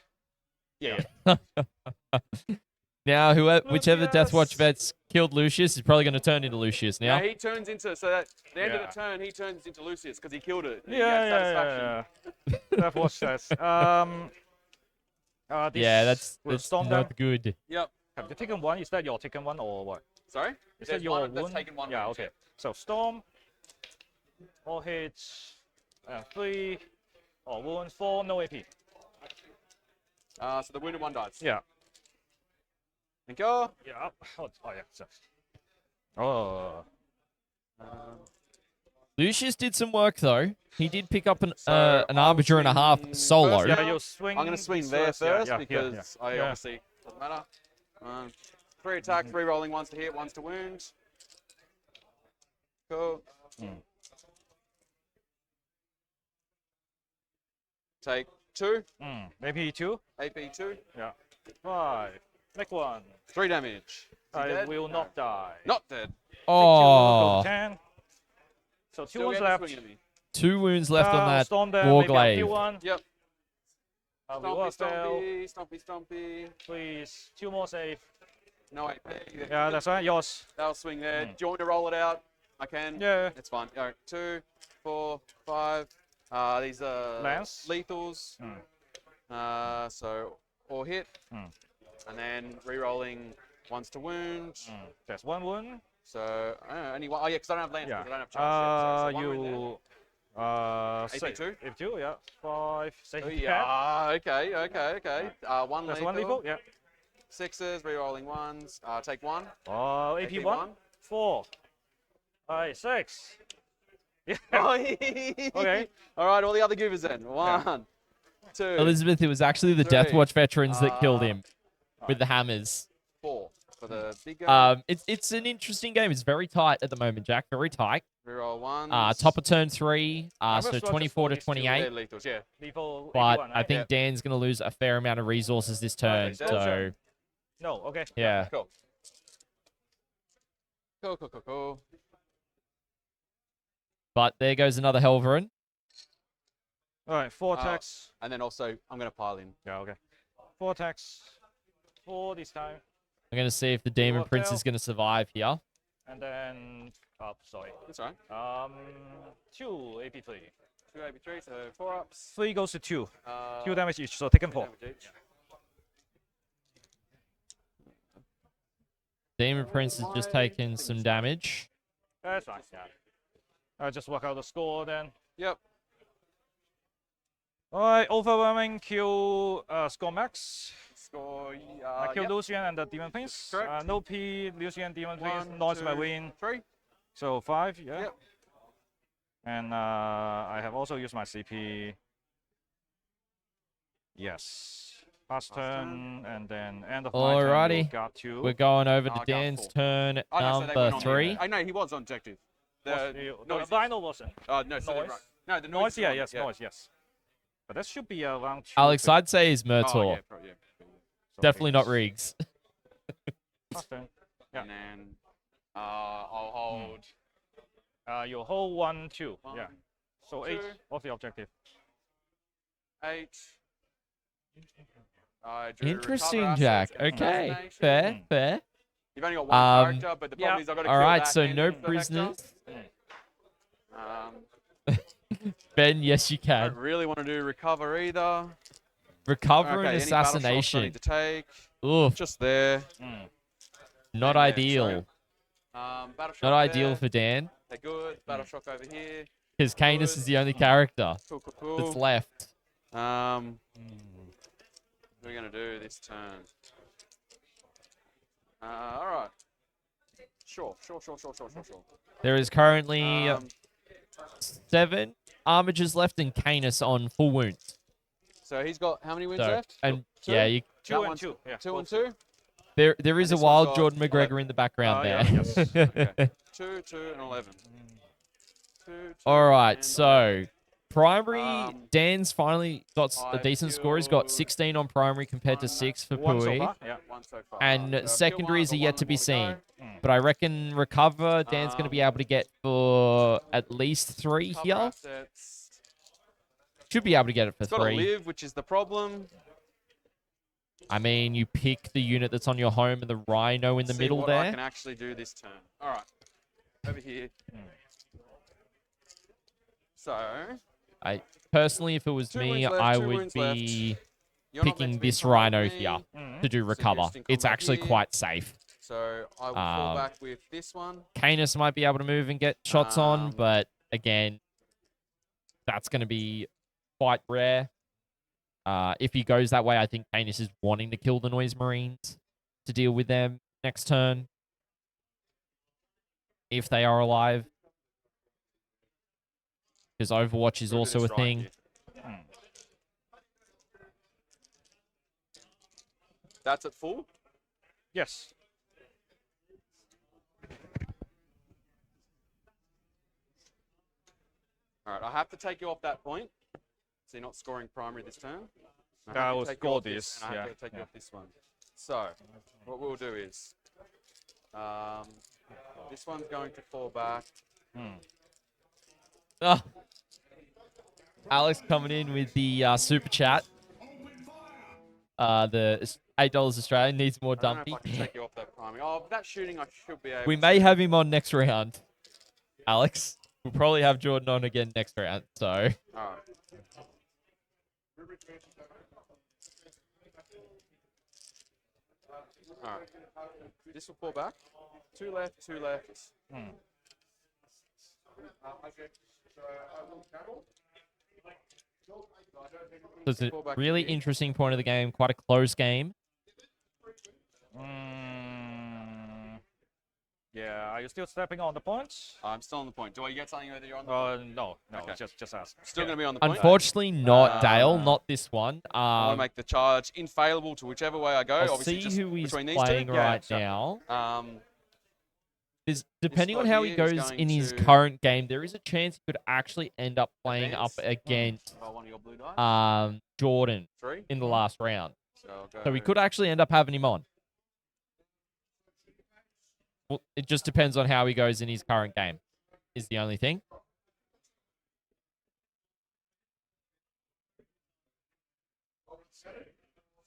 Yeah. Now, whichever Lucius. Deathwatch vets killed Lucius is probably going to turn into Lucius now. Yeah, he turns into, so at the end of Yeah. the turn, he turns into Lucius because he killed it. He has Yeah. satisfaction. That was that. This Yeah, that's will storm not down. good. Yep. Have you taken 1? Is that your taken 1 or what? Sorry? Is There's that your one that's wound? taken 1 Yeah, wound, okay. So storm, all hits, 3, all wounds, 4, no AP. So the wounded 1 dies. Yeah. Thank you. Yeah. Oh yeah. So. Oh. Lucius did some work, though. He did pick up an armature and a half swing solo. first. Yeah, you swing. I'm going to swing these there first yeah, because I yeah. obviously doesn't matter. 3 attack, 3 rolling, 1s to hit, 1s to wound. Cool. Take 2. Maybe 2. AP 2. Yeah. 5. Make 1. 3 damage. Is he I dead? will not die. Not dead. Oh, 10. So 2 Still wounds getting left. swinging at me. 2 wounds left on that Storm them, war maybe I'll glaive. kill 1. Yep. We Stompy, will fail. stompy. Please. 2 more save. No AP. Yeah, that's right. Yours. That'll swing there. Do you want me to roll it out? I can. Yeah. It's fine. All right. 2, 4, 5. These are Lance? lethals. So all hit. And then re-rolling 1s to wound. That's 1 wound. So I don't know, only one. Oh yeah, because I don't have lance. Yeah. Because I don't have charge. So one wound there. AP2? AP2, yeah. 5, 6, Oh, 10. yeah. Okay. One That's lethal. 1 lethal, yeah. 6s, rerolling 1s. Take 1. Oh, AP1. 4. 5, 6. Yeah. Okay. All right, all the other goobers then. 1, 2. Elizabeth, it was actually the Death 3, Watch veterans that killed him with right. the hammers. 4 for the big guy. It's an interesting game. It's very tight at the moment, Jack. Very tight. Reroll 1s. Top of turn 3. Hammer So slots 24 to for these two, 28. Lethals, yeah. Lethal But AP1, I right? think Dan's going to lose a fair amount of resources this turn. Okay, So, No, okay. yeah. Cool. Cool. But there goes another Helverin. Alright, 4 attacks. And then also, I'm going to pile in. Yeah, okay. 4 attacks. 4 this time. I'm going to see if the Demon What Prince hell? is going to survive here. And then... Oh, sorry. That's all right. 2 AP3. 2 AP3, so 4 ups. 3 goes to 2. 2 2 damage each, so taken 4. damage each. Demon Prince has just taken some damage. That's fine, yeah. I'll just work out the score then. Yep. Alright, overwhelming kill score max. Score. I kill Yep. Lucian and the Demon Prince. Correct. No P, Lucian, Demon Prince, 1, noise my 2, win. 3. So 5, yeah. Yep. And I have also used my CP. Yes. Past turn, and then end of my turn. Alrighty. You got 2. We're going over to got Dan's 4. turn, Oh, no, so they went number on 3. the- I know he was on objective. The noise. Vinyl wasn't. No, so Noise. no, the Noise, is yeah, on, yes, noise, yes. But that should be around 2. Alex, I'd say is Murtaur. Oh, yeah, yeah. So Definitely not it's Riggs. past turn. Yeah. And then I'll hold You hold 1, 2. 1, Yeah. So 8 2. of the objective. 8. I drew Interesting, recover Jack. assets and Okay. assassination. Fair, fair. You've only got one Um, character, but the yeah. problem is I've got to All kill right, that so and no then the prisoners. Hector. Ben, yes, you I can. don't really want to do recover either. Recover Okay, and any battle shots I assassination. need to take. Oof, Just there. not and ideal. there, so, battle shock Not ideal there. for Dan, They're good. Battle shock over here. because Canis is the only character Cool. that's left. What are we going to do this turn? All right. Sure. There is currently Um, 7 armigers left and Canis on full wounds. so he's got how many wins So, left? and Two? yeah, 2 That and one's 2. Yeah. 2 and 2? there is And a this one's wild got Jordan McGregor 11. in the background yeah, there. yes. Okay. 2, 2, and 11. 2, 2, All right, and so primary, Dan's finally got a I've decent score. He's got killed 16 on primary compared to one. 6 for 1 so Pui. far. Yeah. 1 so far. And So I've killed secondaries one, are I've yet got to one be more seen. Mm. But I reckon recover, Dan's going to be able to get for at least 3 Cover here. assets. Should be able to get it for It's got to 3. live, which is the problem. I mean, you pick the unit that's on your home and the Rhino in the See middle what I there. can actually do this turn. All right. Over here. So, Personally, if it was 2 me, wounds left, I 2 would wounds left. be you're not meant picking to be this in combat Rhino with me, here Mm. to do So you're recover. just in It's combat actually here. quite safe. So I will fall Um, back with this one. Canis might be able to move and get shots on, Um, but again, that's going to be quite rare. If he goes that way, I think Canis is wanting to kill the Noise Marines to deal with them next turn. If they are alive. Because Overwatch is We'll do also a this right thing. here. That's at full. Yes. All right, I have to take you off that point. So you're not scoring primary this turn. I I have to will take you score off this, and I have yeah, to take you yeah. off this one. So what we'll do is, this one's going to fall back. Oh. Alex coming in with the super chat. The $8 Australian needs more I don't know if dumpy. I can take you off that primary. Oh, that shooting I should be able We to. may have him on next round, Alex. We'll probably have Jordan on again next round. So All right. All right. This will fall back. 2 left, 2 left. So it's a Fall back really here. interesting point of the game. Quite a close game. Yeah, are you still stepping on the points? I'm still on the point. Do I get something whether you're on the point? No, Okay. just ask. Still Yeah. going to be on the point. Unfortunately, not Dale. Not this one. I want to make the charge infallible to whichever way I go. I'll Obviously, see just who he's between these playing two. right sure. now. Depending Scott on how he here is goes going in his to current game, there is a chance he could actually end up playing advance. up against Oh, one of your blue dice. Jordan 3. in the last round. So, I'll go So we could actually end up having him on. Well, it just depends on how he goes in his current game, is the only thing.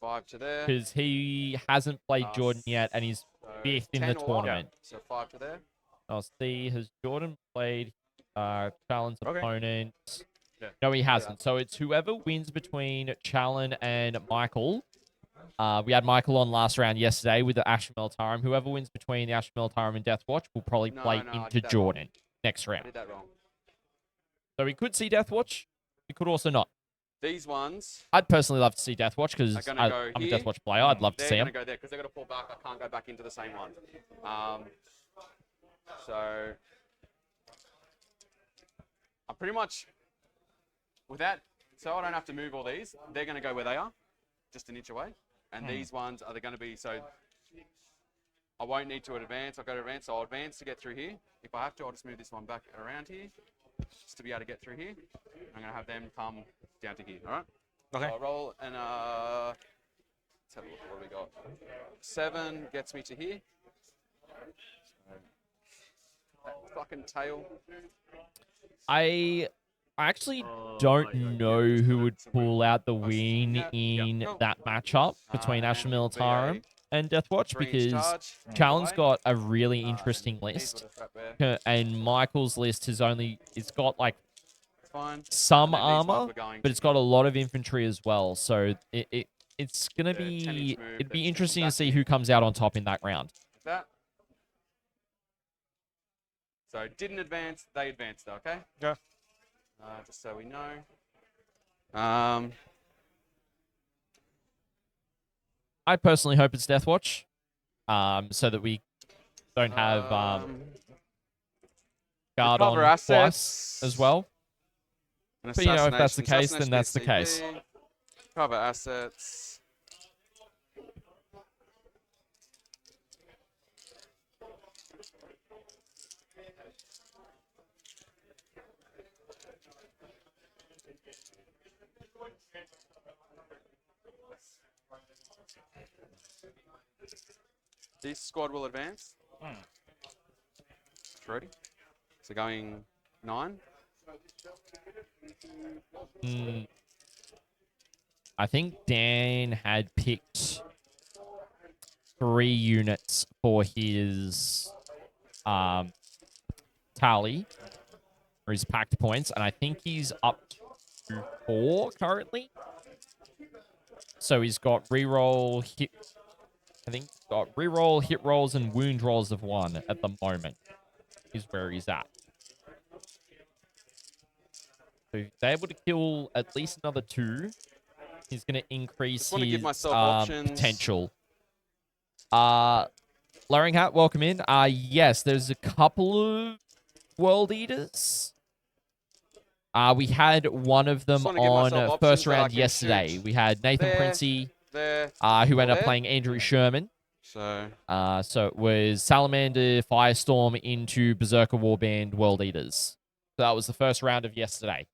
five to there. Because he hasn't played Jordan yet, and he's So 5th in 10 the all up. tournament. So 5 to there. I'll see, has Jordan played Challen's Okay. opponent? Yeah. No, he hasn't. So it's whoever wins between Challen and Michael. We had Michael on last round yesterday with the Ash Meltarum. Whoever wins between the Ash Meltarum and Deathwatch will probably No, play no, I into did that Jordan next I round. did that wrong. So we could see Deathwatch. We could also not. These ones, I'd personally love to see Deathwatch because Are gonna go I'm a here. Deathwatch player. I'd love to they're see going to him. go there because they're going to pull back. I can't go back into the same one. So I'm pretty much with that. So I don't have to move all these. They're going to go where they are, just an inch away. And these ones are going to be so. I won't need to advance. I'll go to advance. So I'll advance to get through here. If I have to, I'll just move this one back around here, just to be able to get through here. I'm going to have them come down to here. All right. Okay. So I'll roll and let's have a look. What do we got? 7 gets me to here. That fucking tail. I actually don't know who would pull out the win in that matchup between Ash and it'll be a Militarum and Deathwatch 3-inch because charge. Challen's Away. got a really And interesting he's list. with a trap there. And Michael's list has it's got like Fine. some And then these ones armor, we're going but it's to- got a lot of infantry as well. So it's gonna Yeah, 10-inch be move, it'd that's be just interesting to back see here. who comes out on top in that round. Like that. So didn't advance, they advanced though, okay? Yeah. Just so we know. I personally hope it's Deathwatch, so that we don't have guard on recover twice assets. as well. An But, you know, if that's the assassination. case, then that's the case. CP. Cover assets. This squad will advance. Ready? So going 9. I think Dan had picked 3 units for his tally, or his packed points, and I think he's up to 4 currently. So he's got reroll, hit. I think he's got reroll, hit rolls, and wound rolls of 1 at the moment. Is where he's at. So if they're able to kill at least another 2, he's going to increase Just wanna give his myself options. potential. Lowering Hat, welcome in. Yes, there's a couple of World Eaters. We had one of them Just wanna give myself on options first that I round can yesterday. shoot We had Nathan there, Princey, There. who ended up there. playing Andrew Sherman. So So it was Salamander, Firestorm into Berserker Warband World Eaters. So that was the first round of yesterday.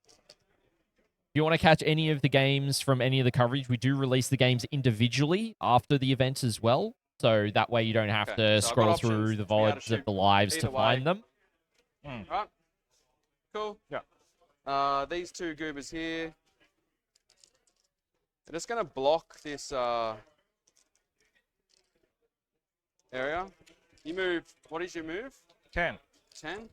If you want to catch any of the games from any of the coverage, we do release the games individually after the event as well. So that way you don't have Okay, to so I've got scroll options through the to be able to VODs of shoot the lives either to find way. them. Alright. Cool. Yeah. These 2 goobers here. I'm just gonna block this area. You move. What is your move? 10. 10.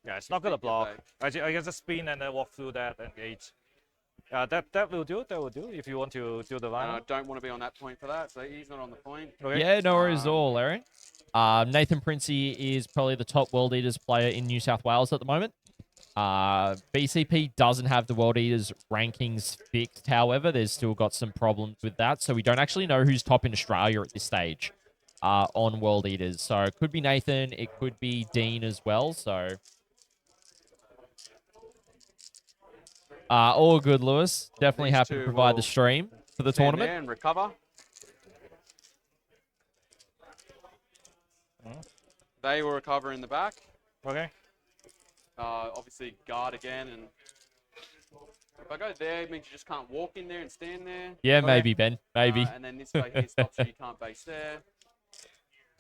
Yeah, it's not gonna block. I can just spin and then walk through that and engage. That will do. That will do. If you want to do the And I line. don't want to be on that point for that, so he's not on the point. Okay. Yeah, no worries at all, Larry. Nathan Princey is probably the top World Eaters player in New South Wales at the moment. BCP doesn't have the World Eaters rankings fixed, however. There's still got some problems with that, so we don't actually know who's top in Australia at this stage on World Eaters. So it could be Nathan, it could be Dean as well, so... all good, Lewis. Definitely These happy to two provide the will stream for the stand tournament. there and recover. They will recover in the back. Okay. Obviously guard again, and if I go there, it means you just can't walk in there and stand there. Yeah, Okay. maybe, Ben. Maybe. And then this guy here stops you, you can't base there.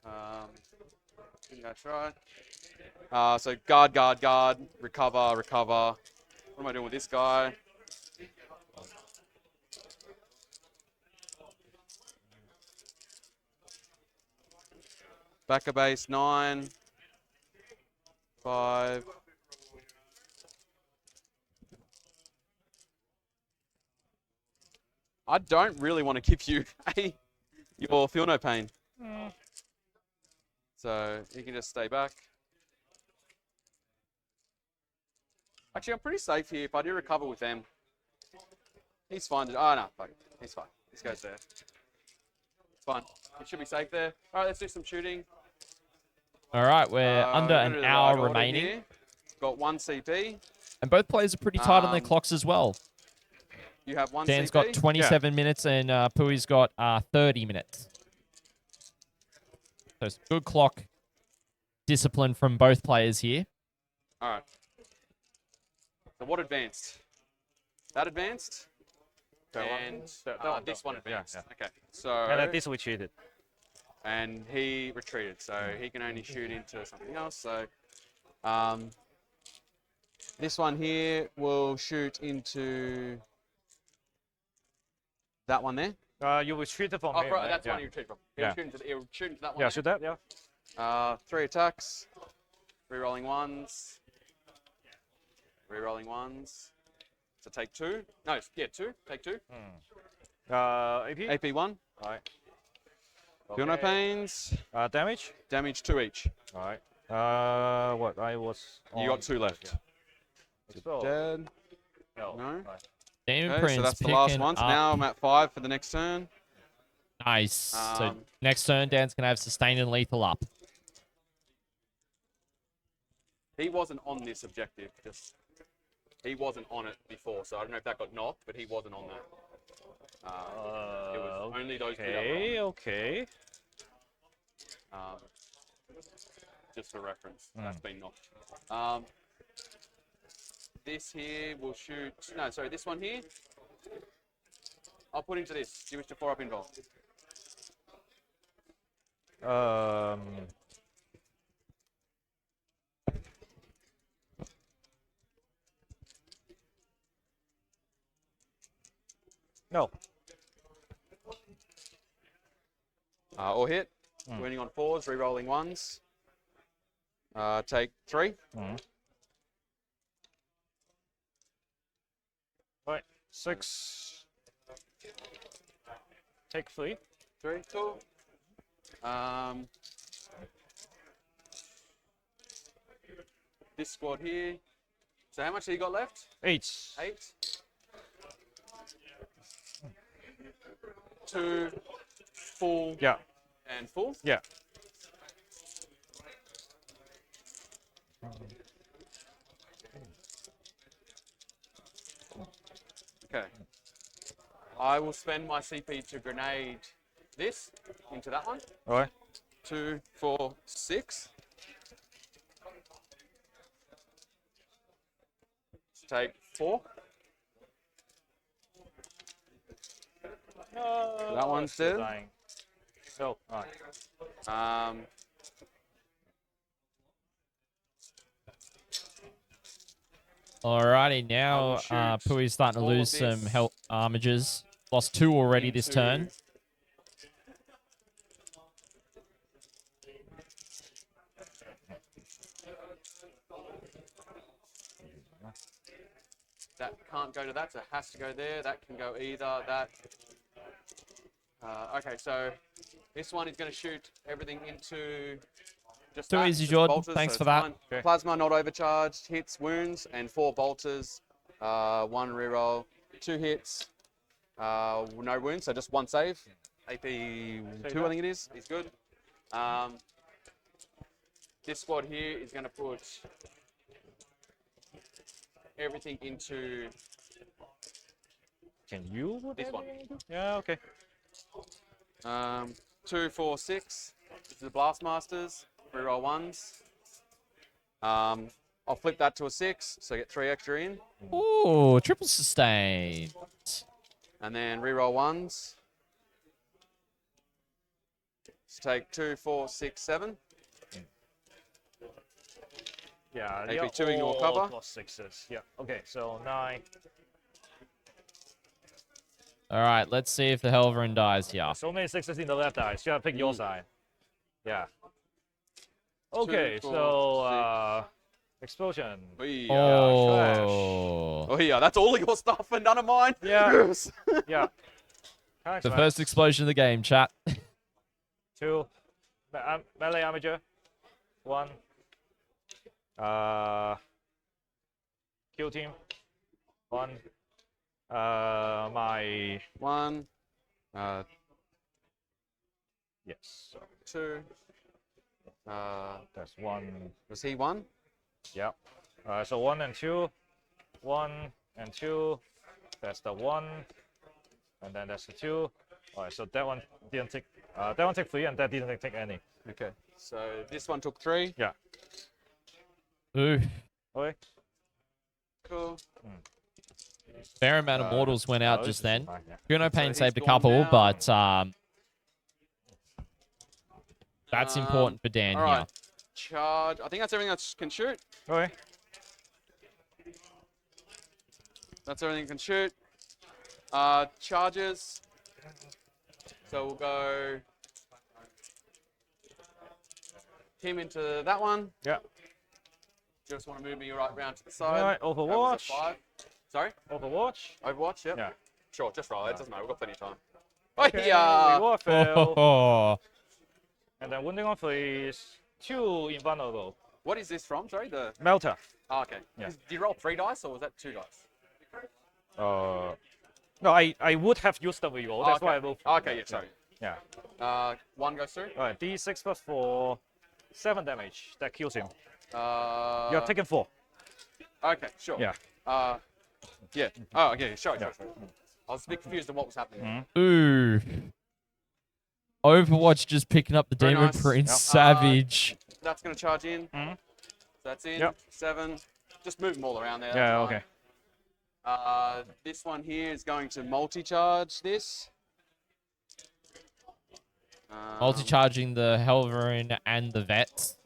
I think that's right. So guard, guard, guard, recover, recover. What am I doing with this guy? Back a base 9, 5. I don't really want to give you your feel no pain. So you can just stay back. Actually, I'm pretty safe here. If I do recover with them, he's fine. Oh, no, fuck it. He's fine. This goes there. It's fine. He should be safe there. All right, let's do some shooting. All right, we're under We're gonna an do the hour right order remaining. here. Got 1 CP. And both players are pretty tight on their Um, clocks as well. You have 1 Dan's CP. got 27 minutes and Pui's got 30 minutes. So it's good clock discipline from both players here. All right. So what advanced? That advanced? And this one advanced. Yeah. Okay. So And at this we cheated. and he retreated, so he can only shoot into something else. So this one here will shoot into that one there. You retreated from Oh, him, right, right? that's Yeah. one you retreat from. Yeah. He'll shoot into that one. Yeah, there. shoot that, yeah. 3 attacks, re-rolling ones, re-rolling ones. So take 2. No, yeah, 2. Take 2. AP? AP 1. Alright. Feel no Okay. pains. Damage? Damage 2 each. Alright. What? I was. You got 2 left. So, Dead. no. No. Right. Damon Okay, Prince so that's the last picking one. So up. now I'm at 5 for the next turn. Nice. So Um, next turn, Dan's going to have sustain and lethal up. He wasn't on this objective. Just he wasn't on it before, so I don't know if that got knocked, but he wasn't on that. It was only those two that were Okay, okay. on. Just for reference, Hmm. that's been knocked. This here will shoot. No, sorry, this one here. I'll put into this. Do you wish to 4-up involved? No. Or hit. Winning on 4s, re-rolling 1s. Take 3. Right. 6. Take 3. 3, 2. This squad here. So how much have you got left? 8. 8. 2, full, Yeah. and full. Yeah. Okay. I will spend my CP to grenade this into that one. Alright. 2, 4, 6. Take 4. That one's still dead. dying. So, alright. Alrighty, now shoot Pui's starting to all of lose some this health armages. Lost 2 already this turn. into- That can't go to that, so it has to go there. That can go either. That. Okay, so This one is going to shoot everything into just Too that, easy, just Jordan. bolters, Thanks so for it's that. fine. Okay. Plasma not overcharged, hits, wounds, and 4 bolters, 1 reroll, 2 hits, no wounds, so just 1 save. AP 2, I think it is. He's good. This squad here is going to put everything into Can you put this one. Yeah, okay. 2, 4, 6. This is the Blastmasters. Reroll 1s. I'll flip that to a 6, so get 3 extra in. Ooh, triple sustain. And then reroll 1s. Let's take 2, 4, 6, 7. Yeah, AP they're 2 in your all cover. +6s. Yeah. Okay, so 9. All right, let's see if the Helverin dies here. So many 6s in the left eye. So you gotta pick your side. Yeah. Okay, 4, so explosion. Oh, yeah. Oh. Oh, yeah, that's all of your stuff and none of mine. Yeah. Yes. Yeah. The first explosion of the game, chat. 2. Melee amateur. 1. Kill team. 1. My 1. yes. 2. That's 1. Was he 1? Yeah. So 1 and 2. 1 and 2. That's the 1. And then that's the 2. All right. So that one didn't take. That one took 3, and that didn't take any. Okay. So this one took 3. Yeah. Ooh. Okay. Cool. Fair amount of mortals went out this just is then. fine, yeah. Kuno Pain he's saved a gone couple, down. but that's important for Dan all here. right. Charge. I think that's everything that can shoot. Okay. That's everything can shoot. Charges. So we'll go him into that one. Yeah. Just want to move me right round to the side. All right. That was a Overwatch. 5. Sorry? Overwatch. Overwatch, yep. Yeah. Sure, just roll. It doesn't matter. We've got plenty of time. Okay, yeah. reward fail. Oh, And then wounding on is 2 invulnerable. What is this from? Sorry? The. Melter. Oh, okay. Yeah. Did you roll 3 dice or was that 2 dice? No, I would have used the reroll. That's why I moved. Okay, yeah, sorry. Yeah. 1 goes through. All right. D6 plus 4, 7 damage. That kills him. You're Yeah. taking 4. Okay, sure. Yeah. Yeah. Oh, okay, sure. I was a bit confused on what was happening. ooh. Overwatch just picking up the Very Demon nice. Prince. Yep. Savage. That's going to charge in. Mhm. That's in. Yep. 7. Just move them all around there. Yeah. that's Okay. fine. This one here is going to multi-charge this. Multi-charging the Helverin and the Vets.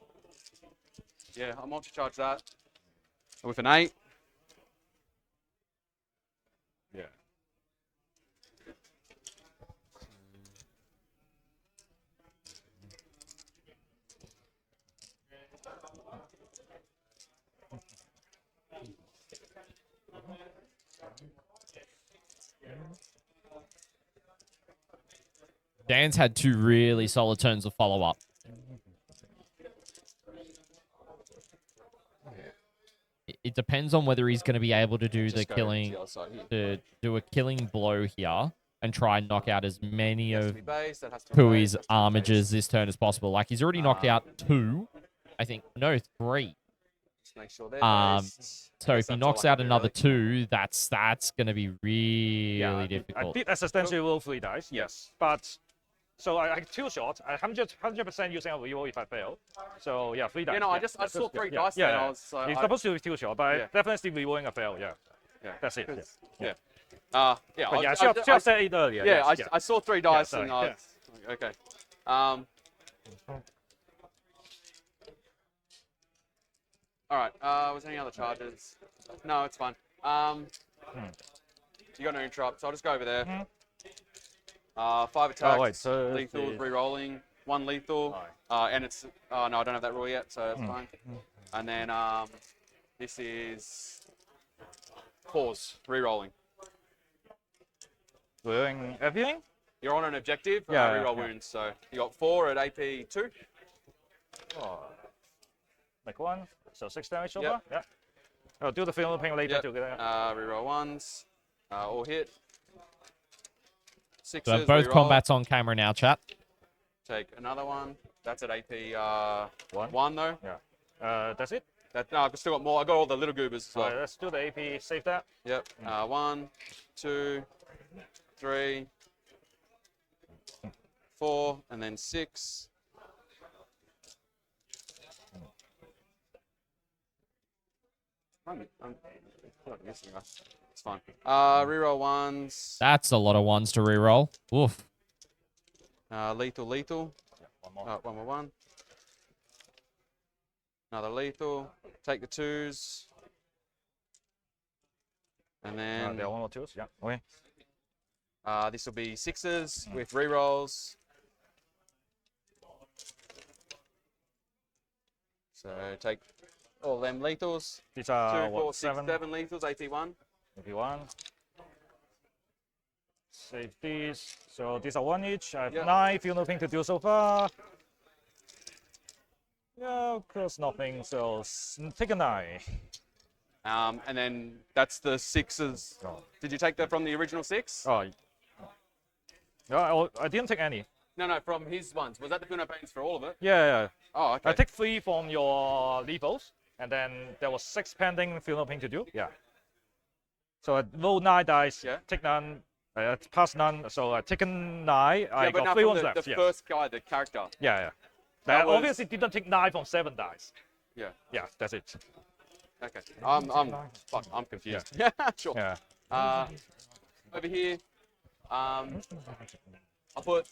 Yeah, I'll multi-charge that with an 8. Yeah. Dan's had 2 really solid turns of follow-up. It depends on whether he's going to be able to do the Just go killing, to the other side here. to do a killing blow here and try and knock out as many Has to of be base, that has to be base, Pui's that's to be armagers base. this turn as possible. Like, he's already knocked out 2. I think, no, 3. Just make sure they're based. So I if guess he that's all knocks I out can do, another really. 2, that's going to be really Yeah. I difficult. did essentially roll 3 dice. Yes. But so I 2 shots. I 100% using a reroll if I fail. So yeah, 3 dice. You know, I Yeah, saw that's good. 3 Yeah, dice yeah, there. yeah. I was, You're I- supposed to be 2 shots, but I Yeah. definitely still rerolling a fail. Yeah. yeah. That's it. Yeah. 'Cause- yeah. But I- yeah, I- should I- have said it earlier. Yeah, yes, I saw 3 dice sorry, and I was, okay. All right. Was there any other charges? No, it's fine. You got no interrupt, so I'll just go over there. 5 attacks. wait, so lethal, the- re-rolling, 1 lethal, and it's. Oh no, I don't have that rule yet, so that's fine. And then this is pause, re-rolling. Doing everything? You're on an objective. Yeah, Reroll yeah. wounds. So you got 4 at AP 2. Oh. Make 1. So 6 damage so Yep. far. Yeah. I'll do the final ping later Yep. together. Reroll 1s. All hit. 6s. So both reroll. combats on camera now, chat. Take another one. That's at AP 1. 1 though. Yeah. That's it. No, I've still got more. I got all the little goobers as well. Alright, let's do the AP. Save that. Yep. 1, 2, 3, 4, and then 6. I'm missing us. It's fine. Reroll 1s. That's a lot of ones to reroll. Oof. Lethal. One more. 1 more 1. Another lethal. Take the 2s. And then There are 1 more 2s. Yeah. Okay. this will be 6s with rerolls. So take all them lethals. These 2, are 4, what? 6, 7. 7 lethals, AP 1. AP 1. Save these. So these are 1 each. I have Yeah. 9. Feel nothing to do so far. Yeah, of course nothing. So take a 9. And then that's the 6s. Oh. Did you take that from the original 6? Oh. No, I didn't take any. No, from his ones. Was that the Puno Pains for all of it? Yeah. Oh, okay. I take 3 from your lethals, and then there was 6 pending feel nothing to do. Yeah. So I roll 9 dice. Yeah. Take none. Pass none. So I taken 9. I yeah, but got now 3 from ones the, left. the Yes. first guy, the character. Yeah. That I was- obviously didn't take 9 from 7 dice. Yeah. Yeah, that's it. Okay. I'm confused. Yeah. Sure. Yeah. Over here, I'll put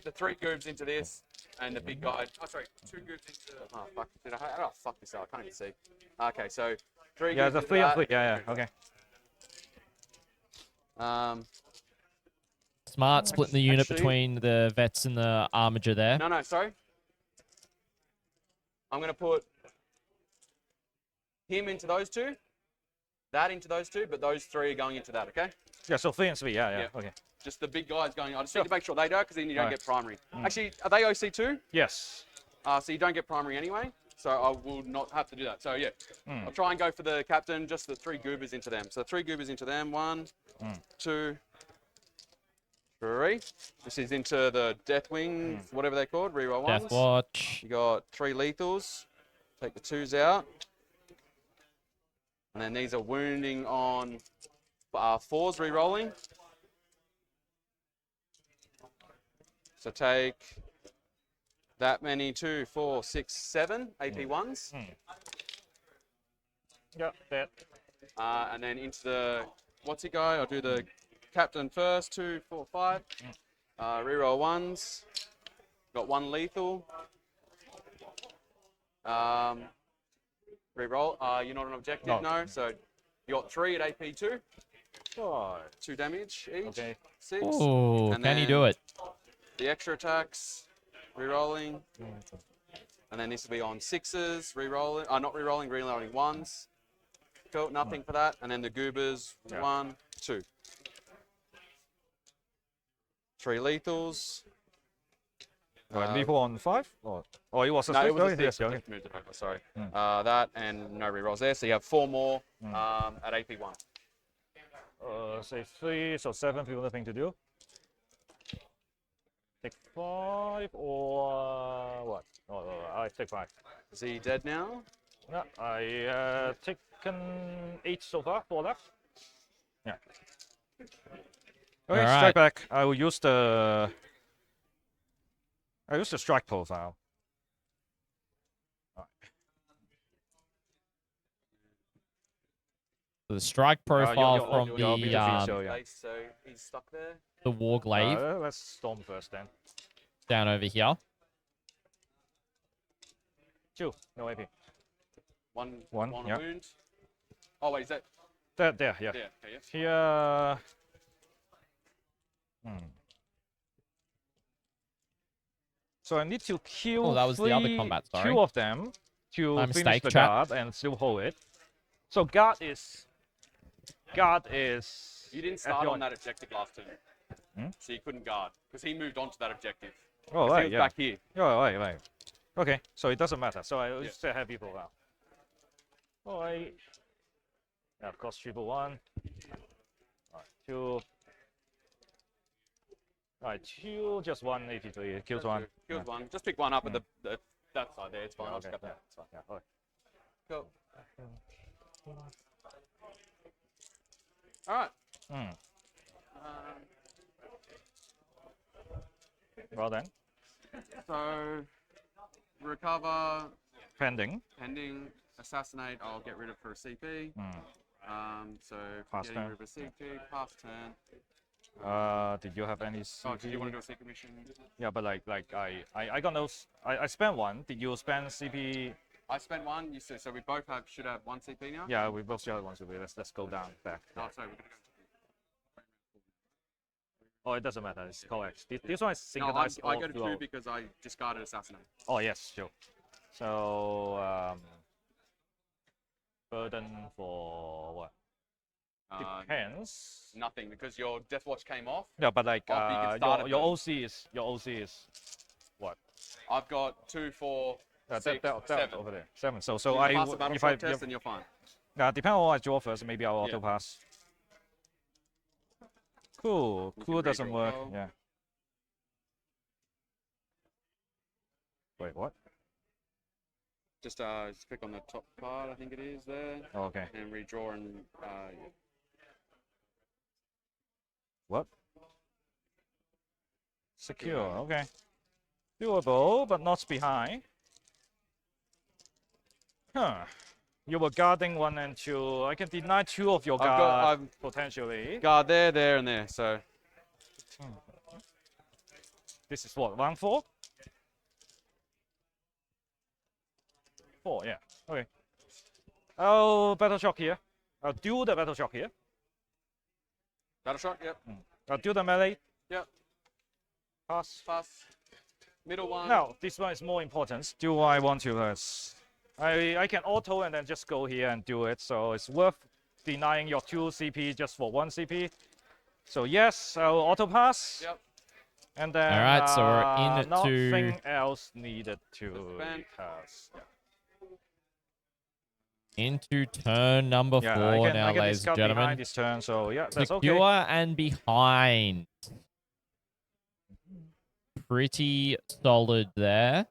the 3 goobs into this and the big guy. Oh, sorry, 2 goobs into. Oh fuck! How do I fuck this up? I can't even see. Okay, so 3. Yeah, goobs the into 3 and that. 3. Yeah. Okay. Smart splitting the unit Actually- between the vets and the armager there. No, sorry. I'm gonna put him into those 2, that into those 2, but those 3 are going into that. Okay. Yeah. So 3 and 3. Yeah. Yeah. Okay. Just the big guys going. I just Sure. need to make sure they do, because then you don't Alright. get primary. Actually, are they OC too? Yes. So you don't get primary anyway. So I will not have to do that. So yeah, I'll try and go for the captain, just the 3 goobers into them. So 3 goobers into them. 1, 2, 3. This is into the Death Wings, whatever they're called. Reroll 1s. Death Watch. You got 3 lethals. Take the 2s out. And then these are wounding on 4s, re-rolling. So take that many, 2, 4, 6, 7 AP 1s. Yeah. That. And then into the, what's it go? I'll do the captain first, 2, 4, 5. Reroll 1s. Got 1 lethal. Reroll. You're not an objective, no. So you got 3 at AP 2. Oh. 2 damage each. Okay. 6. Ooh, And can he then do it? The extra attacks, re-rolling. And then this will be on 6s, re-rolling. Not re-rolling, re-rolling 1s. Cool, nothing for that. And then the goobers, Yeah. 1, 2. 3 lethals. Lethal on 5? Oh, it was a No, 6. it was a Oh, 6. yes, I okay. just moved it over, sorry. That and no re-rolls there. So you have 4 more at AP 1. Say 3, so 7 people nothing to do. Take 5 or what? Oh, I take 5. Is he dead now? No, I taken 8 so far, 4 left. Yeah. Okay, Alright. strike back. I will use the strike profile. The strike profile from you'll be the feature, yeah. So he's stuck there. the war glaive Let's storm first then. down over here. 2, no AP. One yeah. wound. Oh wait, is that There, yeah. there? Okay, yes. Here. So I need to kill Oh, that was the other combat, sorry. 2 of them to My finish mistake, the chat. guard and still hold it. So guard is. You didn't start on that objective last turn. so you couldn't guard because he moved on to that objective. Oh, 'Cause right, he was yeah. back here. Oh, right. Okay, so it doesn't matter. So I just have people around. All right. Yeah, of course, 111. All right, 2. All right, 2, just 1 83. Kills 1. Kills one. Just pick one up at that side there. It's fine. Yeah, I'll okay, just yeah, grab that. it's fine. Yeah, all right. Cool. All right. Well then, So recover, pending. assassinate. I'll get rid of for a CP. So Pass getting turn. rid of a CP. Pass turn. Did you have any CP? Oh, did you want to do a secret mission? Yeah, but like I got no. I spent 1. Did you spend CP? I spent 1. You said so. We both should have 1 CP now. Yeah, we both should have 1 CP. Let's go down back. Oh, sorry. We're gonna go. Oh, it doesn't matter. It's correct. This one is No, synchronized. I go to 2 flow. because I discarded assassinate. Oh yes, sure. So burden for what? Depends. Nothing because your Death Watch came off. Yeah, but like Oh, but you can start your it OC is what? I've got 2, 4, That 6, 7. over there. 7. So You I pass the battle if I shock test, then you're fine. depending on what I draw first, maybe I'll auto pass. Cool. You Cool can doesn't redraw work. well. Yeah. Wait, what? Just click on the top part, I think it is there, Oh, okay. and redraw and What? Secure. Okay. Doable, but not behind. Huh. You were guarding 1 and 2. I can deny 2 of your guard potentially. guard there, and there. So This is what, round 4? 4, yeah. Okay. Oh, battle shock here. I'll do the battle shock here. battle shock. Yep. I'll do the melee. Yep. Pass. Pass. Middle one. Now, this one is more important. Do I want to? I can auto and then just go here and do it. So it's worth denying your 2 CP just for 1 CP. So yes, I'll auto pass. Yep. And then All right, so we're into nothing else needed to Spend. pass. Yeah. into turn number 4 I now, can ladies and discard gentlemen. behind this turn. So yeah, that's okay. Secure and behind. Pretty solid there.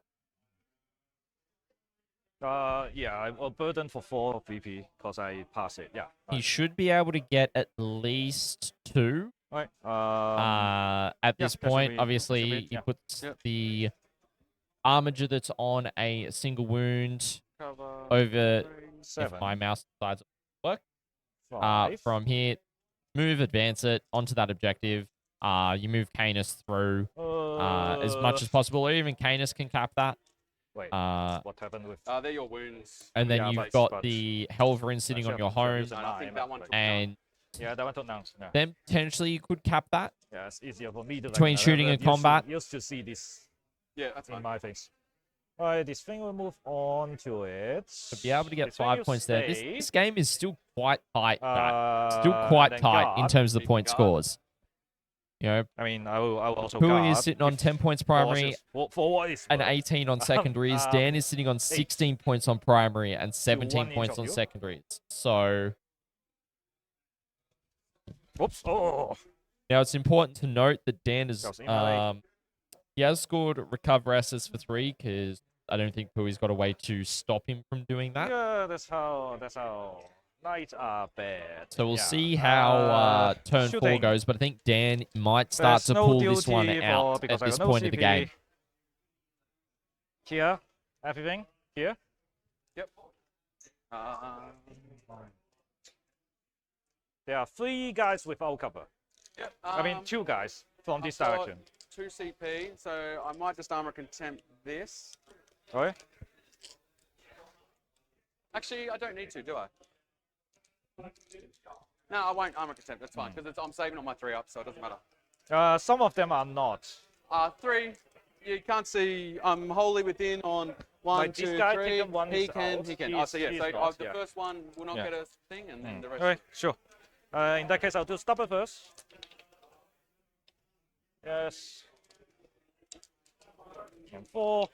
Yeah, I'll burden for 4 VP because I pass it. Yeah. He should be able to get at least 2. Right. At this that should point, be- obviously, should be- he yeah. puts Yep. the armature that's on a single wound Cover. over. 7. If my mouse decides to work. 5. From here, move, advance it onto that objective. You move Canis through as much as possible, or even Canis can cap that. Wait, Uh, what happened with? They're your wounds. and then Yeah, you've but- got but- the Helverin sitting on your home, And I think that one took and Yeah, that one took down. Yeah. then potentially you could cap that. Yeah, it's easier for me to Between shooting and combat. Used to see this Yeah, that's in fine. my face. Alright, this thing will move on to it. To be able to get This thing 5 will points there. stay. This game is still quite tight. Chat. Still and quite then tight in guard. terms of the Keep point guard. scores. You know, I mean, I will also Pui guard is sitting on if 10 points primary, for what is and worth. 18 on secondaries. Dan is sitting on 16 points on primary and 17 each points of on you. secondaries. So Whoops. Oh. now it's important to note that Dan is Goes in melee. he has scored recover SS for 3 because I don't think Pui's got a way to stop him from doing that. Yeah, that's how knights are bad. So we'll Yeah. see how turn 4 shooting. goes, but I think Dan might start There's to no pull this one duty out at because I this got no point of the CP. game. Here, everything here. Yep. There are 3 guys without cover. Yep. I mean, 2 guys from this I've got direction. 2 CP, so I might just armor contempt this. Alright. Actually, I don't need to, do I? No, I won't armor contempt. That's fine because I'm saving on my 3 up, so it doesn't matter. Some of them are not. 3. You can't see. I'm wholly within on 1, Like 2, this guy 3. taken one He is can. out. He can. He's- So yeah. he's So not, the yeah. first one will not Yeah. get a thing, and then the rest. Alright, sure. In that case, I'll do stubber first. Yes. And 4.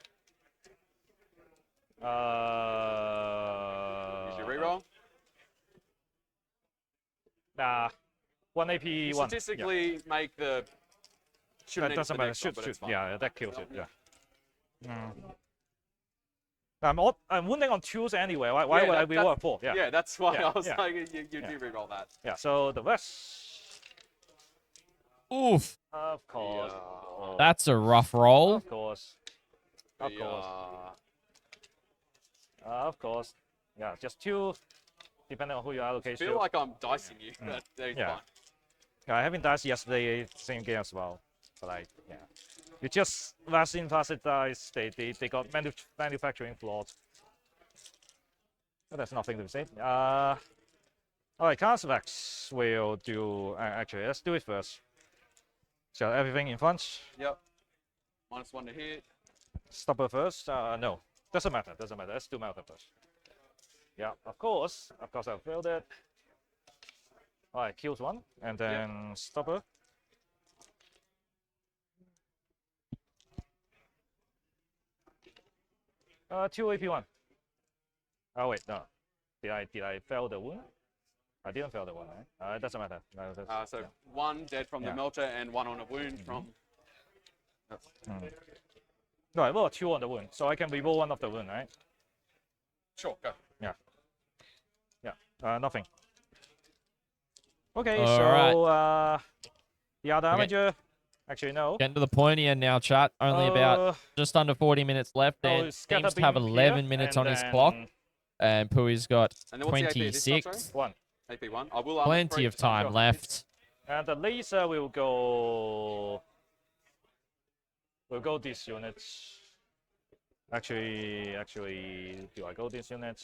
Use your reroll. Nah. 1 AP, You 1. statistically make the. That doesn't matter. Shoot. Yeah, that kills it. Yeah. I'm wounding on 2s anyway. Why would I reroll a 4? Yeah, that's why Yeah, I was yeah. like, you do reroll that. Yeah, so the rest. Oof. Of course. That's a rough roll. Of course. Of course. Of course. Yeah, just 2, depending on who you allocate I feel like I'm dicing you. But that's fine. Yeah, I haven't diced yesterday, same game as well. But like, yeah. You just last in plastic dice, they got manufacturing flaws. But that's nothing to say. Alright, Carcevax will do. Actually, let's do it first. So everything in front. Yep. -1 to hit. Stopper first. No, doesn't matter. Doesn't matter. Let's do Melter first. Yeah, of course. Of course, I failed it. Alright, kills 1, and then stopper. Two AP1. Oh wait, no. Did I fail the wound? I didn't fail the wound, right? It doesn't matter. No, So 1 dead from the melter and 1 on a wound from. No, I roll 2 on the wound, so I can reroll 1 of the wound, right? Sure, go. Yeah. Yeah. Nothing. Okay, All the other damager. Actually, no. Getting to the point here now, chat. Only about just under 40 minutes left. Dan seems to have 11 minutes on his clock. And Pui's got 26. 1. AP1. I will Plenty of time left. And the laser will go. We'll go this unit. Actually, do I go this unit?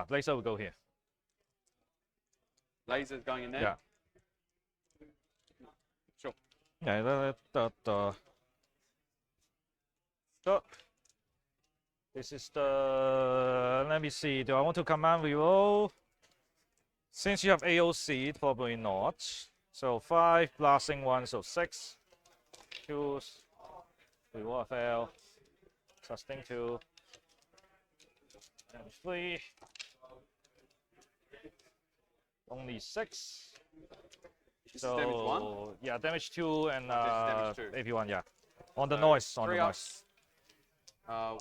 Laser will go here. Laser's going in there? Yeah. Sure. Yeah, so, this is the. Let me see. Do I want to command reroll? Since you have AOC, probably not. So 5, blasting 1, so 6. Choose. Reroll fail. Sustain 2. And 3. Only 6. This is damage 1? Yeah, damage 2 and damage 2. AP1, yeah. On the noise, on the noise.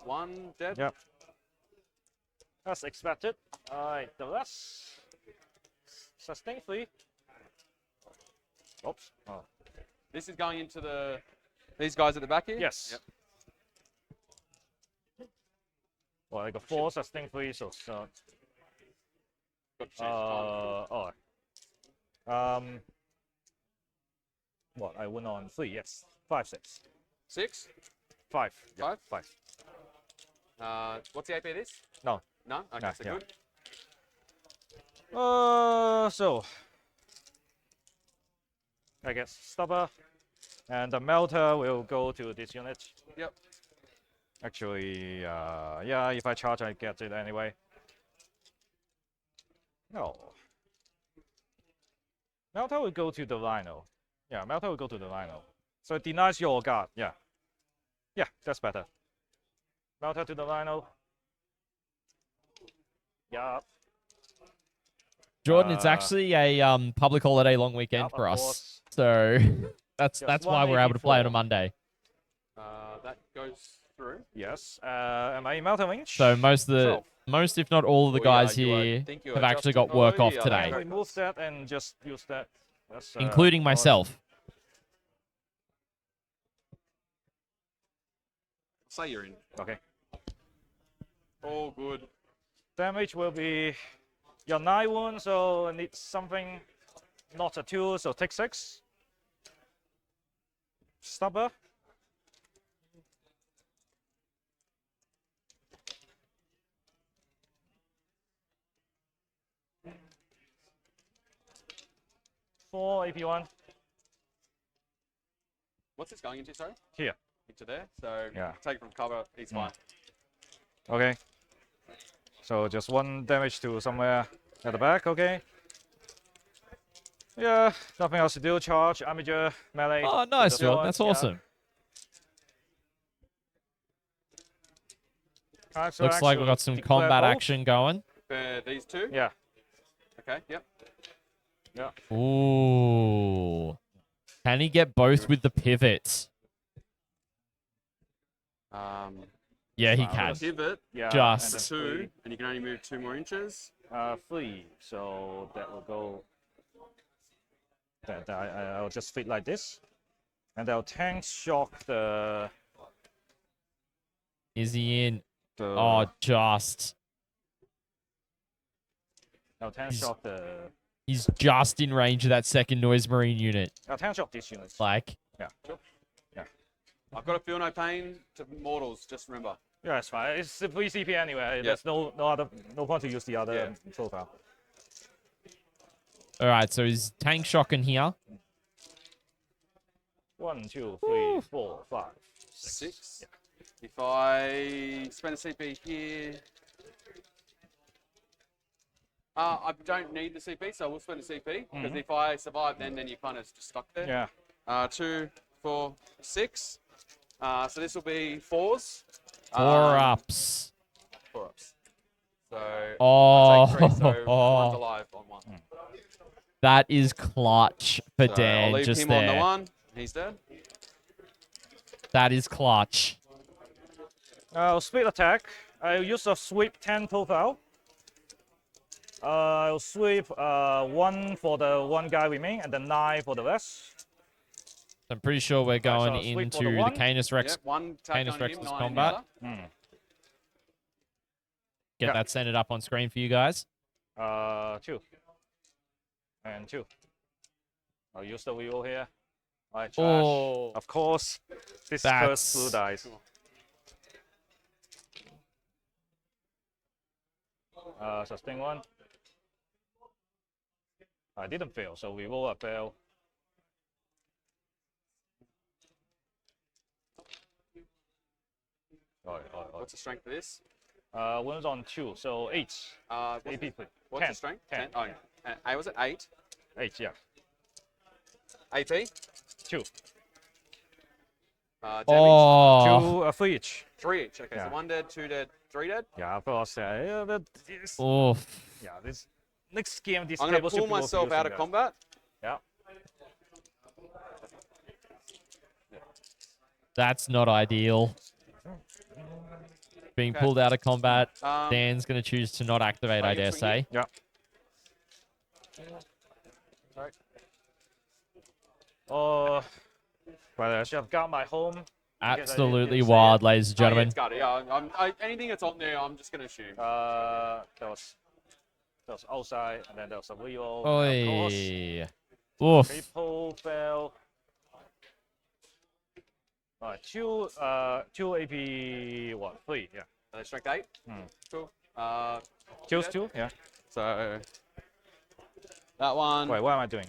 1 dead? Yep. As expected. Alright, the rest. Sustain 3. Oops. Oh. This is going into these guys at the back here? Yes. Yep. Well, I got 4, sustain 3, so. What? I went on 3, yes. 5, 6. 6? 5. 5? 5. What's the AP of this? No. No? Okay, so good. So. I guess stopper. And the melter will go to this unit. Yep. Actually, yeah, if I charge, I get it anyway. No. Melter will go to the Rhino. Yeah, Melter will go to the Rhino. So it denies your guard. Yeah. Yeah, that's better. Melter to the Rhino. Yeah. Jordan, it's actually a public holiday long weekend for us. So that's why we're able to play on a Monday. That goes through. Yes. Am I in Melter range? So most if not all of the guys here have actually got work off today, Remove that and just use that. including myself. Say you're in. Okay. All good. Damage will be your 9 wounds, so I need something not a 2, so take 6. Stopper. Four AP1. What's this going into, sorry? Here. Into there. So Yeah. take it from cover, he's fine. Okay. So just 1 damage to somewhere, At the back, okay. Yeah, nothing else to do. Charge, armature, melee. Oh, nice, the Jordan. forward, That's yeah. awesome. Alright, so Looks like actually we've got some declare combat both. action going. These two? Yeah. Okay, yep. Yeah. Ooh. Can he get both with the pivots? Yeah, he Wow, can. that's- Pivot, Yeah. Just. And then two, and you can only move 2 more inches. 3. So that will go. That I'll just fit like this, and I'll tank shock the. Is he in? Oh, just. I'll tank He's- shock the. He's just in range of that second noise marine unit. I'll tank shock this unit. Like, Yeah. I've got a feel no pain to mortals, just remember. Yeah, it's fine. It's a VCP anyway. Yeah. There's no point to use the other profile. all right, so he's tank shocking here. 1, 2, 3, 4, 5, 6. 6. If I spend a CP here, I don't need the CP, so I will spend a CP because if I survive, then you're kind of just stuck there. Yeah. 2, 4, 6. So this will be 4s. 4 ups. 4 ups. So Oh, I take 3, so one's alive on 1. that is clutch for So Dan I'll leave just him on the there. 1. He's dead. That is clutch. I'll split attack. I'll use a sweep 10 profile. I'll sweep 1 for the 1 guy remain and then 9 for the rest. I'm pretty sure we're going so sweep for into the the one. Canis Rex. Yep, 1 attack Canis on Rex's him, 9 on the combat. other. Get Yeah. that centered up on screen for you guys. 2. And 2. I'll use the wheel here. Alright, trash. Oh, Of course. This That's- first blue dice. Sustain 1. I didn't fail, so we roll a fail. What's the strength of this? Wounds on 2, so 8. What's, AP, what's 10. the strength? 10. Oh, was it 8? 8, yeah. AP? 2. Damage? oh, 2, 3 each. 3 each. Okay, Yeah. so 1 dead, 2 dead, 3 dead. Yeah, of course. Yeah, but this, oof. yeah, this next game, this I'm going table to should pull be worth myself out using, of guys. combat. Yeah. That's not ideal. Being Okay. pulled out of combat. Um, Dan's going to choose to not activate, are I you dare swinging? say. Yeah. Sorry. But I should have got my home. Absolutely didn't say wild, it. ladies and Oh, yeah, gentlemen. it's got it. Anything that's on there, I'm just going to assume. That was outside, and then there was a wheel. Of course. Oi. Oof. Triple fail. Alright, 2 AP, what, 3, yeah. Strength 8. Cool. Choose dead. 2, yeah. So that one. Wait, what am I doing?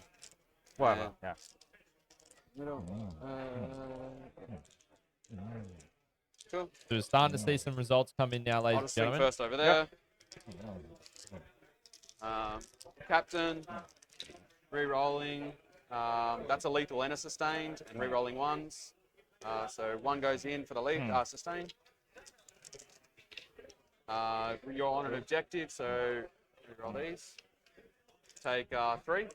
Whatever, yeah. Middle. Cool. So we're starting to see some results come in now, I'll ladies and just swing gentlemen. first over there. Captain. Re-rolling. That's a lethal and a sustained, and re-rolling 1s. So 1 goes in for the lead, sustained. You're on an objective, so re-roll these. Take 3.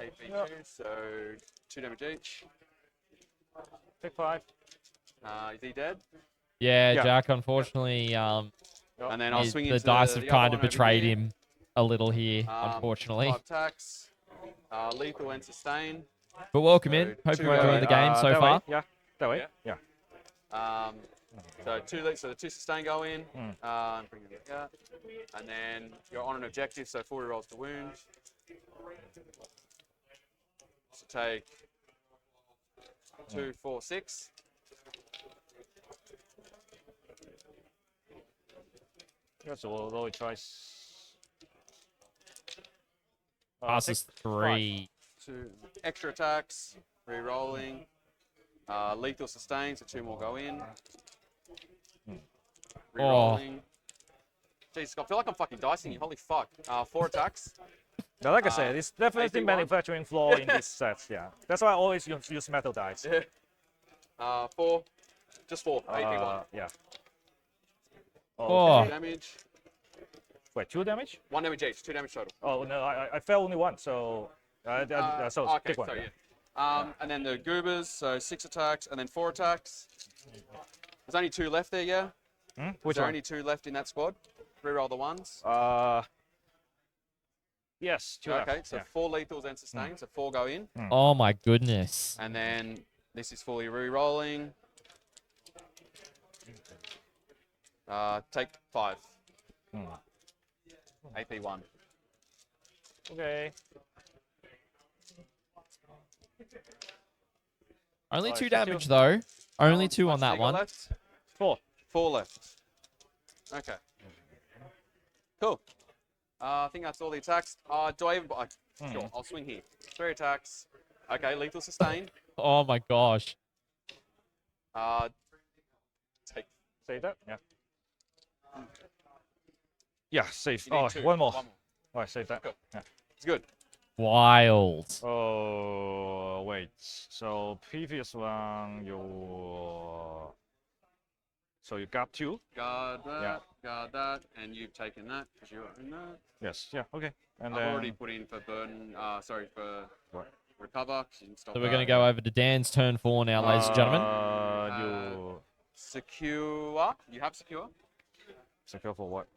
AP2, so 2 damage each. Pick 5. Is he dead? Yeah, Yeah. Jack, unfortunately, And then I'll swing the into dice the have other kind of one over betrayed here. him a little here, unfortunately. 5 attacks. Lethal and sustain. But welcome So in. Hope two you're enjoying the game so that far. Way. Yeah, that way. Yeah. Yeah. So the 2 sustain go in. Bring it here. And then you're on an objective, so 4 rolls to wound. So take 2, 4, 6. Yeah, so we'll roll it twice. Passes 3. 2 extra attacks. Re-rolling. Lethal sustain, so 2 more go in. Re-rolling. Jeez, I feel like I'm fucking dicing you. Holy fuck. 4 attacks. Now, like I said, it's definitely ATWN. manufacturing flaw in these sets. Yeah, that's why I always use metal dice. 4. Just 4. AP1. Yeah. Oh. 2 damage. Wait, 2 damage? 1 damage each. 2 damage total. Oh no, I fell only once, so so Okay, pick one. so Yeah. yeah. And then the goobers, so 6 attacks and then 4 attacks. There's only 2 left there, yeah? Which There are one? only 2 left in that squad. Reroll the ones. Yes, 2 Okay, left. so Yeah. 4 lethals and sustains, so 4 go in. Oh my goodness. And then this is fully re-rolling. Take 5. AP1. Okay. Only Oh, 2 it's damage still- though. Only How 2 on much do that you got one. Left? 4. 4 left. Okay. Cool. I think that's all the attacks. Do I even... Sure, I'll swing here. 3 attacks. Okay, lethal sustain. Oh my gosh. Take... Save that. Yeah. Yeah, save. You need Oh, 2. one more. 1 more. Right, save that. Cool. Yeah. It's good. Wild. Oh, wait. So previous one, so you got 2. Guard that, Yeah. guard that, and you've taken that because you are in that. Yes. Yeah. Okay. And I've then already put in for burden, for What? recover. 'Cause you can stop So we're that. going to go over to Dan's turn 4 now, ladies and gentlemen. You Secure. You have secure. secure for what?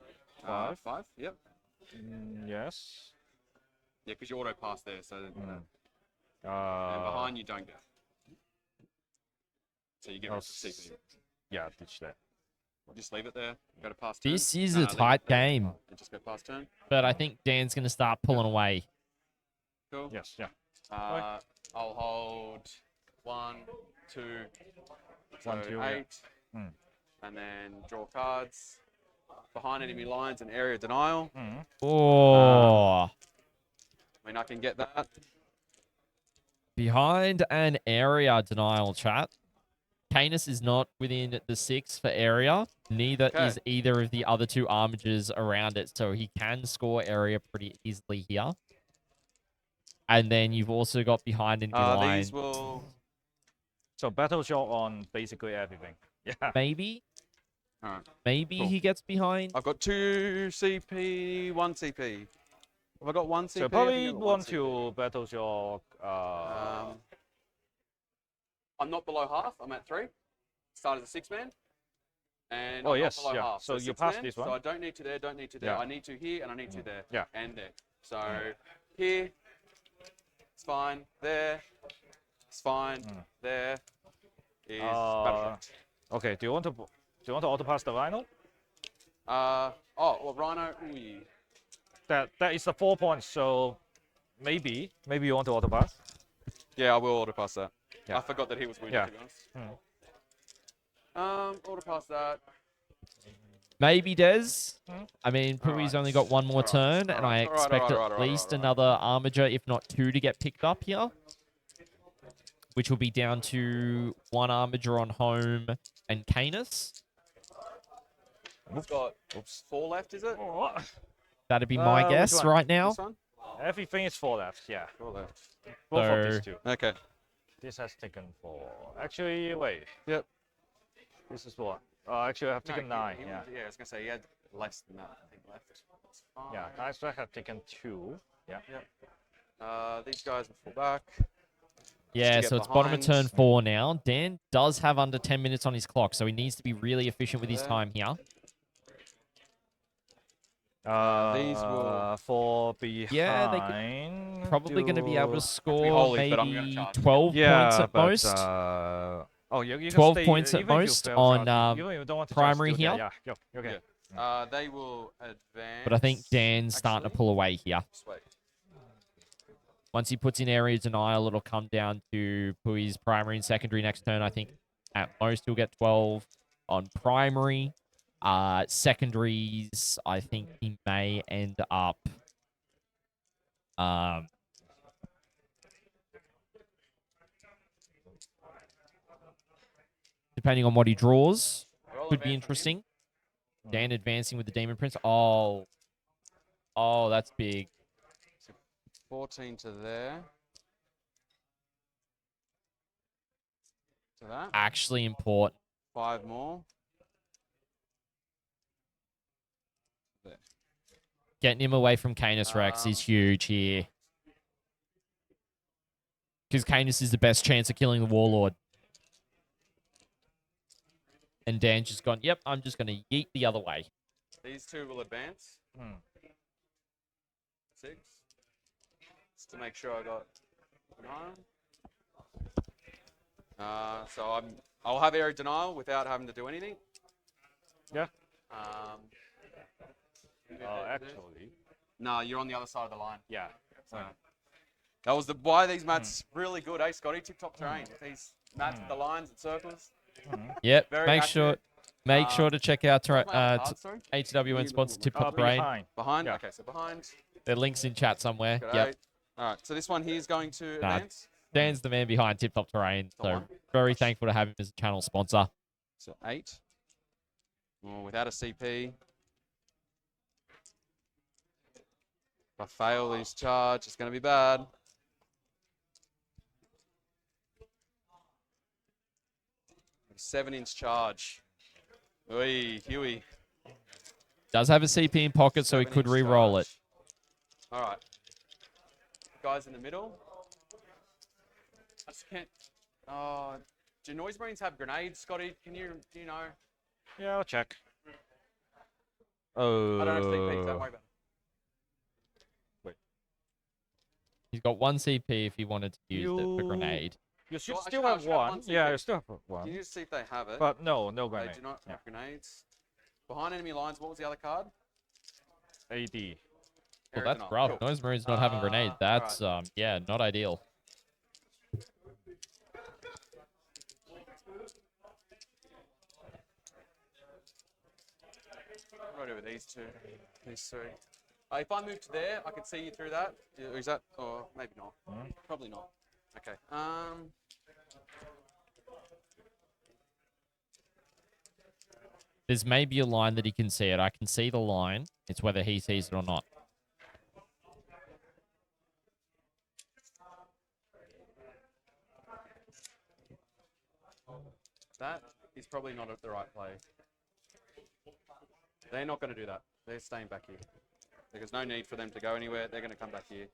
5. 5. Yep. Yes. Yeah, because you auto pass there, so and Uh, behind you don't get. So you get rid of s- CP. Yeah, ditch that. Just leave it there. Go to pass turn. This is No, a leave it tight there. game, And just go past turn. but I think Dan's going to start pulling away. Cool. Yes. Yeah. I'll hold 1, 2, so 1, 2, yeah. 8, and then draw cards. Behind enemy lines and area denial. Oh. I mean, I can get that. Behind an area denial, chat. Canis is not within the 6 for area. Neither Okay. is either of the other 2 armagers around it, so he can score area pretty easily here. And then you've also got behind enemy line. These will. So battle shot on basically everything. Yeah. Maybe. All right. Maybe Cool. he gets behind. I've got 2 CP, 1 CP. Have I got 1 CP? So I probably think I've got 1 want CP. to battle shot. I'm not below half. I'm at 3. Start as a 6-man. And Oh, I'm yes, not below yeah. half. So you 6 passed man, this So one. I don't need to there, don't need to there. Yeah. I need to here and I need to there. Yeah. And there. So here, it's fine. There, it's fine. There is battle shot. Okay. Do you want to auto pass the rhino? Well, Rhino. Ooh. That is the 4 points. So maybe you want to auto pass. Yeah, I will auto pass that. Yeah. I forgot that he was wounded, Yeah. to be honest. Auto pass that. Maybe Des. I mean, Pui's only got 1 more turn, and I expect at least another armager, if not 2, to get picked up here. Which will be down to 1 armager on home and Canis. We've got 4 left, is it? That'd be my which guess one? right now. This one? Everything is 4 left. Yeah. 4 left. Both of So- these 2. Okay. This has taken 4. Actually, wait. Yep. This is what? Actually, I have taken 9. He Yeah. I was gonna say he had less than that. I think left. That's fine. Yeah. I have taken 2. Yeah. These guys will fall back. Yeah, get so it's bottom of behind. turn 4 now. Dan does have under 10 minutes on his clock, so he needs to be really efficient with his There. time here. These will- For behind. Yeah, they Probably going to be able to score holy, but I'm gonna maybe charge. 12 points at most. You can 12 stay, points at even if you most fail on, charge, even if you don't want to primary charge, here. Yeah. Okay. They will advance. But I think Dan's starting to actually. pull away here. Just wait. Once he puts in area denial, it'll come down to Pui's primary and secondary next turn. I think at most he'll get 12 on primary. Secondaries, I think he may end up... depending on what he draws, Roll could be advance on him. interesting. Dan advancing with the Demon Prince. Oh. Oh, that's big. 14 to there. To that. Actually important. 5 more. There. Getting him away from Canis Rex is huge here. Because Canis is the best chance of killing the Warlord. And Dan's just gone, yep, I'm just going to yeet the other way. These two will advance. 6. Just to make sure I got 9. So I'll have area denial without having to do anything. Yeah. Actually. No, you're on the other side of the line. Yeah. So that was why these mats really good, eh, Scotty? Tip-top terrain. These mats, the lines and circles. Yep. Very Make accurate. sure to check out Sorry? ATWN sponsor Tip-top terrain. Behind. Yeah. Okay, so behind. Their links in chat somewhere. Got Yep. 8. All right, so this one here is going to advance. Dan's the man behind Tip-top terrain. So very thankful to have him as a channel sponsor. So 8. Oh, without a CP. If I fail these charge, it's going to be bad. A 7-inch charge. Oi, Huey. Does have a CP in pocket, so he could 7-inch re-roll it. charge. All right. Guys in the middle. I just can't. Do Noise Marines have grenades, Scotty? Do you know? Yeah, I'll check. I don't have CP, so don't worry about it. He's got 1 CP if he wanted to use it for grenade. You should Well, still I have should have 1. one Yeah, CP. you still have 1. Can you just see if they have it? But no They grenade. do not have grenades. Behind enemy lines, what was the other card? AD. Well, Area that's denial. rough. Cool. Noise Marine's not having grenade. That's, yeah, not ideal. What do I do with these two? These 3. If I move to there, I can see you through that. Is that? Or maybe not. Probably not. Okay. There's maybe a line that he can see it. I can see the line. It's whether he sees it or not. That is probably not the right play. They're not going to do that. They're staying back here. There's no need for them to go anywhere. They're going to come back here.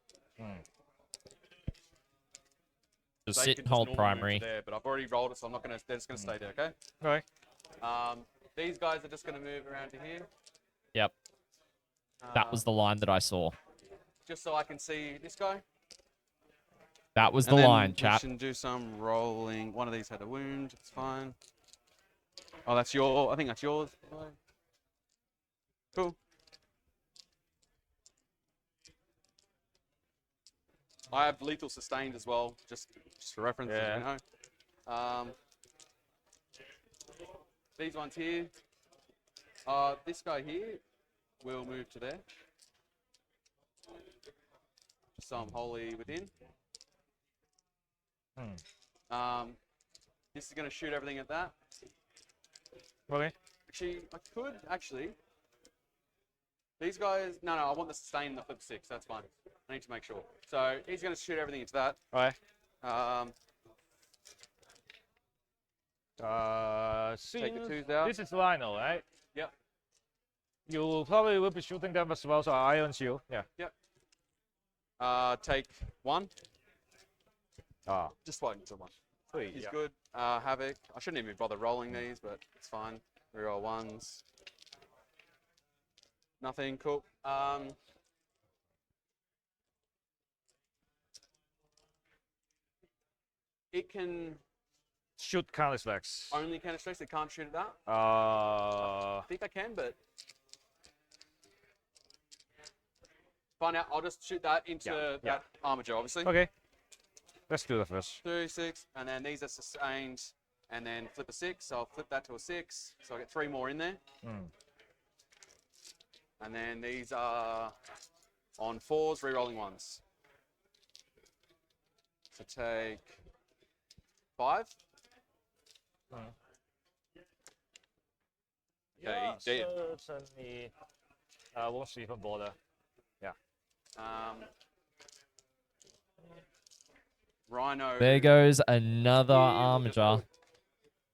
Just They sit could and hold normally move to primary. there, but I've already rolled it, so I'm not going to. They're just going to stay there. Okay. Right. These guys are just going to move around to here. Yep. That was the line that I saw. Just so I can see this guy. That was the And then line, chat. We can do some rolling. One of these had a wound. It's fine. Oh, that's your. I think that's yours. Cool. I have lethal sustained as well, just for reference. Yeah. As you know. These ones here. This guy here will move to there. So I'm wholly within. This is going to shoot everything at that. Okay. Actually, I could actually. These guys, no, I want the sustain and the flip 6. That's fine. I need to make sure. So he's going to shoot everything into that. Right. Take the 2s out. This is Lionel, right? Yep. You probably will be shooting them as well, so Iron Shield. Yeah. Yep. Take 1. Just wait until 1. 3. He's good. Havoc. I shouldn't even bother rolling these, but it's fine. Reroll 1s. Nothing. Cool. It can Shoot counter specs. only counter strikes. It can't shoot at that. Uh. I think I can, but find out. I'll just shoot that into that armature, obviously. Okay. Let's do the first. 3, 6, and then these are sustained, and then flip a 6. So I'll flip that to a 6. So I get 3 more in there. And then these are on 4s, re-rolling 1s. So take 5. Yeah, he did. Certainly won't even bother. Yeah. Rhino. There goes another here, armature. So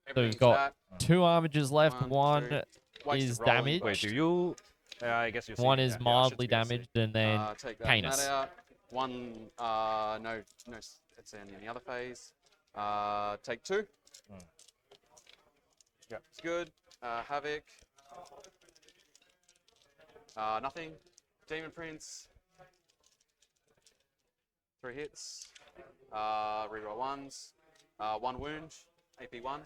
we've everything's got that. 2 armatures left. One, One two. Wasted is rolling, damaged. but- Wait, do you? I guess you see. One it, is yeah. I mildly should be able to see. damaged, and then Take that and Canis. that out. One, no, it's in the other phase. Take 2. Yeah. It's good. Havoc. Nothing. Demon Prince. 3 hits. Reroll 1s. 1 wound. AP 1.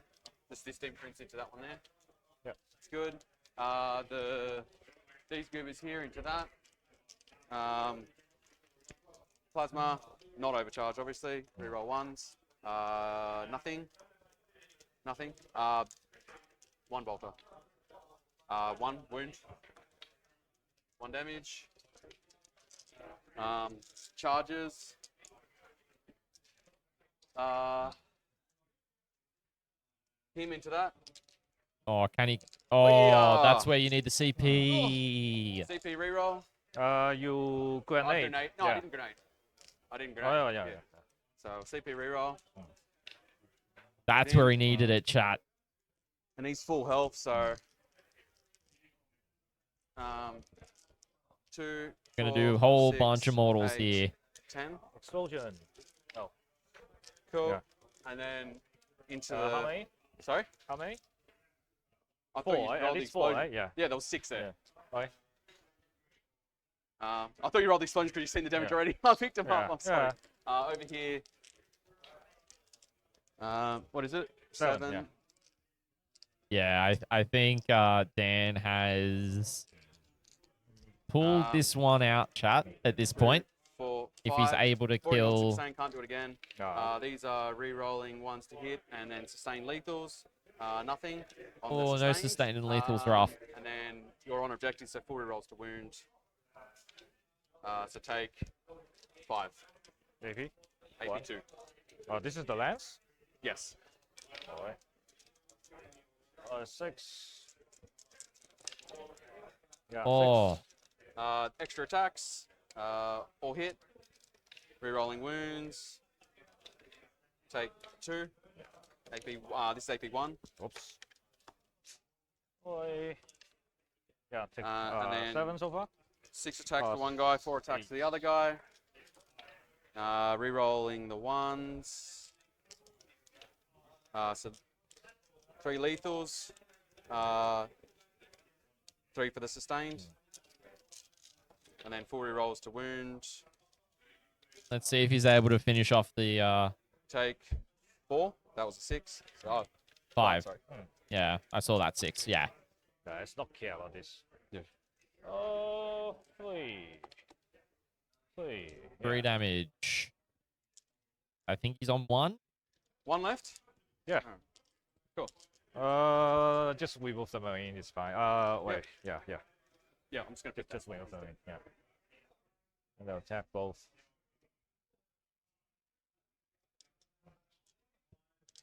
This Demon Prince into that one there. Yep. It's good. These goobers here into that. Plasma, not overcharged, obviously. Reroll 1s. Nothing. Nothing. 1 bolter. 1 wound. 1 damage. Charges. Him into that. Oh, can he? Oh, yeah. that's where you need the CP. CP reroll. You I grenade. grenade. No, yeah. I didn't grenade. I didn't grenade. Oh yeah. So CP reroll. That's where he needed it, chat. And he's full health, so 2. Gonna 4, do a whole 6, bunch of models 8, here. 10. Explosion. Oh. Cool. Yeah. And then into How the. many? Sorry? How many? I thought 4. you At rolled the least 4, explosion. right? Yeah. Yeah, there was 6 there. Yeah. Okay. I thought you rolled the explosion because you've seen the damage Yeah. already. I picked him Yeah. up. I'm sorry. Over here. What is it? 7. Yeah. Yeah, I think Dan has pulled this one out, chat, at this 2, point. 4, If 5. he's able to 40 on kill. sustain, can't do it again. These are re-rolling 1s to hit and then sustain lethals. Nothing. On Oh, the no sustained. sustain and lethals are off. And then you're on objective, so 4 re-rolls to wound. So take 5. AP. AP 2. Oh, this is the lance. Yes. Alright. 6. Yeah. Oh, 6. Extra attacks. 4 hit. Re-rolling wounds. Take 2. AP. This is AP 1. Oops. Boy. Yeah. Take And then 7 so far. 6 attacks to one guy, 4 attacks to the other guy. Re-rolling the 1s. So 3 lethals. 3 for the sustained. And then 4 re-rolls to wound. let's see if he's able to finish off the Take 4. That was a 6. So, 5. Sorry. Yeah, I saw that 6. Yeah. Let's not care about this. Yeah. Oh, 3. 3 damage. I think he's on 1. 1 left. Yeah. Oh, cool. Just remove the marine. It's fine. Wait. Yeah. Yeah, I'm just gonna pick Just remove the marine. Yeah. And they'll attack both.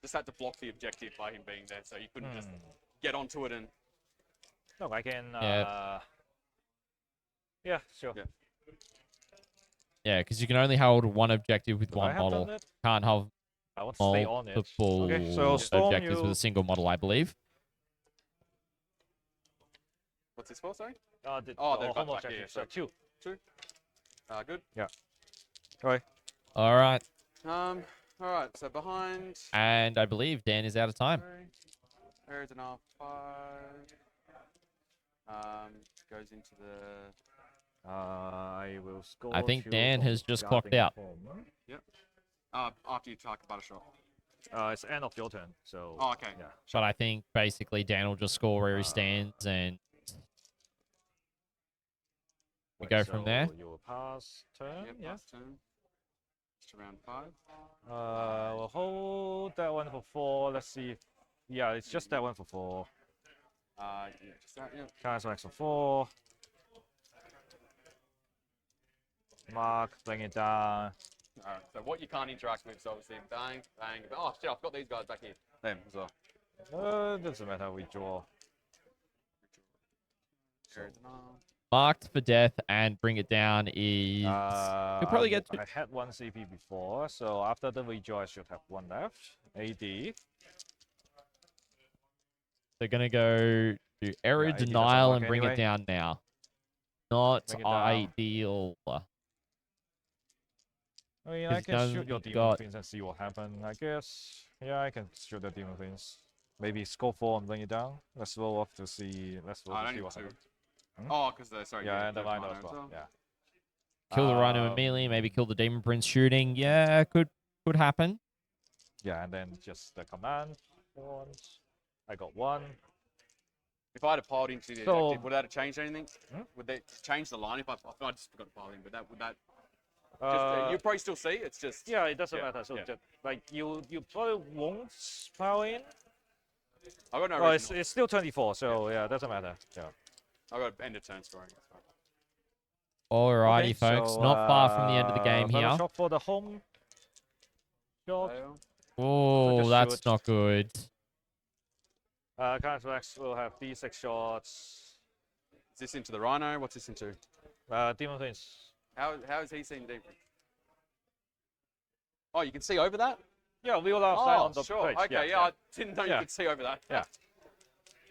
Just had to block the objective by him being there, so you couldn't just Hmm. get onto it and. No, I can. Yeah. Yeah, sure. Yeah. Yeah, because you can only hold one objective with Do I one have done model. that? Can't hold I want to stay on it. multiple Okay, so Storm, objectives with a single model, I believe. What's this for? Sorry. The they've home got back objective. here, So so- 2. Good. Alright. All right. All right. So behind. And I believe Dan is out of time. Areas in R5. Goes into the. I will score. I think 2 Dan from has just guarding clocked out. home. After you target butter shot. It's end of your turn. So. Oh, okay. Yeah. But I think basically Dan will just score where he stands, and we go from there. You will pass turn. Yep, Yeah. last turn. Just around 5. We'll hold that one for 4. Let's see. Yeah, it's just that one for 4. Yeah, just that. Yeah. Cancel X for 4. Mark, bring it down. Alright. So what you can't interact with is obviously bang, bang. Oh shit! I've got these guys back here. Them as well. Doesn't matter. We draw. Marked for death and bring it down is... You'll probably get... I had 1 CP before, so after the rejoice should have 1 left. AD. They're going to go to error AD doesn't denial work and bring it anyway. down now. Not Bring it down. ideal. I mean, I Because can none shoot your you've demon got- fiends and see what happens. I guess. Yeah, I can shoot the demon fiends. Maybe score 4 and bring it down. Let's roll off to see. Let's roll I to don't see need what to. happens. Oh, because they're sorry. Yeah, and the rhino rhino as as well. Yeah. Kill the rhino immediately, maybe kill the demon prince shooting. Yeah, could happen. Yeah, and then just the command ones. I got 1. If I had piled into the So- objective, would that have changed anything? Hmm? Would they change the line if I just forgot to pile in? But would that? Uh, You probably still see. It's just. yeah, it doesn't yeah, matter. So yeah. just, like you probably won't power in. I got no Well, reason. it's still 24, so yeah, it doesn't matter. Yeah. I got end of turn scoring. That's fine. Alrighty, Okay, folks. so, Not far from the end of the game another here. shot for the home shot. Fail. Oh, just that's shoot. not good. Counterflex will have D6 shots. Is this into the rhino? What's this into? Demon Fiends. How is he seeing deep? Oh, you can see over that? Yeah, we will outside Oh, on the sure. page. Okay, yeah, I didn't know Yeah. you could see over that. Yeah.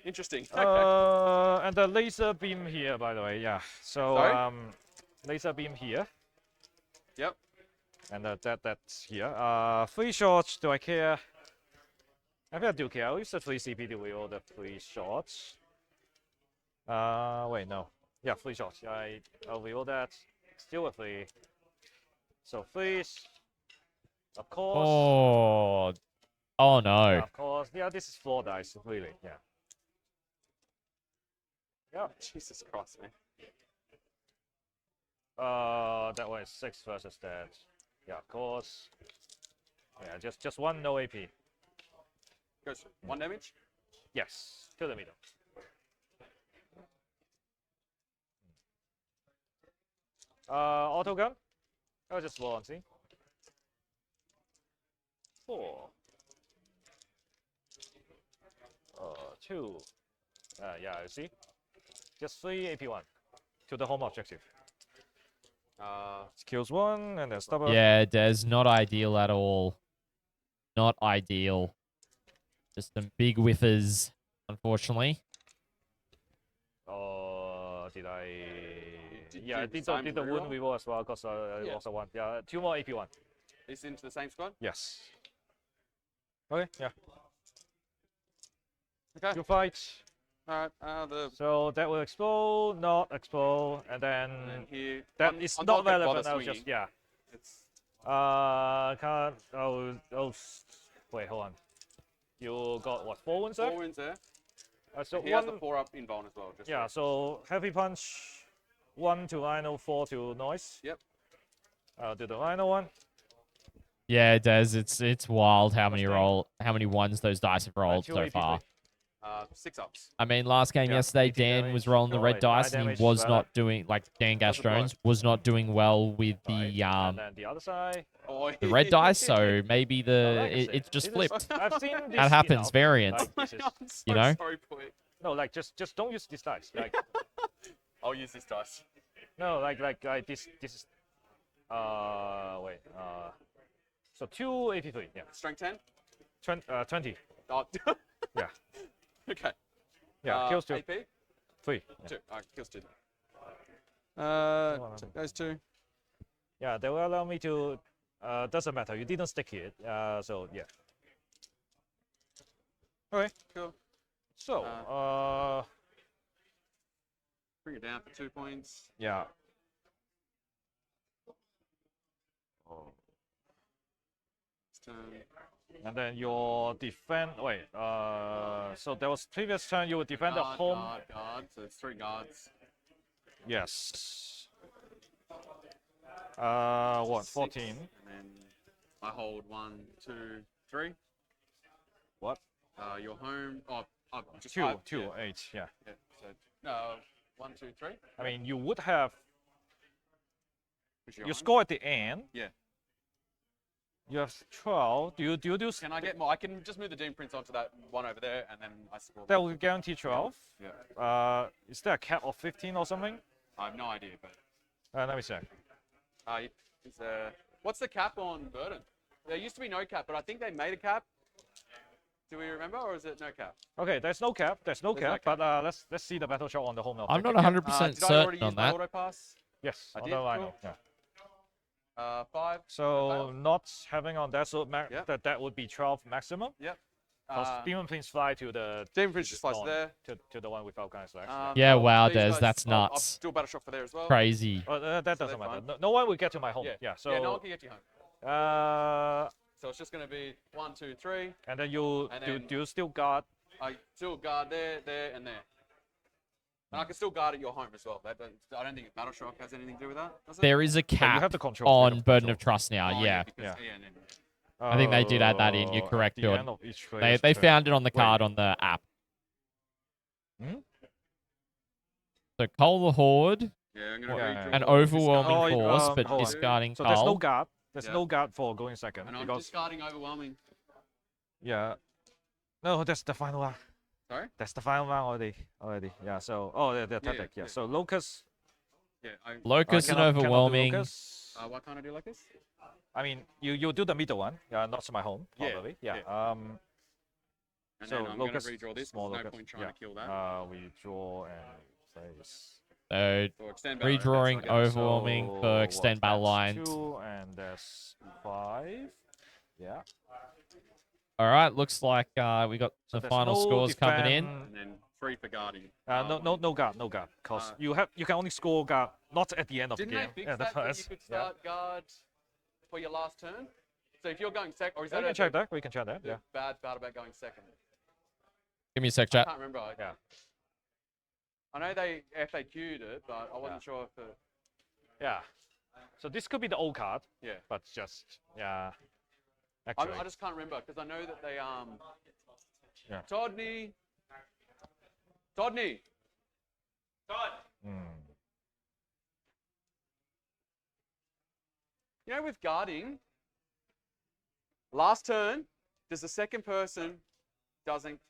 Interesting. Okay. And the laser beam here, by the way, yeah. So Sorry? laser beam here, Yep. and that's here. 3 shots. Do I care? I think I do care. I'll use the 3 CP to reroll the 3 shots. Wait, no. Yeah, 3 shots. I'll reroll that. Still a 3. So 3. Of course. Oh. Oh, Yeah, no. of course. Yeah, this is 4 dice, really. Yeah. Yeah. Jesus Christ, man. That one is 6 versus that. Yeah, of course. Yeah, just 1 no AP. Goes 1 damage. Yes, to the middle. Auto gun. I'll just roll and see. 4. 2. Yeah, I see. Just 3 AP1 to the home objective. Kills 1 and then stubborn. Yeah, Des, not ideal at all. Not ideal. Just some big whiffers, unfortunately. Did I? Did Yeah, you I did same the wound reroll? reroll as well because I Yeah. also want. Yeah, 2 more AP1. Is into the same squad? Yes. Okay, yeah. Okay. 2 fights. Alright, the So that will explode, not explode, and then and then here that on- is on not top, don't relevant. bother I was just swinging. yeah. It's Can't. Wait, hold on. You got what? 4 wounds 4 left. wounds there. So He has a 1. 4 up invuln as well. Just Yeah. So heavy punch. 1 to rhino, 4 to noise. Yep. I'll do the rhino one. Yeah, Des, it's wild how many Mustang. how many ones those dice have rolled 2 so AP3. far. 6 ups. I mean, last game Yeah, yesterday, 18 Dan was damage. rolling the Go red ahead, dice, 9 and he damage, was rather. not doing like Dan Gas Doesn't work. Jones was not doing well with Right, the and then the other side. Oh, the red dice. So maybe like I the said, it's just it is- flipped. I've seen this. That happens. enough. Variant. Like, this is, I'm so you know? sorry, Pui. no, like just don't use this dice. Like I'll use this dice. no, like this is. Wait. So 2 AP3. Yeah. Strength 10? 20. Oh. Yeah. Okay. Yeah. Kills 2. AP? 3. 2. Alright, kills 2. on. Goes 2. Yeah. They will allow me to. Doesn't matter. You didn't stick it. So yeah. Okay. Cool. So Bring it down for 2 points. yeah. Turn. And then your defend. Wait. So there was previous turn you would defend the home. Guard. So it's 3 guards. Yes. What? 6, 14. And then I hold 1, 2, 3. What? Your home. Oh, just 2, 5, 2, Yeah, 8. Yeah. yeah. So no, 1, 2, 3. I mean, you would have. Which is your You home? score at the end. Yeah. You have 12. Do you do? Can I get more? I can just move the Doom Prince onto that one over there, and then I support. That will guarantee 12. Yeah. Is there a cap of 15 or something? I have no idea, but. Let me check. What's the cap on Burden? There used to be no cap, but I think they made a cap. Do we remember, or is it no cap? Okay, there's no cap. There's no cap. cap. But let's see the battle shot on the home. I'm not 100% Did I already certain on use my that. auto pass? Yes, I on did, the cool. Rhino. Yeah. 5. So not having on that, so Yep. that would be 12 maximum. Yep. Because Demon Prince fly to the Demon Prince just flies there. to the one without kind of select. Yeah, wow, these Des, guys, that's I'll nuts. do a battle shot for there as well. Crazy. That doesn't they're matter. fine. No one will get to my home. Yeah. So Yeah, no one can get you home. So it's just going to be 1, 2, 3. and then you And do then- you still guard? I still guard there, there, and there. And I can still guard at your home as well. I don't think Battle Shock has anything to do with that, does it? There is a So you cap have the control. on Burden of Trust now, Oh, yeah. because, Yeah. and then- I think they did add that in, you're correct, At the Jordan. end of each They player's turn. found it on the Wait. card on the app. Hmm? So Cull the Horde, Yeah, I'm going to Yeah. redraw. an overwhelming Oh, force, but hold on. discarding So there's no Cull. guard. There's Yeah. no guard for going second And I'm because discarding overwhelming. yeah. No, that's the final one. Sorry? That's the final one already. Yeah. So the tactic. Yeah. yeah. So Locust. Yeah. Locust and cannot do overwhelming. Locust. Why can't I do like this? I mean, you do the middle one. Yeah, not to my home. Yeah, Probably. yeah. And So then I'm going to Locust, redraw this. small There's no Locust, point trying yeah. to kill that. We draw and place. So So extend battle, redrawing that's what I get. overwhelming for extend battle lines. 2 and that's 5. Yeah. All right, looks like we got So the there's final no scores coming in. defend- And then 3 for guarding. No guard, because Uh, you can only score guard not at the end of the Didn't they game. fix Yeah, the that? That you first. could Yeah. start guard for your last turn? So if you're going second, or is Yeah, we that can check that. We can check that. the Yeah. bad part about going second? Give me a sec, I chat. can't remember. Yeah. I know they FAQ'd it, but I wasn't sure if it... Yeah. So this could be the old card, Yeah. but just yeah. I Actually, just can't remember, because I know that they... Yeah. Todney! mm, You know, with guarding, last turn, does the second person doesn't...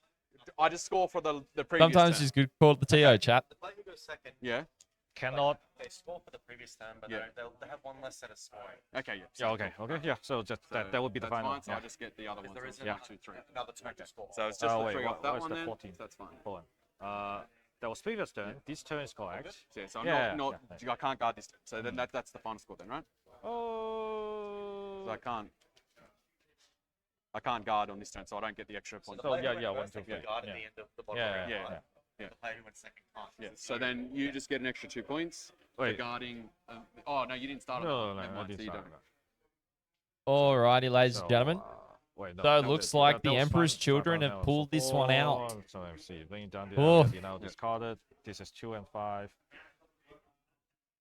I just score for the previous Sometimes turn. it's good call the TO, chat. The player who goes second, Yeah? cannot. they score for the previous turn, but Yeah. they have one less set of scoring. Okay, yeah. Yeah. Okay. Okay. Yeah. So just that would be the that's final. Fine, so Yeah. I just get the other If one. there So is it's Yeah. 1, 2, 3. another two to score. So it's just Oh, the wait, 3 off that what's one the then. 14? So that's fine. Hold on. That was previous turn. This turn is correct. Yeah, so I'm Yeah, not yeah. I can't guard this turn. So then that's the final score then, right? Oh. So I can't guard on this turn, so I don't get the extra point. the So, player yeah, who yeah, went 1, first 2, takes the 3, guard yeah. at the end of the bottom Yeah, round. yeah, Right. yeah. The player who went second can't. Yeah. So then you just get an extra 2 points for Wait. guarding. Oh no, you didn't start on No, that. no, Never I mind, didn't so you start don't. that. Alrighty, ladies So, and gentlemen. Wait, no, So it no, looks that- like that the was Emperor's fine. children Fine, have fine, pulled this one out. So let me see. Bring it down Oh. there. Now discarded. This is 2 and 5.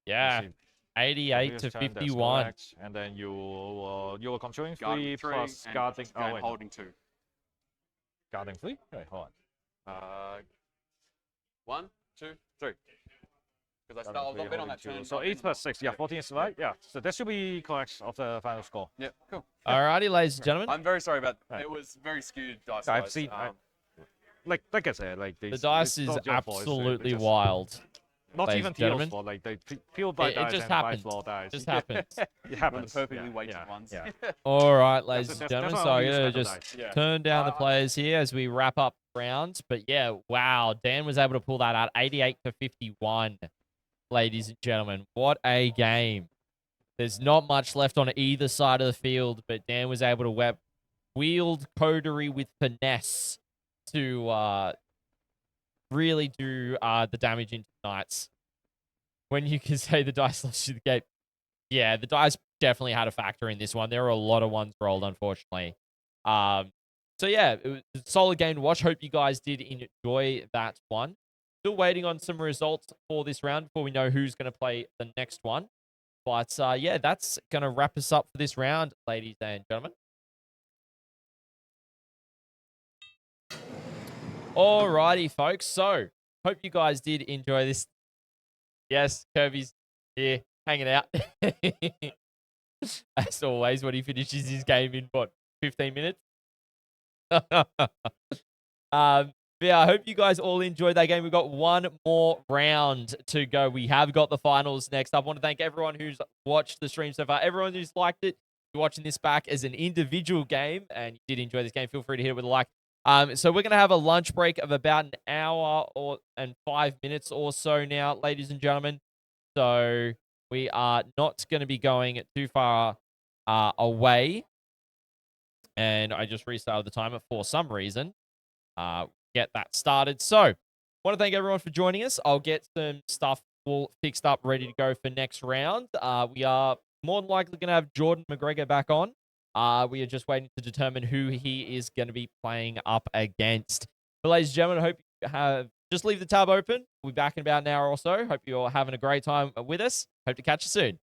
Yeah, Let's see. 88 Previous to turn, that's 51. correct. And then you were controlling 3 Guarding 3 plus and guarding. Oh, and wait, holding 2. guarding 3. Wait, hold on. 1, 2, 3. Because I Guarding was a bit on that holding turn. 2. So 8 plus 6. Yeah, 14 is right. Yeah. So that should be correct of the final score. Yeah, cool. Alrighty, ladies and gentlemen. I'm very sorry about Right. it. Was very skewed dice. I've wise. seen. Like I said, like The dice is absolutely wild. Not ladies even and Teal's gentlemen. fault. Like they peeled by It dice just and by happens. floor dice. Just happens. It happens. One of the perfectly yeah, weighted yeah, ones. Yeah. All right, ladies That's- and that's gentlemen. why So I I'm use gonna special just dice. Yeah. turn down the players here as we wrap up rounds. But yeah, wow, Dan was able to pull that out, 88 to 51. Ladies and gentlemen, what a game! There's not much left on either side of the field, but Dan was able to wield Coterie with finesse to really do the damage into Knights. When you can say the dice lost you the game, yeah, the dice definitely had a factor in this one. There were a lot of ones rolled, unfortunately. So yeah, it was a solid game to watch. Hope you guys did enjoy that one. Still waiting on some results for this round before we know who's going to play the next one. But yeah, that's going to wrap us up for this round, ladies and gentlemen. Alrighty, folks. So, hope you guys did enjoy this. Yes, Kirby's here, hanging out. as always, when he finishes his game in, what, 15 minutes? Yeah, I hope you guys all enjoyed that game. We've got one more round to go. We have got the finals next up. I want to thank everyone who's watched the stream so far. Everyone who's liked it. If you're watching this back as an individual game and you did enjoy this game, feel free to hit it with a like. So we're going to have a lunch break of about an hour and 5 minutes or so now, ladies and gentlemen. So we are not going to be going too far away. And I just restarted the timer for some reason. Get that started. So, want to thank everyone for joining us. I'll get some stuff all fixed up, ready to go for next round. We are more than likely going to have Jordan McGregor back on. We are just waiting to determine who he is going to be playing up against. But ladies and gentlemen, I hope you have, just leave the tab open. We'll be back in about an hour or so. Hope you're having a great time with us. Hope to catch you soon.